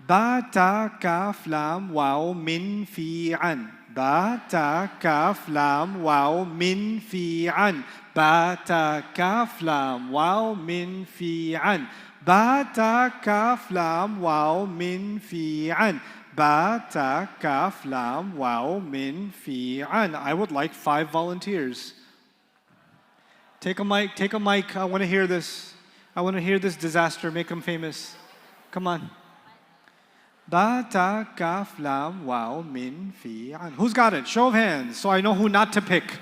Ba, ta, kaf, lam, wow. Min, fi, an. Ba, ta, kaf, lam, wow. Min, fi, an. Ba, ta, kaf, lam, wow. Min, fi, an. Ba, ta, kaf, lam, wow. Min, fi, an. Ba, ta, kaf, lam, wow, min, fi, an. I would like 5 volunteers. Take a mic. I want to hear this. I want to hear this disaster. Make them famous. Come on. Ba, ta, kaf, lam, wow, min, fi, an. Who's got it? Show of hands so I know who not to pick.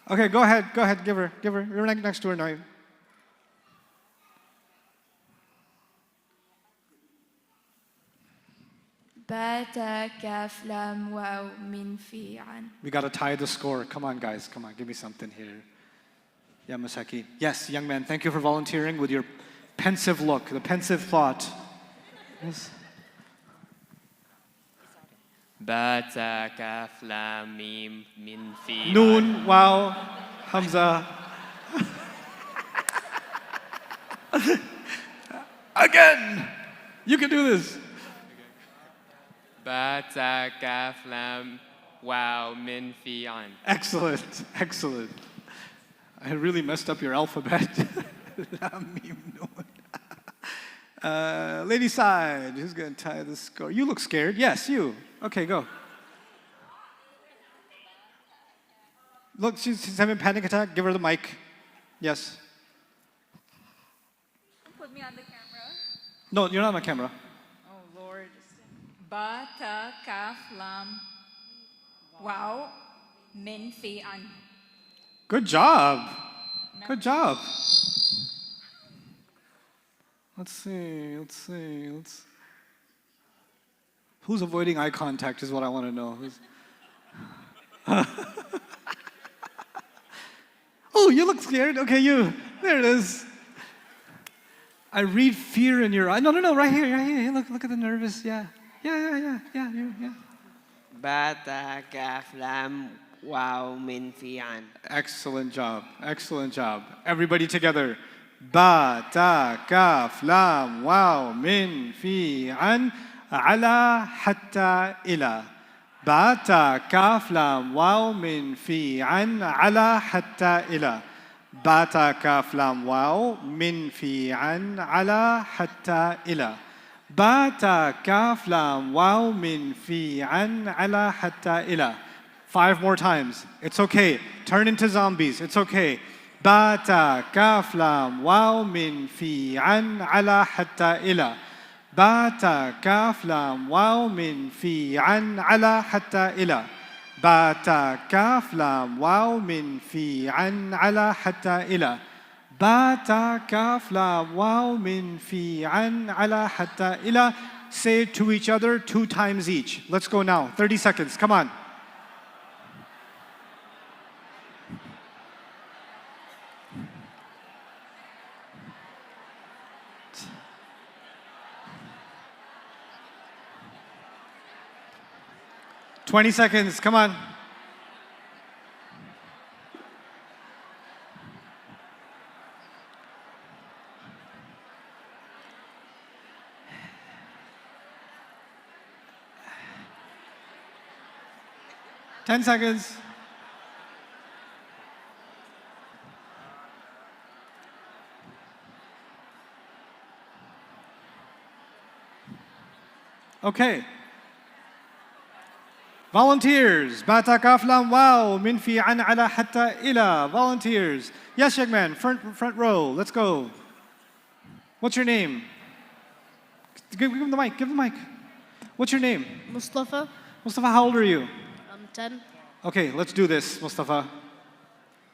Okay, go ahead. Give her. You're next to her now. Ba, ta, kaf, lam, wow, min, fi, an. We got to tie the score. Come on, guys. Come on, give me something here. Yeah, Masaki. Yes, young man, thank you for volunteering with your pensive look, the pensive thought. Yes. Ba, ta, kaf, lam, mim, min, fi. Noon, wow, Hamza. Again! You can do this. Ba, ta, kaf, lam, wow, min, fi, an. Excellent. I really messed up your alphabet. Lam, mim, noon. Lady side, who's going to tie the score? You look scared. Yes, you. Okay, go. Look, she's having a panic attack. Give her the mic. Yes. Put me on the camera. No, you're not on my camera. Oh, Lord. Ba, ta, kaf, lam, wow, min, fi, an. Good job. Good job. Let's see. Who's avoiding eye contact is what I want to know. Oh, you look scared. Okay, you. There it is. I read fear in your eye. No, right here. Hey, look at the nervous. Yeah. Ba, ta, kaf, lam, wow, min, fi, an. Excellent job. Everybody together. Ba, ta, kaf, lam, wow, min, fi, an, ala, hatta, ila. Ba, ta, kaf, lam, wow, min, fi, an, ala, hatta, ila. Ba, ta, kaf, lam, wow, min, fi, an, ala, hatta, ila. Ba, ta, kaf, lam, wow, min, fi, an, ala, hatta, ila. 5 more times. It's okay. Turn into zombies. It's okay. Ba, ta, kaf, lam, wow, min, fi, an, ala, hatta, ila. Ba, ta, kaf, lam, wow, min, fi, an, ala, hatta, ila. Ba, ta, kaf, lam, wow, min, fi, an, ala, hatta, ila. Ba, ta, kaf, lam, wow, min, fi, an, ala, hatta, ila. say it to each other 2 times each. Let's go now. 30 seconds. Come on. "20 seconds, come on. "10 seconds. Okay. Volunteers. Bata kaf lam wow min fi an ala hatta ila. Volunteers. Yes, young man. Front row. Let's go. What's your name? Give him the mic. Give him the mic. What's your name? Mustafa. Mustafa, how old are you? I'm 10. Okay, let's do this, Mustafa.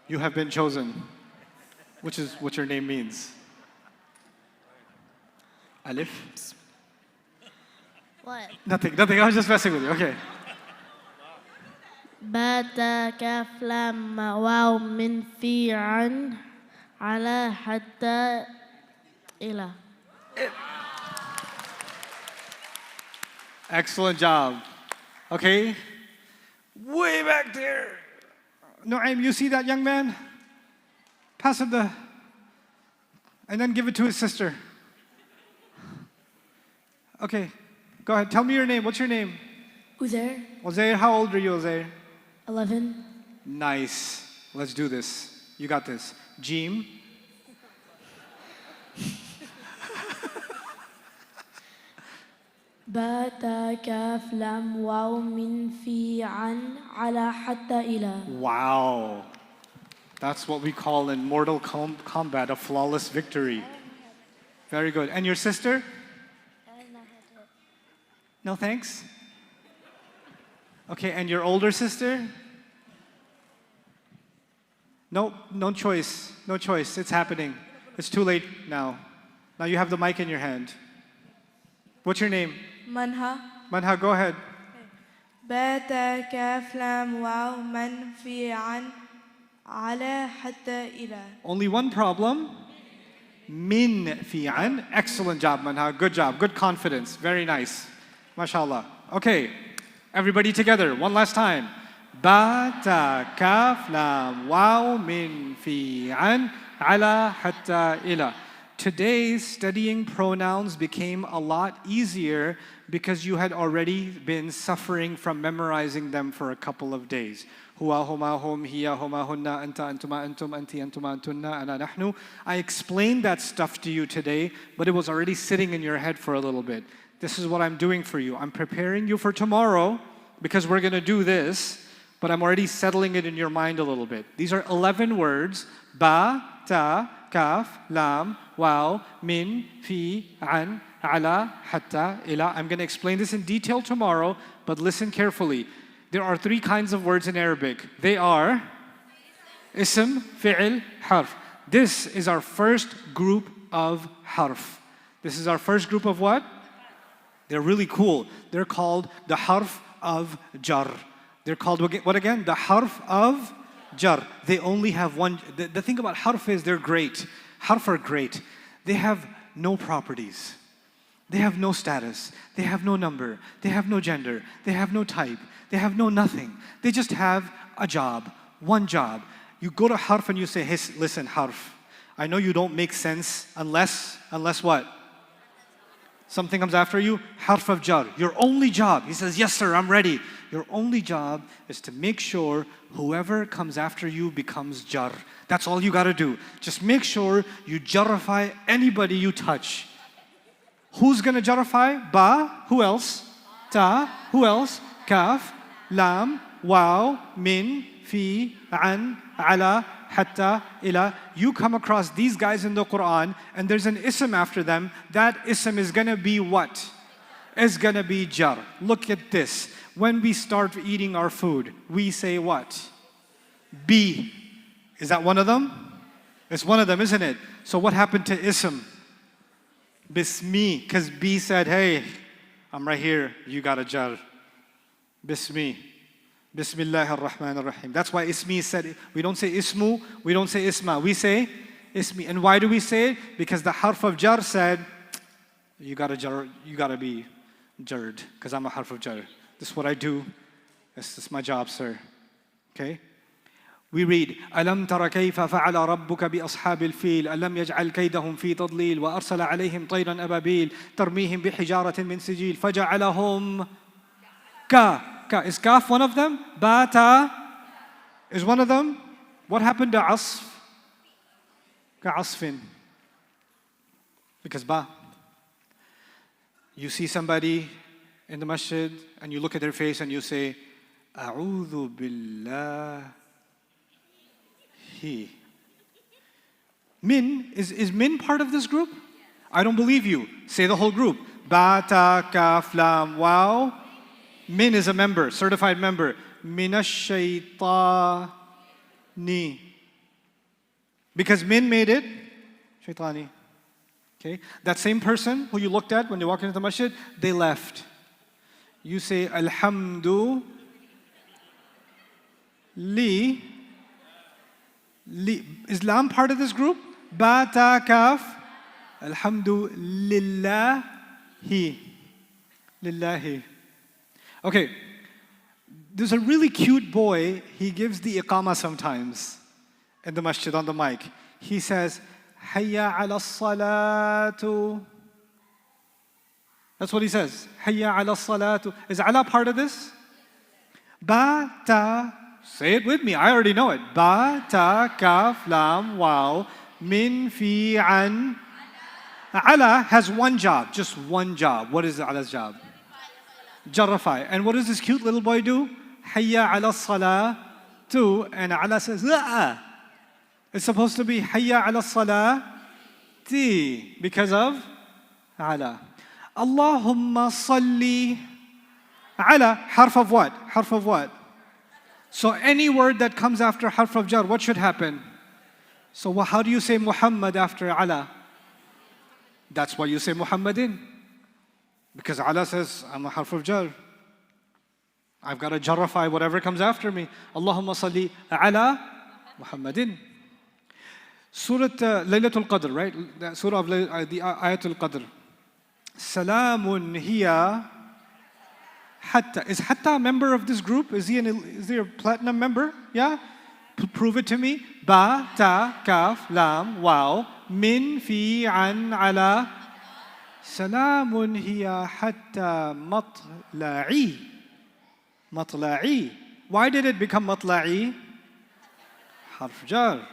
You have been chosen, which is what your name means. Alif? What? Nothing. I was just messing with you. Okay. Bata kaf lam waw min fi an ala hatta ila. Excellent job. Okay. Way back there. Nouman, you see that young man? Pass him the... And then give it to his sister. Okay. Go ahead. Tell me your name. What's your name? Uzair, Ozair, how old are you, Ozair? 11. Nice. Let's do this. You got this. Jeem. باتا كاف لام واو من في عن على حتى إلى. Wow. That's what we call in Mortal Kombat a flawless victory. Very good. And your sister? No thanks? Okay, and your older sister? No, no choice. No choice. It's happening. It's too late now. Now you have the mic in your hand. What's your name? منها Manha, go ahead. باتا كاف لام واو من في عن على حتى إلى. Only one problem. Min fi'an. Excellent job, Manha. Good job. Good confidence. Very nice. MashaAllah. Okay. Everybody together. One last time. Ba, ta, kaf, lam, waw, min, fi'an, ala, hatta, ila. Today's studying pronouns became a lot easier because you had already been suffering from memorizing them for a couple of days. Huwa, huma, hum, hiya, huma, hunna, anta, antuma, antum, anti, antuma, antunna, ana, nahnu. I explained that stuff to you today, but it was already sitting in your head for a little bit. This is what I'm doing for you. I'm preparing you for tomorrow because we're going to do this, but I'm already settling it in your mind a little bit. These are 11 words. Ba, ta, kaf, lam, waw, min, fi, an, ala, hatta, ila. I'm going to explain this in detail tomorrow, but listen carefully. There are 3 kinds of words in Arabic. They are ism, fi'il, harf. This is our first group of harf. This is our first group of what? They're really cool. They're called the harf of jar. They're called what again? The harf of jar. They only have one. The thing about harf is they're great. Harf are great. They have no properties. They have no status. They have no number. They have no gender. They have no type. They have no nothing. They just have a job, one job. You go to harf and you say, hey, listen, harf. I know you don't make sense unless what? Something comes after you, harf of jar. Your only job, he says, yes sir, I'm ready. Your only job is to make sure whoever comes after you becomes jar. That's all you got to do. Just make sure you jarify anybody you touch. Who's going to jarify? Ba, who else? Ta, who else? Kaf, lam, waw, min, fi, an, ala, hatta, ila. You come across these guys in the Quran and there's an ism after them. That ism is going to be what? Is going to be jar. Look at this. When we start eating our food, we say what? Bi. Is that one of them? It's one of them, isn't it? So what happened to ism? Bismi, because B said, hey, I'm right here, you got a jar. Bismi. Bismillah ar-Rahman ar-Rahim. That's why ismi is said. We don't say ismu, we don't say isma. We say ismi. And why do we say it? Because the harf of jar said, you gotta be jarred, because I'm a harf of jar. This is what I do. This is my job, sir. Okay? We read, أَلَمْ تَرَ كَيْفَ فَعَلَ رَبُّكَ بِأَصْحَابِ الْفِيلِ أَلَمْ يَجْعَلْ كَيْدَهُمْ فِي تَضْلِيلٍ وَأَرْسَلَ عَلَيْهِمْ طَيْرًا أَبَابِيلَ تَرْمِيهِمْ بِحِجَارَةٍ مِّن سِجِيلٍ فَجَعَلَهُمْ Ka. Is kaf one of them? Ba, ta is one of them. What happened to asf? Ka'asfin. Because ba. You see somebody in the masjid and you look at their face and you say, A'udhu billahi. Min, is min part of this group? I don't believe you. Say the whole group. Ba, ta, kaf, lam, waw. Min is a member, certified member. Minash shaitani. Because min made it shaitani. Okay? That same person who you looked at when you walked into the masjid, they left. You say, Alhamdu li. Is lam part of this group? Ba, ta, kaf. Alhamdu lillahi. Lillahi. Okay, there's a really cute boy. He gives the iqamah sometimes in the masjid on the mic. He says, Hayya ala salatu. That's what he says. Hayya ala salatu. Is ala part of this? Ba, ta. Say it with me. I already know it. Ba, ta, kaf, lam, waw, min, fi, an. Ala has one job, just one job. What is ala's job? Jarrafai. And what does this cute little boy do? Hayya ala salah too. And ala says, La'a. It's supposed to be Hayya ala salah ti. Because of ala. Allahumma salli. Ala, harf of what? Harf of what? So any word that comes after harf of jar, what should happen? So how do you say Muhammad after ala? That's why you say Muhammadin. Because ala says, I'm a harf of jar. I've got to jarrafy whatever comes after me. Allahumma salli ala Muhammadin. Surah Laylatul Qadr, right? The surah of the Ayatul Qadr. Salamun hiya hatta. Is hatta a member of this group? Is he a platinum member? Yeah? Prove it to me. Ba, ta, kaf, lam, waw, min, fi, an, ala. Salamun hiya hatta matla'i. Matla'i. Why did it become matla'i? Harf jar.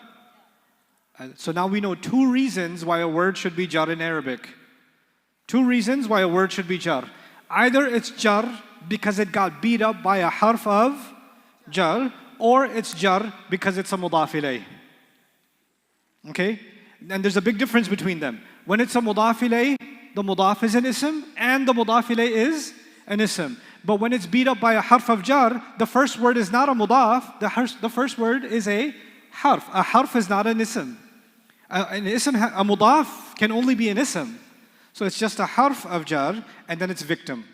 So now we know two reasons why a word should be jar in Arabic. Two reasons why a word should be jar. Either it's jar because it got beat up by a harf of jar, or it's jar because it's a mudaf ilayh. Okay? And there's a big difference between them. When it's a mudaf ilayh, the mudaf is an ism and the mudaf ilayh is an ism. But when it's beat up by a harf of jar, the first word is not a mudaf, the first word is a harf. A harf is not an ism. An ism, a mudaf can only be an ism. So it's just a harf of jar and then its victim.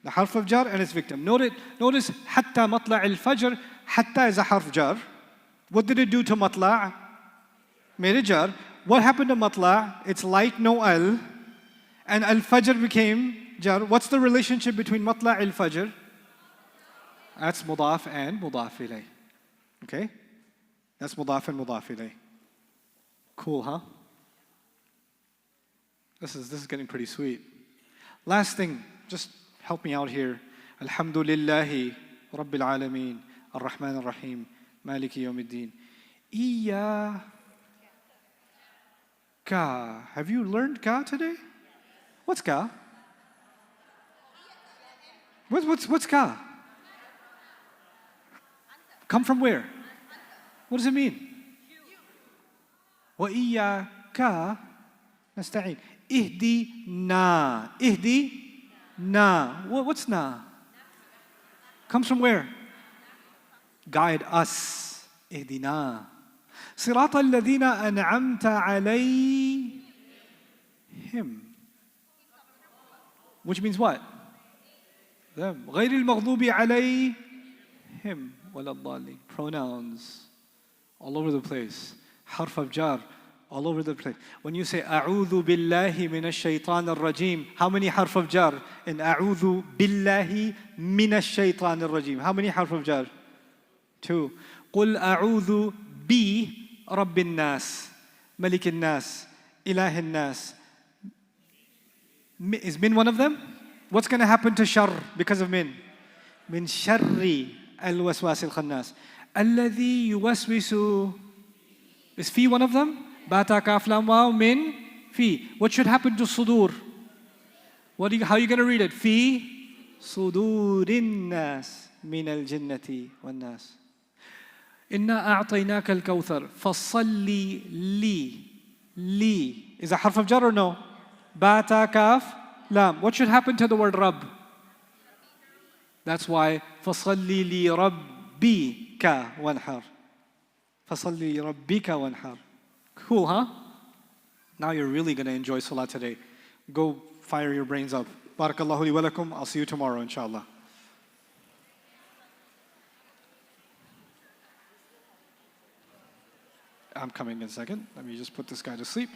The harf of jar and its victim. Notice hatta matla' al-fajr. Hatta is a harf jar. What did it do to matla'? Made a jar. What happened to matla'? It's light, no al. And al-fajr became jar. What's the relationship between matla' al-fajr? That's mudaf and mudaf ilayh. Okay? That's mudaf and mudaf ilayh. Cool, huh? This is getting pretty sweet. Last thing, just help me out here. Alhamdulillahi Rabbil Alameen Ar-Rahman Ar-Rahim Maliki Yawmiddin. Ka. Have you learned ka today? What's ka? What's ka? Come from where? What does it mean? Wa iyyaka nasta'in. Ihdi na. Ihdi na. What's na? Comes from where? Guide us. Ihdina. صراط الذين أنعمت عليهم. Which means what? them. غير المغضوب عليهم ولا الضالين. Pronouns all over the place. حرف of jar all over the place. When you say أعوذ بالله من الشيطان الرجيم, how many حرف of jar in أعوذ بالله من الشيطان الرجيم? How many حرف of jar? 2. قل أعوذ برب الناس ملك الناس إله الناس. Is min one of them? What's going to happen to shar because of min? من شر الوسواس الخناس الذي يوسوس. Is fi one of them? Bata kaf lam waw min fi. What should happen to sudur? How are you going to read it? Fi sudurin nas min al jinnati wan nas. Inna a'tainaka al kawthar fasalli li. Is a harf of jar or no? Bata kaf lam. What should happen to the word Rabb? That's why fasalli li rabbika wanhar. Fasalli li rabbika wanhar. Cool, huh? Now you're really going to enjoy Salah today. Go fire your brains up. Barakallahu li wa lakum. I'll see you tomorrow, inshallah. I'm coming in a second. Let me just put this guy to sleep.